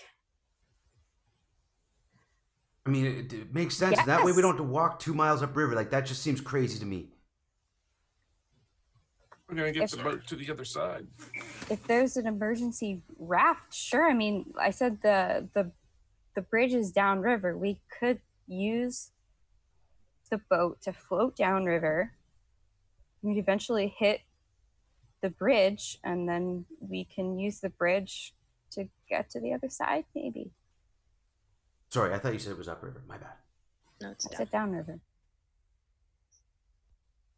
I mean, it makes sense. Yes. That way we don't have to walk 2 miles upriver. Like, that just seems crazy to me. We're going to get the boat to the other side. If there's an emergency raft, sure. I mean, I said the bridge is downriver. We could use the boat to float downriver. We'd eventually hit the bridge, and then we can use the bridge to get to the other side, maybe. Sorry, I thought you said it was upriver. My bad. No, it's I down. said downriver.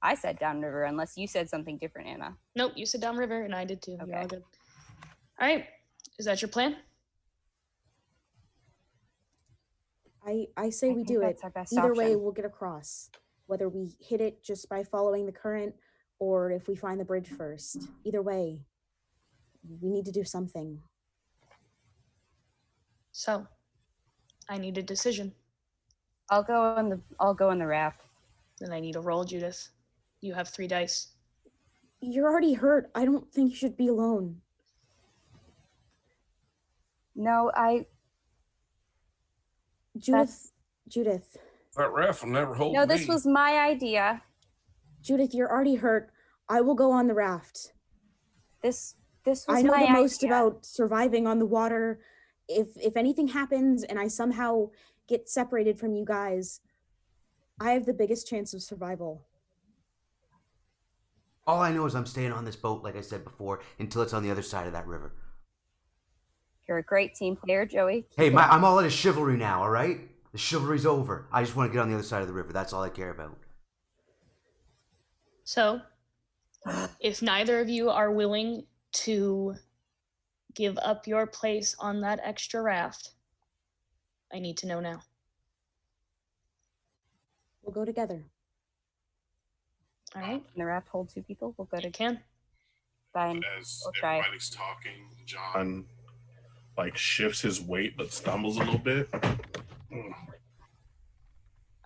I said downriver, unless you said something different, Anna. Nope, you said downriver, and I did too. Okay. You're all good. All right. Is that your plan? I say we do it. That's our best Either option. way, we'll get across. Whether we hit it just by following the current, or if we find the bridge first. Either way, we need to do something. So, I need a decision. I'll go on the raft. Then I need a roll, Judith. You have 3 dice. You're already hurt. I don't think you should be alone. No, Judith. That raft will never hold No, me. this was my idea. Judith, you're already hurt. I will go on the raft. This was I know my the most idea. about surviving on the water. If anything happens and I somehow get separated from you guys, I have the biggest chance of survival. All I know is I'm staying on this boat, like I said before, until it's on the other side of that river. You're a great team player, Joey. Hey, I'm all out of chivalry now, all right? The chivalry's over. I just want to get on the other side of the river. That's all I care about. So, if neither of you are willing to give up your place on that extra raft, I need to know now. We'll go together. All right? Can the raft hold 2 people? We'll go It to can. fine. As We'll try. everybody's talking, John like shifts his weight but stumbles a little bit. All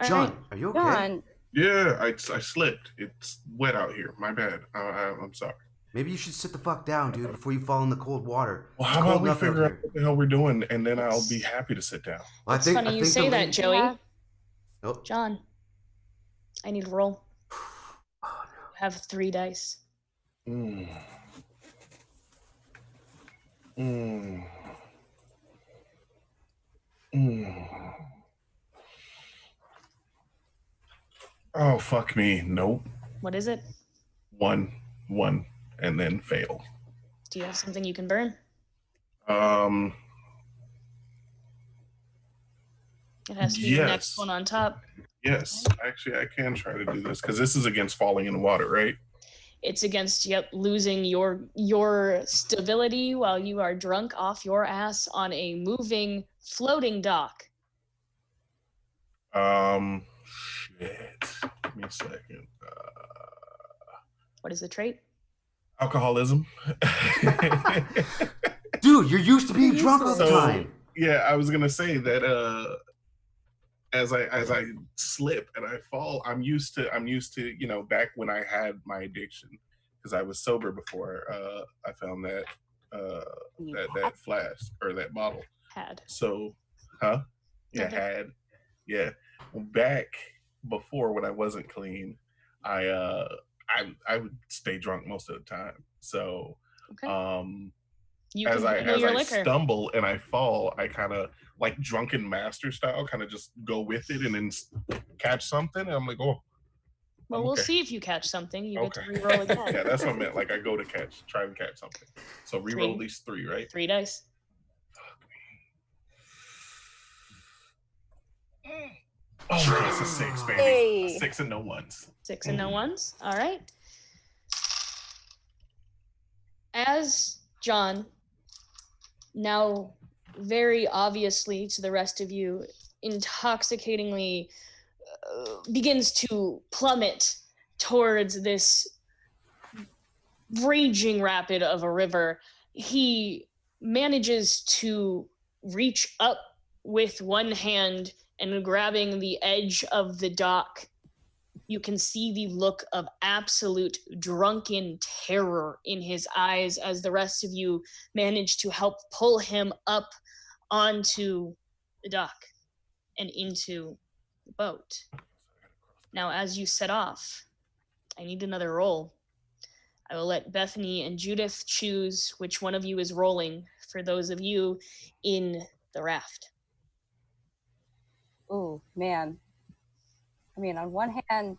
John, right. are you okay? John, Yeah, I slipped. It's wet out here. My bad. I'm sorry. Maybe you should sit the fuck down, dude, before you fall in the cold water. Well, It's how cold about we enough out figure out here. what the hell we're doing, and then I'll be happy to sit down. Well, It's funny you say that, Joey. Yeah. Oh. John, I need a roll. You have 3 dice. Mm. Mm. Mm. Oh, fuck me. Nope. What is it? One, and then fail. Do you have something you can burn? It has to be the next Yes. one on top. Yes, actually, I can try to do this because this is against falling in the water, right? It's against losing your stability while you are drunk off your ass on a moving floating dock. Shit. Give me a second. What is the trait? Alcoholism. Dude, you're used to being drunk all the So, time. yeah, I was gonna say that as I slip and I fall, I'm used to back when I had my addiction, because I was sober before I found that that flask or that bottle. Had. So, huh? Yeah, Okay. had. Yeah. Back before, when I wasn't clean, I would stay drunk most of the time. So, Okay. You as can I handle your liquor. stumble and I fall, I kind of like drunken master style, kind of just go with it and then catch something. And I'm like, oh, Well, I'm we'll okay. see if you catch something. You get to Okay. reroll again. Yeah, that's what I meant. Like I go to try and catch something. So reroll 3. these 3, right? 3 dice. Oh, that's a 6, baby. Hey. 6 and no ones. 6 and no ones. All right. As John, now very obviously to the rest of you, intoxicatingly begins to plummet towards this raging rapid of a river, he manages to reach up with one hand and grabbing the edge of the dock. You can see the look of absolute drunken terror in his eyes as the rest of you manage to help pull him up onto the dock and into the boat. Now, as you set off, I need another roll. I will let Bethany and Judith choose which one of you is rolling for those of you in the raft. oh man. I mean, on one hand,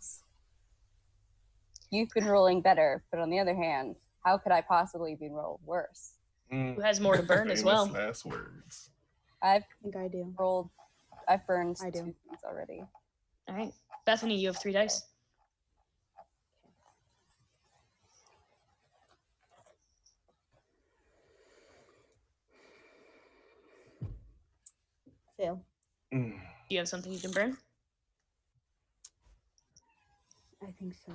you've been rolling better, but on the other hand, how could I possibly be rolled worse? Who has more to burn as Famous well? last words. I've I think I do. I've burned I do. 2 things already. All right. Bethany, you have 3 dice. Fail. Do you have something you can burn? I think so.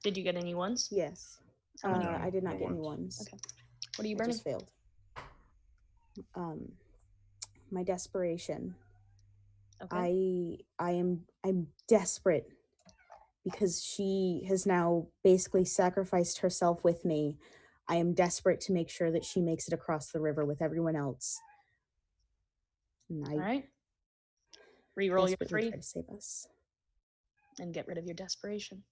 Did you get any ones? Yes. How many? I did not No get any ones. ones. Okay. What are you I burning? just failed. My desperation. Okay. I'm desperate because she has now basically sacrificed herself with me. I am desperate to make sure that she makes it across the river with everyone else. And I All right. Reroll your desperately 3 try to save us. and get rid of your desperation.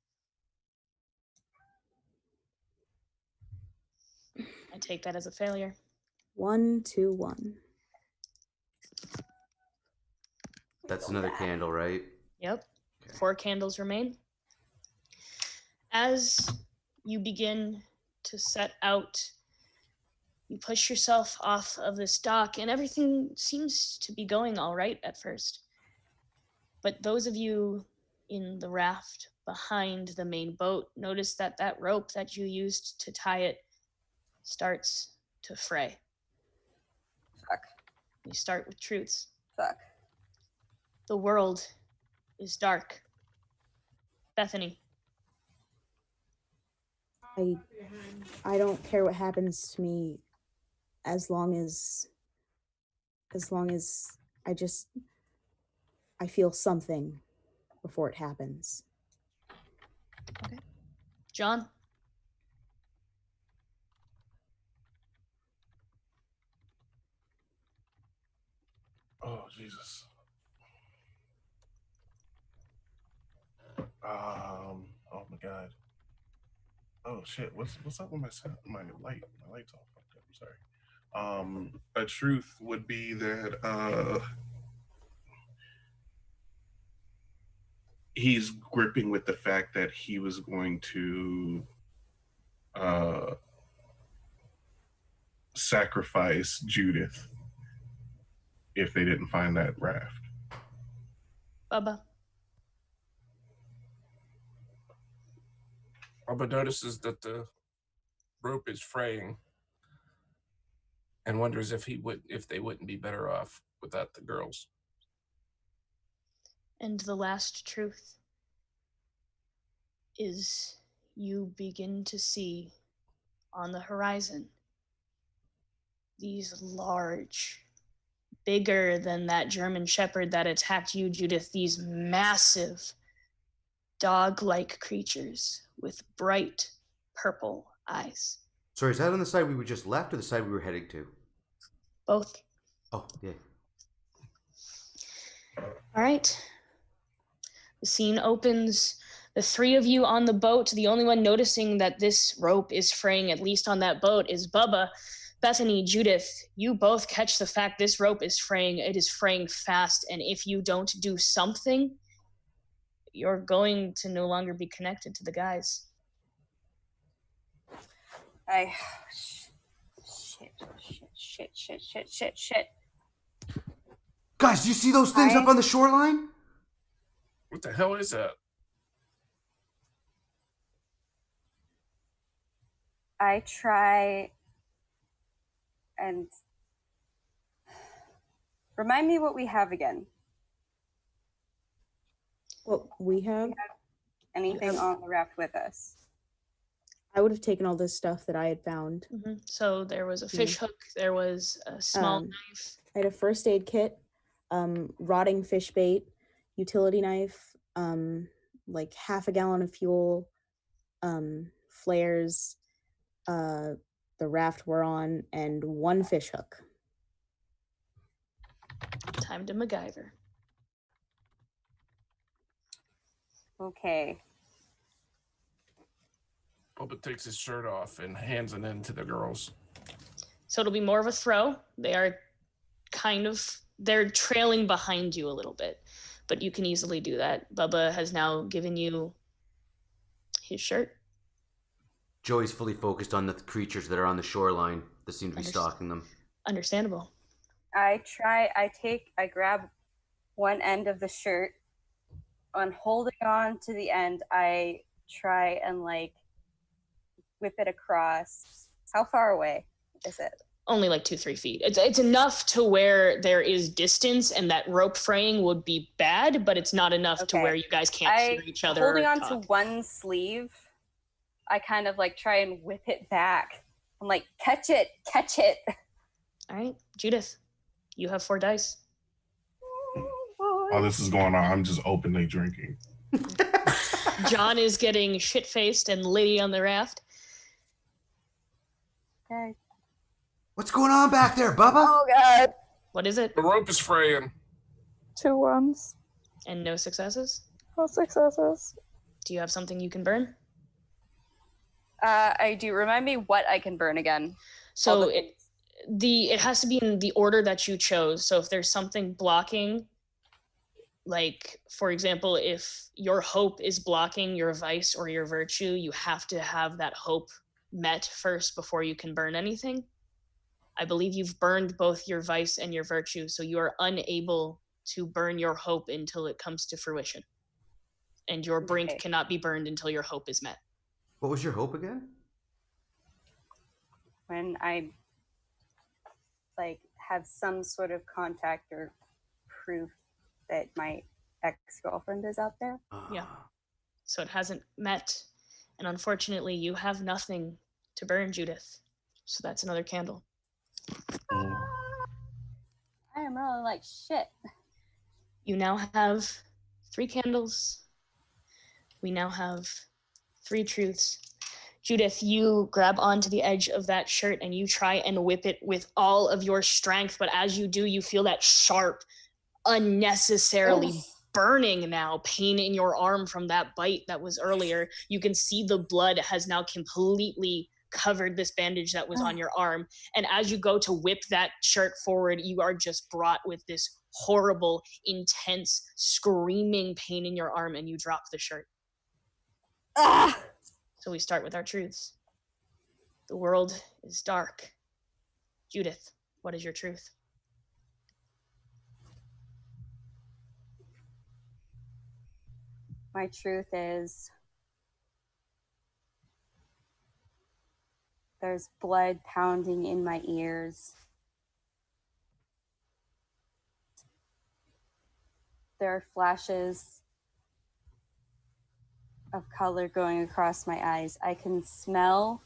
I take that as a failure. 1, 2, 1. That's another candle, right? Yep. Okay. 4 candles remain. As you begin to set out, you push yourself off of this dock, and everything seems to be going all right at first. But those of you in the raft behind the main boat notice that that rope that you used to tie it starts to fray. Fuck. You start with truths. Fuck. The world is dark. Bethany. I don't care what happens to me as long as I feel something before it happens. Okay. John. Oh, Jesus. Oh my God. Oh shit. What's up with my sound? My light? My light's all fucked up. I'm sorry. A truth would be that he's gripping with the fact that he was going to sacrifice Judith if they didn't find that raft. Bubba. Bubba notices that the rope is fraying and wonders if they wouldn't be better off without the girls. And the last truth is you begin to see on the horizon these large, bigger than that German shepherd that attacked you, Judith, these massive dog-like creatures with bright purple eyes. Sorry, is that on the side we just left or the side we were heading to? Both. Oh, yeah. All right. The scene opens. The 3 of you on the boat. The only one noticing that this rope is fraying, at least on that boat, is Bubba. Bethany, Judith, you both catch the fact this rope is fraying. It is fraying fast, and if you don't do something, you're going to no longer be connected to the guys. Shit. Guys, do you see those things up on the shoreline? What the hell is that? I try and remind me what we have again. What we have? Anything on the raft with us? I would have taken all this stuff that I had found. Mm-hmm. So there was a fish hook. There was a small knife. I had a first aid kit, rotting fish bait, utility knife, like half a gallon of fuel, flares, the raft we're on, and 1 fish hook. Time to MacGyver. Okay. Bubba takes his shirt off and hands it in to the girls. So it'll be more of a throw. They are they're trailing behind you a little bit, but you can easily do that. Bubba has now given you his shirt. Joey's fully focused on the creatures that are on the shoreline that seem to be stalking them. Understandable. I grab one end of the shirt. On holding on to the end, I try and whip it across. How far away is it? Only 2-3 feet. It's enough to where there is distance, and that rope fraying would be bad, but it's not enough to where you guys can't hear each other. Holding on to one sleeve I kind of like try and whip it back. I'm like, catch it. All right, Judith, you have 4 dice. While this is going on, I'm just openly drinking. John is getting shit-faced and Lady on the raft. Okay. What's going on back there, Bubba? Oh God. What is it? The rope is fraying. 2 ones. And no successes? No successes. Do you have something you can burn? I do. Remind me what I can burn again. So it has to be in the order that you chose. So if there's something blocking, like, for example, if your hope is blocking your vice or your virtue, you have to have that hope met first before you can burn anything. I believe you've burned both your vice and your virtue, so you are unable to burn your hope until it comes to fruition. And your brink cannot be burned until your hope is met. What was your hope again? When I like have some sort of contact or proof that my ex-girlfriend is out there. Yeah. So it hasn't met. And unfortunately, you have nothing to burn, Judith. So that's another candle. I am really like shit. You now have 3 candles. We now have 3 truths. Judith, you grab onto the edge of that shirt and you try and whip it with all of your strength. But as you do, you feel that sharp, unnecessarily burning now pain in your arm from that bite that was earlier. You can see the blood has now completely covered this bandage that was on your arm. And as you go to whip that shirt forward, you are just brought with this horrible, intense, screaming pain in your arm, and you drop the shirt. So we start with our truths. The world is dark. Judith, what is your truth? My truth is there's blood pounding in my ears. There are flashes of color going across my eyes. I can smell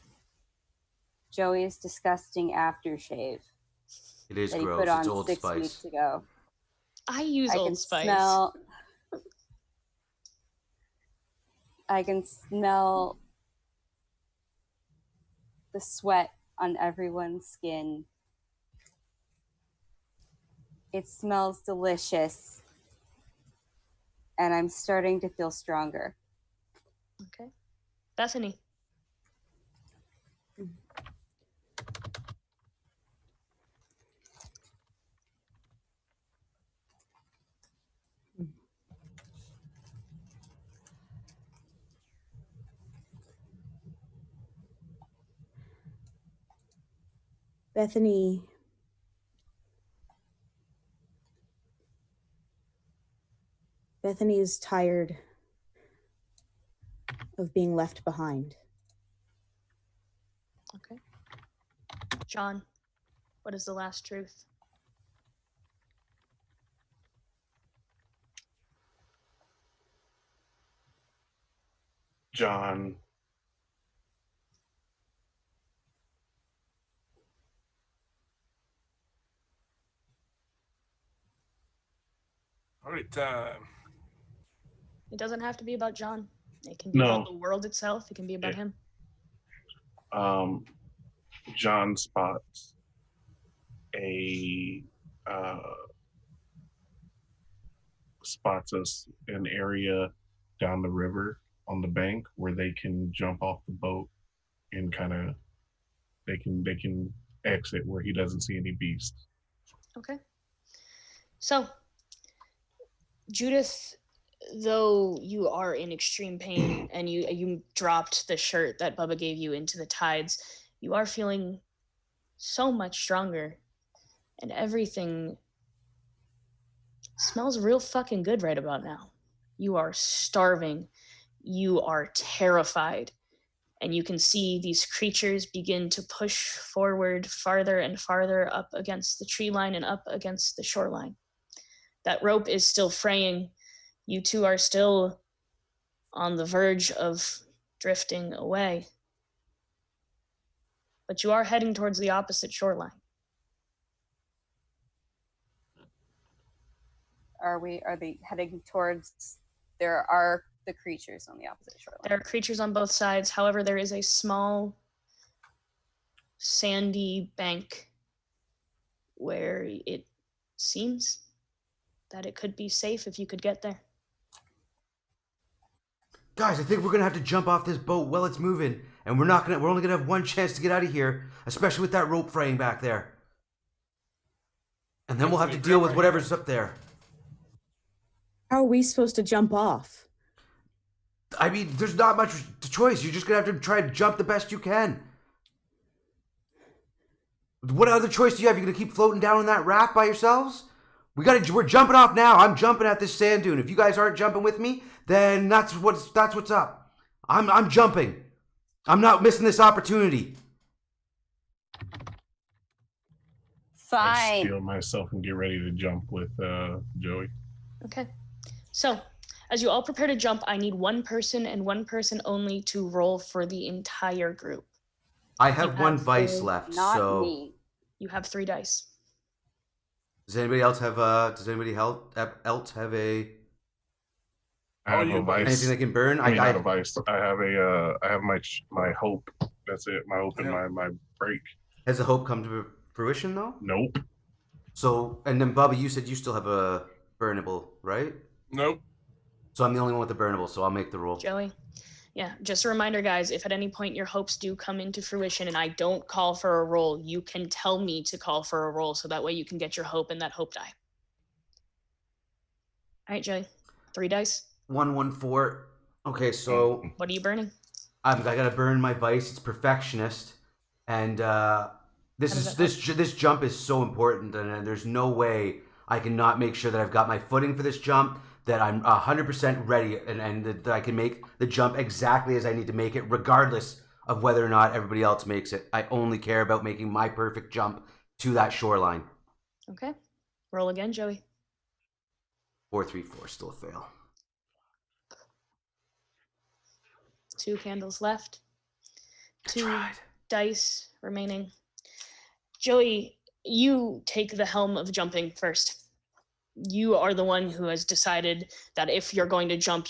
Joey's disgusting aftershave. It is that he gross. put on It's Old 6 Spice. weeks ago. I use Old Spice. I can smell the sweat on everyone's skin. It smells delicious. And I'm starting to feel stronger. Okay. Bethany. Bethany is tired of being left behind. Okay. John, what is the last truth? John Party time. It doesn't have to be about John. It can be about the world itself. It can be about him. John spots us an area down the river on the bank where they can jump off the boat and kind of they can exit where he doesn't see any beasts. Okay. So, Judith, though you are in extreme pain and you dropped the shirt that Bubba gave you into the tides, you are feeling so much stronger, and everything smells real fucking good right about now. You are starving. You are terrified. And you can see these creatures begin to push forward farther and farther up against the tree line and up against the shoreline. That rope is still fraying. You two are still on the verge of drifting away. But you are heading towards the opposite shoreline. Are they heading towards? There are the creatures on the opposite shoreline. There are creatures on both sides. However, there is a small sandy bank where it seems that it could be safe if you could get there. Guys, I think we're gonna have to jump off this boat while it's moving, and we're only gonna have one chance to get out of here, especially with that rope fraying back there. And then we'll have to deal with whatever's up there. How are we supposed to jump off? I mean, there's not much choice. You're just gonna have to try to jump the best you can. What other choice do you have? You're gonna keep floating down in that raft by yourselves? We're jumping off now. I'm jumping at this sand dune. If you guys aren't jumping with me, then that's what's up. I'm jumping. I'm not missing this opportunity. I Fine. steel myself and get ready to jump with Joey. Okay. So, as you all prepare to jump, I need one person and one person only to roll for the entire group. I have one have vice to- left, Not so me. You have 3 dice. does anybody else have a I have you a vice. anything that can burn? I mean, not a vice. I have my hope. That's it. My hope and my break. Has the hope come to fruition though? Nope. So, and then Bubba, you said you still have a burnable, right? Nope. So I'm the only one with the burnable, so I'll make the roll. Joey? Yeah, just a reminder, guys, if at any point your hopes do come into fruition and I don't call for a roll, you can tell me to call for a roll so that way you can get your hope and that hope die. All right, Joey. 3 dice. 1, 1, 4. Okay, so What are you burning? I gotta burn my vice. It's perfectionist, and this jump is so important, and there's no way I can not make sure that I've got my footing for this jump, that I'm 100% ready, and that I can make the jump exactly as I need to make it, regardless of whether or not everybody else makes it. I only care about making my perfect jump to that shoreline. Okay. Roll again, Joey. 4, 3, 4, still a fail. 2 candles left. I 2 tried. dice remaining. Joey, you take the helm of jumping first. You are the one who has decided that if you're going to jump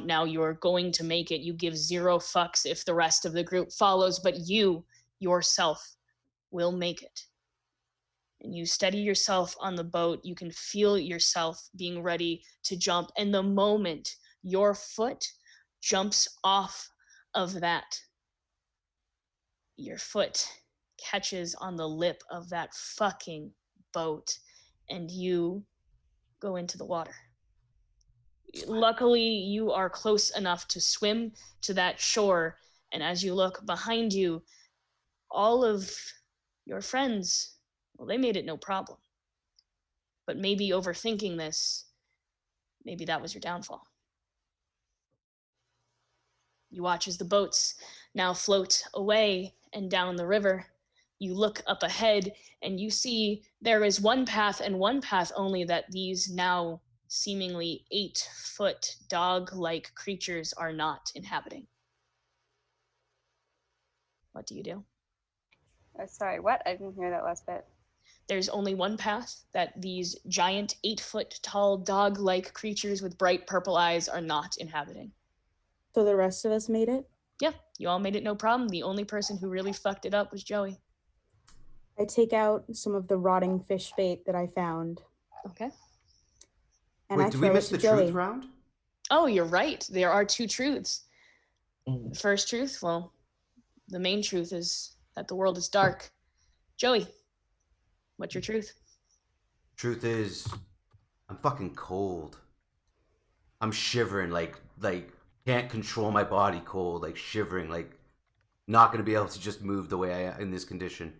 now. You are going to make it. You give 0 fucks if the rest of the group follows, but you yourself will make it. And you steady yourself on the boat. You can feel yourself being ready to jump. And the moment your foot jumps off of that, your foot catches on the lip of that fucking boat and you go into the water. Luckily, you are close enough to swim to that shore, and as you look behind you, all of your friends, well, they made it no problem. But maybe overthinking this, maybe that was your downfall. You watch as the boats now float away and down the river. You look up ahead and you see there is one path and one path only that these now seemingly 8-foot dog-like creatures are not inhabiting. What do you do? Oh, sorry, what? I didn't hear that last bit. There's only one path that these giant 8-foot tall dog-like creatures with bright purple eyes are not inhabiting. So the rest of us made it? Yeah, you all made it no problem. The only person who really fucked it up was Joey. I take out some of the rotting fish bait that I found. Okay. And Wait, I did throw we it miss to the Joey. truth round? Oh, you're right. There are 2 truths. The first truth, well, the main truth is that the world is dark. Joey, what's your truth? Truth is, I'm fucking cold. I'm shivering, like can't control my body cold, like shivering, like not gonna be able to just move the way I am in this condition.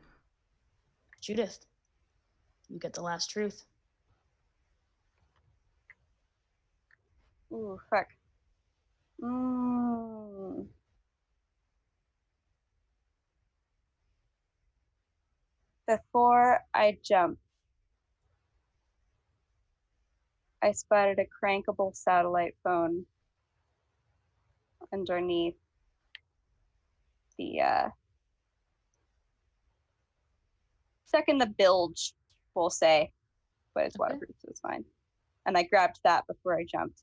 Judith, you get the last truth. Ooh, fuck. Before I jumped, I spotted a crankable satellite phone underneath the stuck in the bilge, we'll say, but it's waterproof, so it's fine. And I grabbed that before I jumped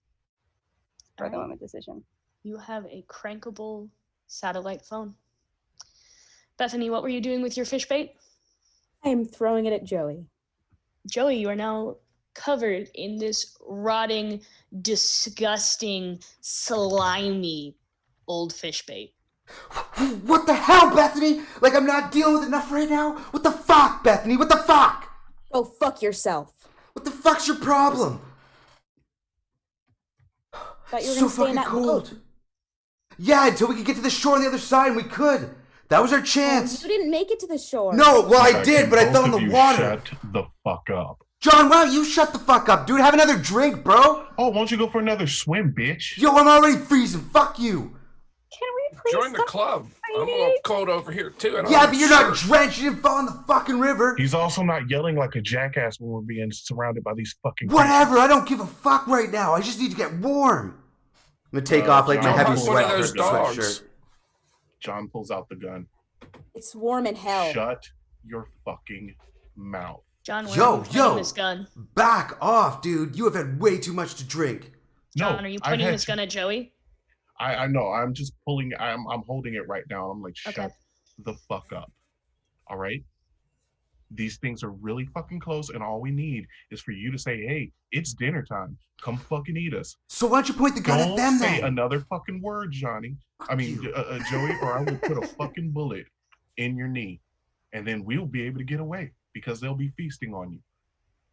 for the moment decision. You have a crankable satellite phone. Bethany, what were you doing with your fish bait? I'm throwing it at Joey. Joey, you are now covered in this rotting, disgusting, slimy old fish bait. What the hell, Bethany? Like, I'm not dealing with enough right now? What the fuck, Bethany? What the fuck? Go fuck yourself. What the fuck's your problem? Thought you were gonna stay in that boat. Yeah, until we could get to the shore on the other side, and we could. That was our chance. You didn't make it to the shore. No, well, I did, but I fell in the water. Shut the fuck up. John, why don't you shut the fuck up, dude? Have another drink, bro. Oh, why don't you go for another swim, bitch? Yo, I'm already freezing. Fuck you. Can we please Join the club. I'm a little cold over here too. And Yeah, but you're not drenched. You didn't fall in the fucking river. He's also not yelling like a jackass when we're being surrounded by these fucking Whatever. I don't give a fuck right now. I just need to get warm. I'm gonna take off like my heavy sweatshirt. John pulls out the gun. It's warm in hell. Shut your fucking mouth. John, where are you pointing this gun? Back off, dude. You have had way too much to drink. John, are you pointing this gun at Joey? I know. I'm just pulling. I'm holding it right now. I'm like, shut the fuck up. All right. These things are really fucking close, and all we need is for you to say, "Hey, it's dinner time. Come fucking eat us." So why don't you point the gun at them then? Don't say another fucking word, Johnny. Joey, or I will put a fucking bullet in your knee, and then we'll be able to get away because they'll be feasting on you.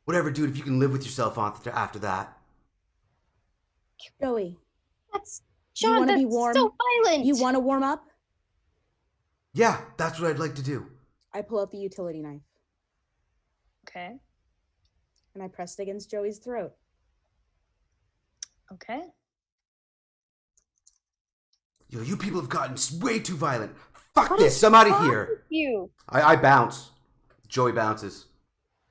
Whatever, dude. If you can live with yourself after that. Joey. That's John. That's so violent. You want to warm up? Yeah, that's what I'd like to do. I pull out the utility knife. Okay. And I press it against Joey's throat. Okay. Yo, you people have gotten way too violent. Fuck this. I'm out of here. You. I bounce. Joey bounces.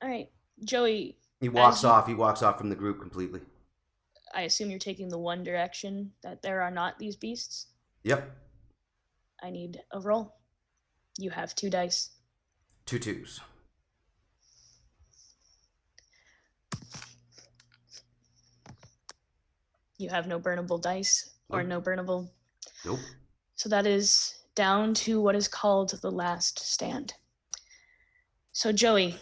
All right. Joey. He walks off. He walks off from the group completely. I assume you're taking the one direction that there are not these beasts? Yep. I need a roll. You have 2 dice. 2 twos. You have no burnable dice or no burnable. Nope. So that is down to what is called the last stand. So Joey,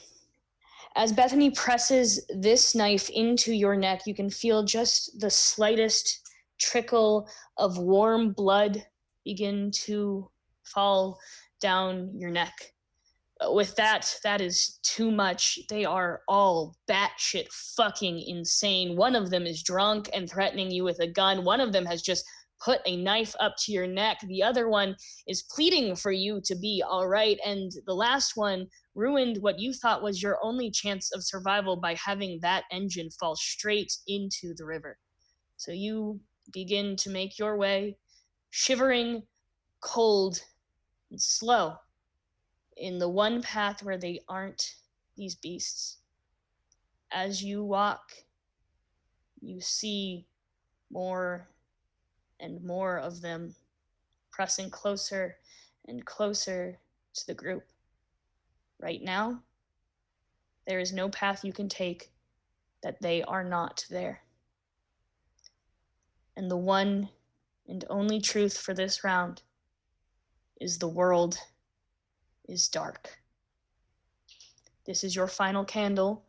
as Bethany presses this knife into your neck, you can feel just the slightest trickle of warm blood begin to fall down your neck. With that is too much. They are all batshit fucking insane. One of them is drunk and threatening you with a gun. One of them has just put a knife up to your neck. The other one is pleading for you to be all right. And the last one ruined what you thought was your only chance of survival by having that engine fall straight into the river. So you begin to make your way, shivering, cold, and slow, in the one path where they aren't these beasts. As you walk, you see more and more of them pressing closer and closer to the group. Right now, there is no path you can take that they are not there. And the one and only truth for this round is the world is dark. This is your final candle.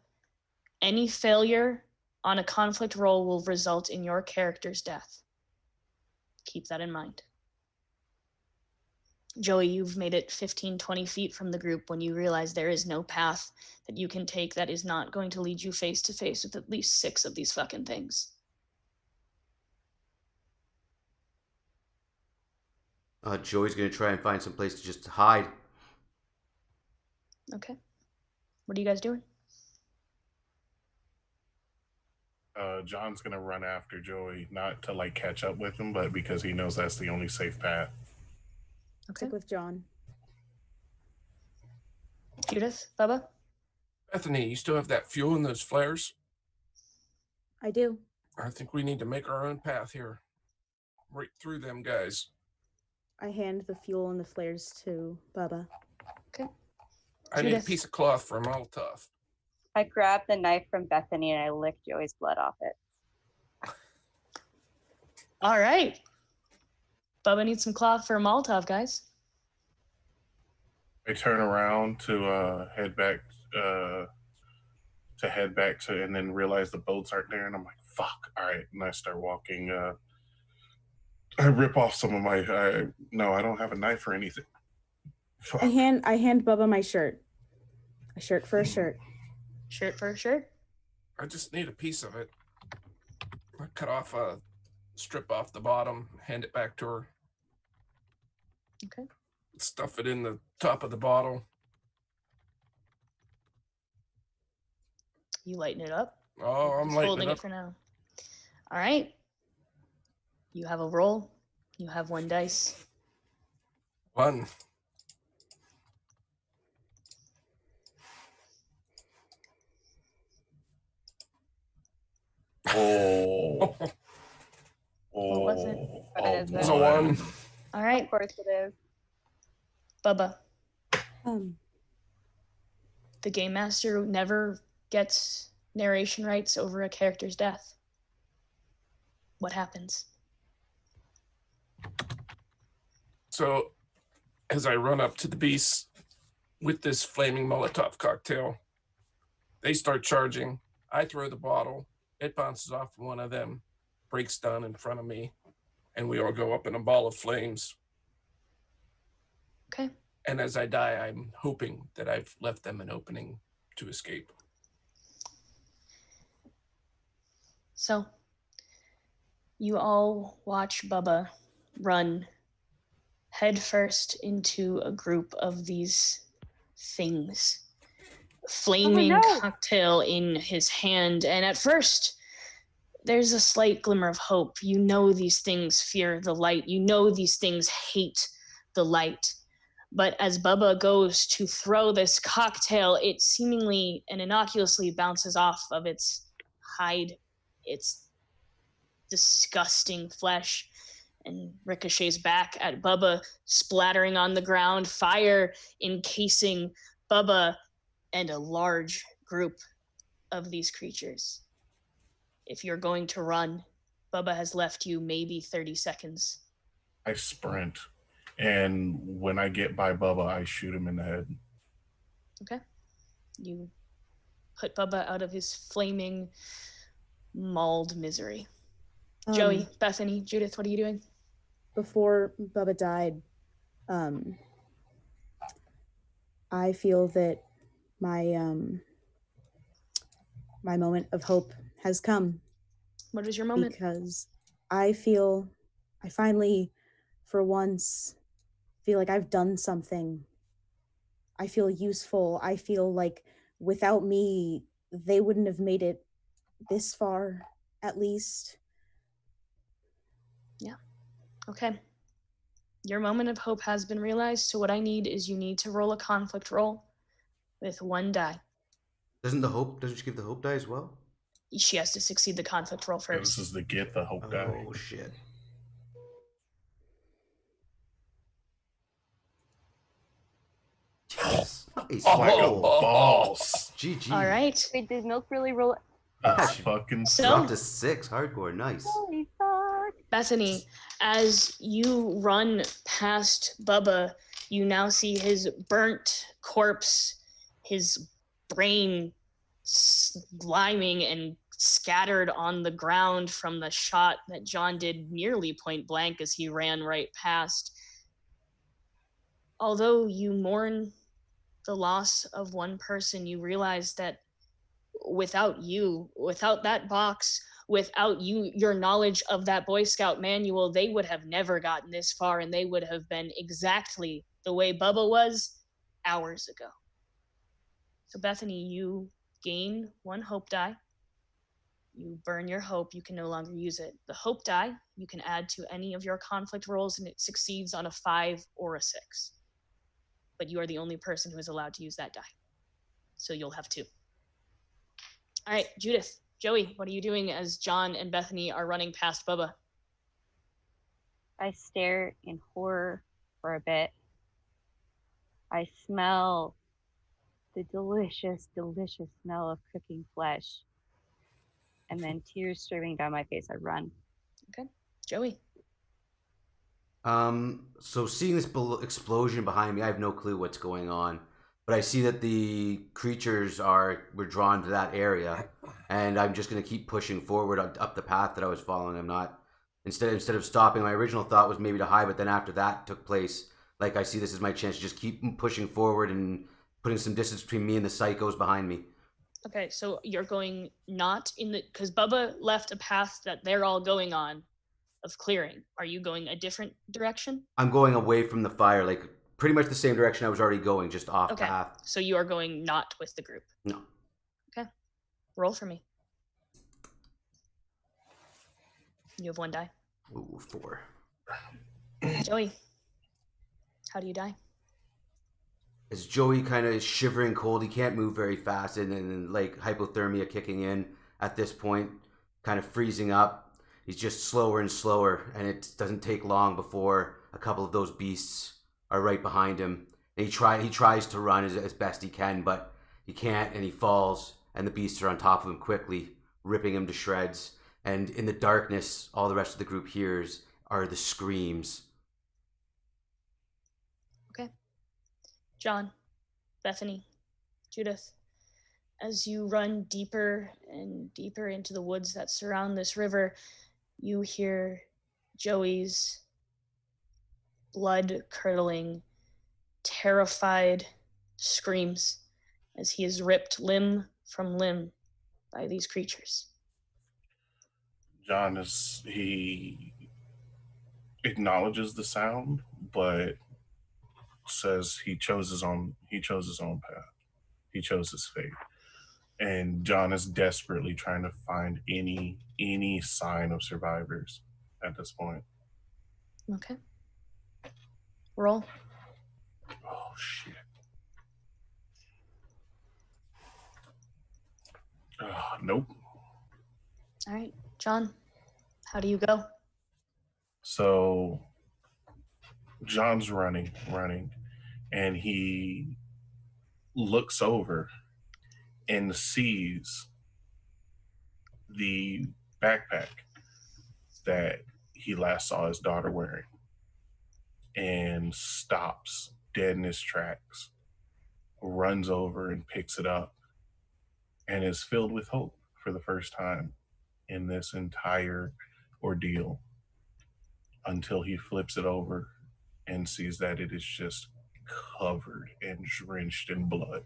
Any failure on a conflict roll will result in your character's death. Keep that in mind. Joey, you've made it 15, 20 feet from the group when you realize there is no path that you can take that is not going to lead you face to face with at least 6 of these fucking things. Joey's gonna try and find some place to just hide. Okay. What are you guys doing? John's gonna run after Joey, not to like catch up with him, but because he knows that's the only safe path. Okay. Stick with John. Judith, Bubba? Bethany, you still have that fuel in those flares? I do. I think we need to make our own path here. Right through them guys. I hand the fuel and the flares to Bubba. Okay. I need a Judith. piece of cloth for a Molotov. I grab the knife from Bethany and I lick Joey's blood off it. All right. Bubba needs some cloth for a Molotov, guys. I turn around to head back and then realize the boats aren't there, and I'm like, "Fuck!" All right, and I start walking. I rip off some of my. No, I don't have a knife or anything. Fuck. I hand Bubba my shirt. A shirt for a shirt. Shirt for a shirt. I just need a piece of it. I cut off a strip off the bottom, hand it back to her. Okay. Stuff it in the top of the bottle. You lighten it up. Oh, I'm Just lighting holding it it up. for now. All right. You have a roll. You have 1 dice. 1. Oh. What was it? What is it? It's a 1. All right, Of course it is. Bubba. Um, The game master never gets narration rights over a character's death. What happens? So, as I run up to the beasts with this flaming Molotov cocktail, they start charging. I throw the bottle. It bounces off one of them, breaks down in front of me, and we all go up in a ball of flames. Okay. And as I die, I'm hoping that I've left them an opening to escape. So, you all watch Bubba run headfirst into a group of these things. Flaming cocktail in his hand, and at first, there's a slight glimmer of hope. You know these things fear the light. You know these things hate the light. But as Bubba goes to throw this cocktail, it seemingly and innocuously bounces off of its hide, its disgusting flesh, and ricochets back at Bubba, splattering on the ground, fire encasing Bubba and a large group of these creatures. If you're going to run, Bubba has left you maybe 30 seconds. I sprint, and when I get by Bubba, I shoot him in the head. Okay. You put Bubba out of his flaming, mauled misery. Joey, Bethany, Judith, what are you doing? Before Bubba died, I feel that my my moment of hope has come. What is your moment? Because I finally, for once, feel like I've done something. I feel useful. I feel like without me, they wouldn't have made it this far, at least. Yeah. Okay. Your moment of hope has been realized, so what I need is you need to roll a conflict roll with 1 die. Doesn't she give the hope die as well? She has to succeed the conflict roll Yeah, first. this is the get the hope die. Oh, shit. Yes. Nice. Like a Oh, boss. GG. All right. Wait, did Milk really roll it? That's she fucking So- Dropped a 6. Hardcore. Nice. Holy fuck. Bethany, as you run past Bubba, you now see his burnt corpse, his brain sliming and scattered on the ground from the shot that John did nearly point blank as he ran right past. Although you mourn the loss of one person, you realize that without you, without that box, without you, your knowledge of that Boy Scout manual, they would have never gotten this far, and they would have been exactly the way Bubba was hours ago. So Bethany, you gain 1 hope die. You burn your hope, you can no longer use it. The hope die, you can add to any of your conflict rolls, and it succeeds on a 5 or a 6. But you are the only person who is allowed to use that die. So you'll have 2. All right, Judith, Joey, what are you doing as John and Bethany are running past Bubba? I stare in horror for a bit. I smell the delicious, delicious smell of cooking flesh. And then tears streaming down my face, I run. Okay. Joey. So seeing this explosion behind me, I have no clue what's going on, but I see that the creatures were drawn to that area, and I'm just gonna keep pushing forward up the path that I was following. I'm not instead of stopping. My original thought was maybe to hide, but then after that took place, like I see this as my chance to just keep pushing forward and putting some distance between me and the psychos behind me. Okay, so you're going not in the, because Bubba left a path that they're all going on of clearing. Are you going a different direction? I'm going away from the fire, like pretty much the same direction I was already going, just off path. So you are going not with the group. No. Okay. Roll for me. You have 1 die. Ooh, 4. Joey, how do you die? As Joey kind of is shivering cold, he can't move very fast, and then like hypothermia kicking in at this point, kind of freezing up. He's just slower and slower, and it doesn't take long before a couple of those beasts are right behind him. And he tries to run as best he can, but he can't, and he falls, and the beasts are on top of him quickly, ripping him to shreds. And in the darkness, all the rest of the group hears are the screams. Okay. John, Bethany, Judith, as you run deeper and deeper into the woods that surround this river, you hear Joey's blood-curdling, terrified screams as he is ripped limb from limb by these creatures. John he acknowledges the sound, but says he chose his own path. He chose his fate. And John is desperately trying to find any sign of survivors at this point. Okay. Roll. Oh shit. Nope. All right, John, how do you go? So John's running, and he looks over and sees the backpack that he last saw his daughter wearing, and stops dead in his tracks, runs over and picks it up, and is filled with hope for the first time in this entire ordeal, until he flips it over and sees that it is just covered and drenched in blood.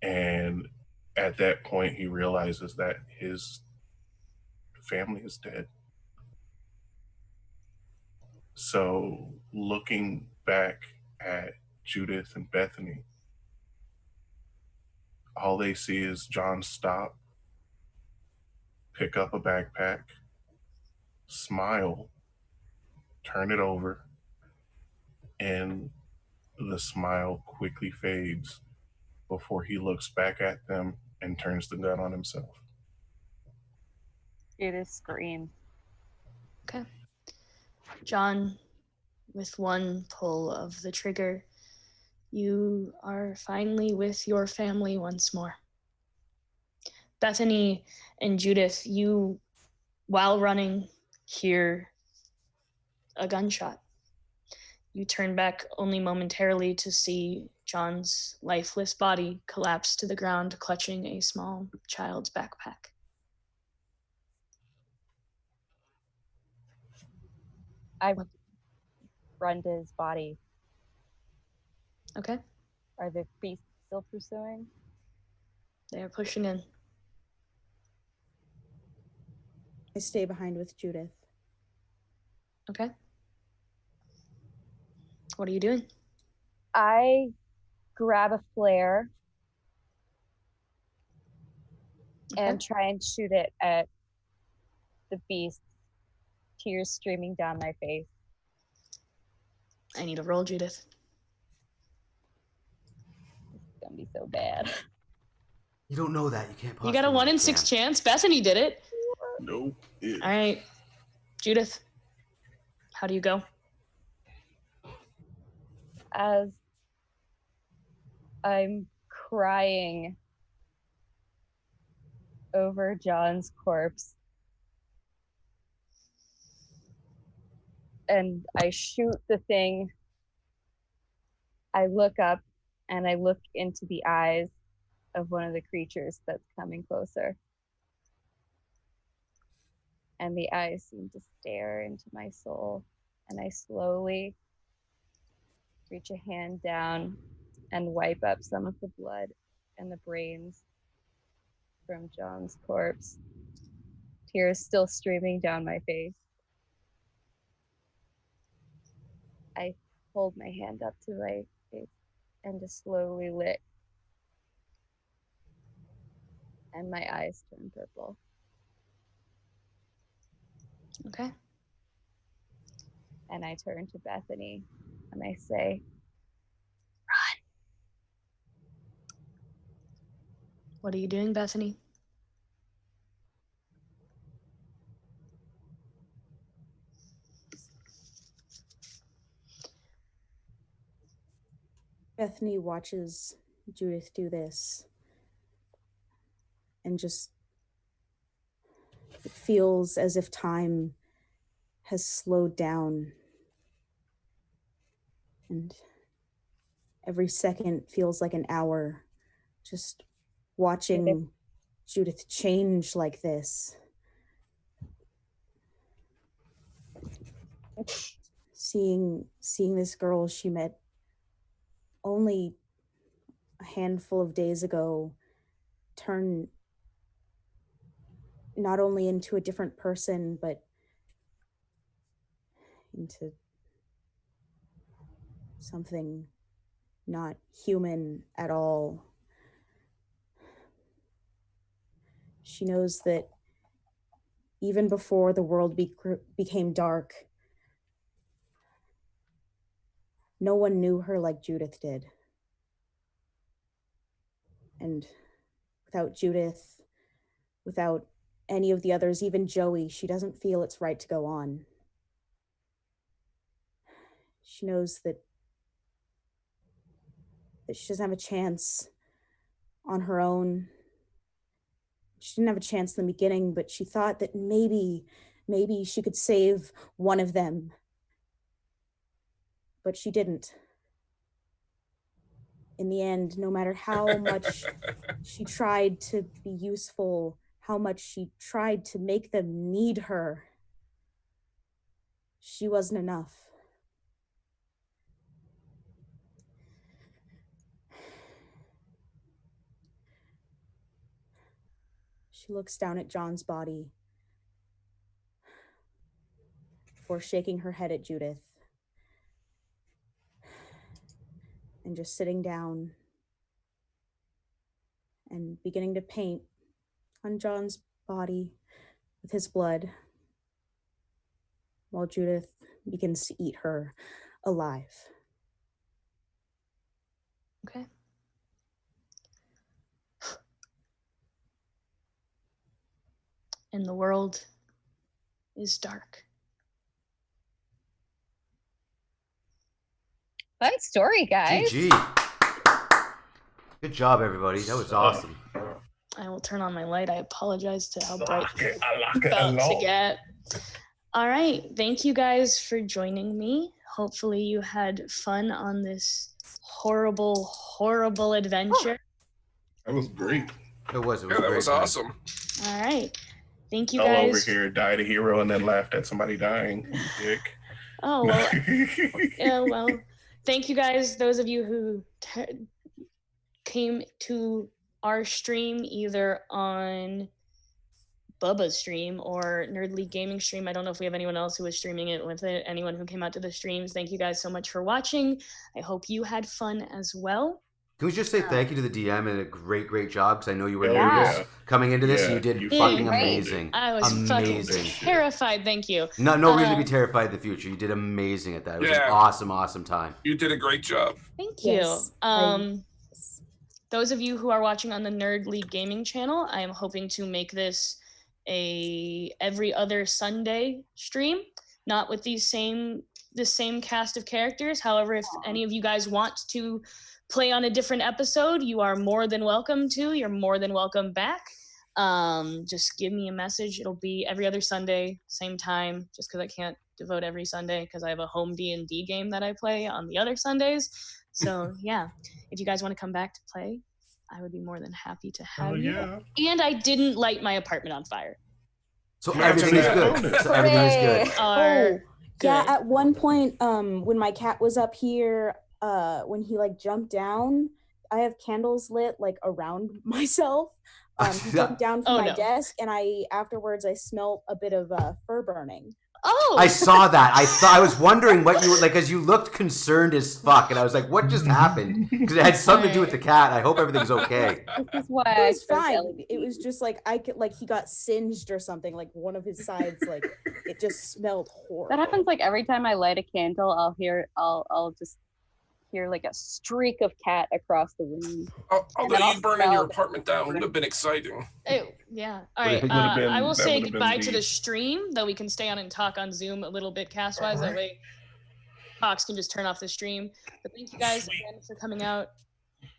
And at that point, he realizes that his family is dead. So looking back at Judith and Bethany, all they see is John stop, pick up a backpack, smile, turn it over, and the smile quickly fades before he looks back at them and turns the gun on himself. Judith screams. Okay. John, with one pull of the trigger, you are finally with your family once more. Bethany and Judith, you, while running, hear a gunshot. You turn back only momentarily to see John's lifeless body collapse to the ground, clutching a small child's backpack. I run to his body. Okay. Are the beasts still pursuing? They are pushing in. I stay behind with Judith. Okay. What are you doing? I grab a flare and try and shoot it at the beast, tears streaming down my face. I need a roll, Judith. It's gonna be so bad. You don't know that. You can't possibly. You got a 1 in 6 chance. Bethany did it. Nope. All right. Judith. How do you go? As I'm crying over John's corpse, and I shoot the thing, I look up and I look into the eyes of one of the creatures that's coming closer. And the eyes seem to stare into my soul. And I slowly reach a hand down and wipe up some of the blood and the brains from John's corpse. Tears still streaming down my face. I hold my hand up to my face and just slowly lick. And my eyes turn purple. Okay. And I turn to Bethany and I say, What are you doing, Bethany? Bethany watches Judith do this and just it feels as if time has slowed down and every second feels like an hour, just watching Judith change like this. Seeing this girl she met only a handful of days ago turn not only into a different person, but into something not human at all. She knows that even before the world became dark, no one knew her like Judith did. And without Judith, without any of the others, even Joey, she doesn't feel it's right to go on. She knows that she doesn't have a chance on her own. She didn't have a chance in the beginning, but she thought that maybe she could save one of them. But she didn't. In the end, no matter how much she tried to be useful, how much she tried to make them need her, she wasn't enough. She looks down at John's body before shaking her head at Judith and just sitting down and beginning to paint on John's body with his blood while Judith begins to eat her alive. Okay. And the world is dark. fun story, guys. GG. Good job, everybody. That was awesome. I will turn on my light. I apologize to how bright it's I about to get. All right. Thank you guys for joining me. Hopefully you had fun on this horrible, horrible adventure. That was great. It was Yeah, a that great was time. awesome. All right. Thank you All guys. over here died a hero and then laughed at somebody dying. You dick. Oh, well. Yeah, well. Thank you guys, those of you who came to our stream either on Bubba's stream or Nerd League Gaming stream. I don't know if we have anyone else who was streaming it with it. Anyone who came out to the streams, thank you guys so much for watching. I hope you had fun as well. Can we just say thank you to the DM and a great job, because I know you were Yeah. nervous coming into this, and you did fucking amazing. I was amazing. fucking terrified. Thank you. No reason to be terrified in the future. You did amazing at that. It was an awesome time. You did a great job. Thank you. Yes. Those of you who are watching on the Nerd League Gaming channel, I am hoping to make this a every other Sunday stream. not with the same cast of characters. However, if any of you guys want to play on a different episode, you are more than welcome to. You're more than welcome back. Just give me a message. It'll be every other Sunday, same time, just because I can't devote every Sunday because I have a home D&D game that I play on the other Sundays. So yeah, if you guys want to come back to play, I would be more than happy to have you. And I didn't light my apartment on fire. So everything is good. So everything is good. Yeah, at one point, when my cat was up here, when he like jumped down, I have candles lit like around myself. He jumped down from my desk, and afterwards I smelled a bit of fur burning. Oh, I saw that. I was wondering what you were like, because you looked concerned as fuck, and I was like, "What just happened?" Because it had something to do with the cat. I hope everything's okay. This is why it was fine. It was just like he got singed or something. Like one of his sides, like it just smelled horrible. That happens like every time I light a candle. I'll just hear like a streak of cat across the room. Although you burning your apartment down would have been exciting. Yeah. All right. I will say goodbye to the stream, though we can stay on and talk on Zoom a little bit cast-wise. That way Fox can just turn off the stream. But thank you guys again for coming out.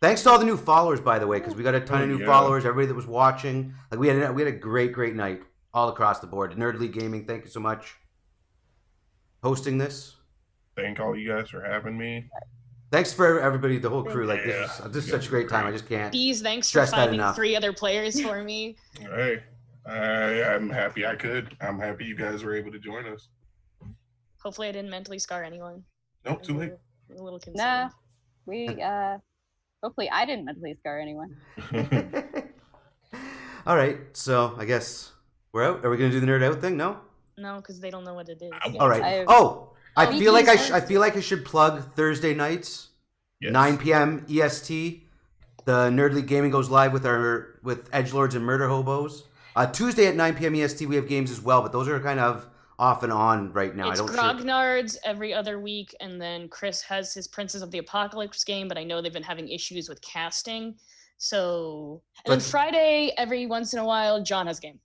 Thanks to all the new followers, by the way, because we got a ton of new followers. Everybody that was watching, like we had a great night all across the board. Nerd League Gaming, thank you so much hosting this. Thank all you guys for having me. Thanks for everybody, the whole crew. Like this is such a great time. I just can't. Thanks for finding 3 other players for me. Hey, I'm happy I could. I'm happy you guys were able to join us. Hopefully, I didn't mentally scar anyone. Nope, too late. A little concerned. Nah, hopefully I didn't mentally scar anyone. All right, so I guess we're out. Are we gonna do the nerd out thing? No. No, because they don't know what it is. All right. I feel like I should plug Thursday nights, 9 p.m. EST. The Nerd League Gaming goes live with Edgelords and Murder Hobos. Tuesday at 9 p.m. EST we have games as well, but those are kind of off and on right now. It's Grognard's every other week, and then Chris has his Princes of the Apocalypse game, but I know they've been having issues with casting. So, and then Friday, every once in a while, John has a game.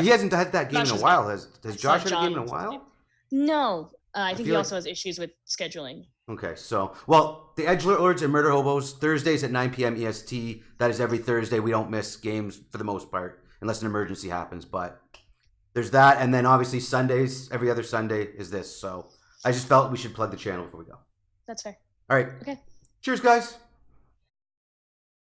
He hasn't had that game in a while. Has Josh had a game in a while? No. I think he also has issues with scheduling. Okay, so, the Edgelords and Murder Hobos, Thursdays at 9 p.m. EST. That is every Thursday. We don't miss games for the most part, unless an emergency happens. But there's that, and then obviously Sundays, every other Sunday is this. So I just felt we should plug the channel before we go. That's fair. All right. Okay. Cheers, guys.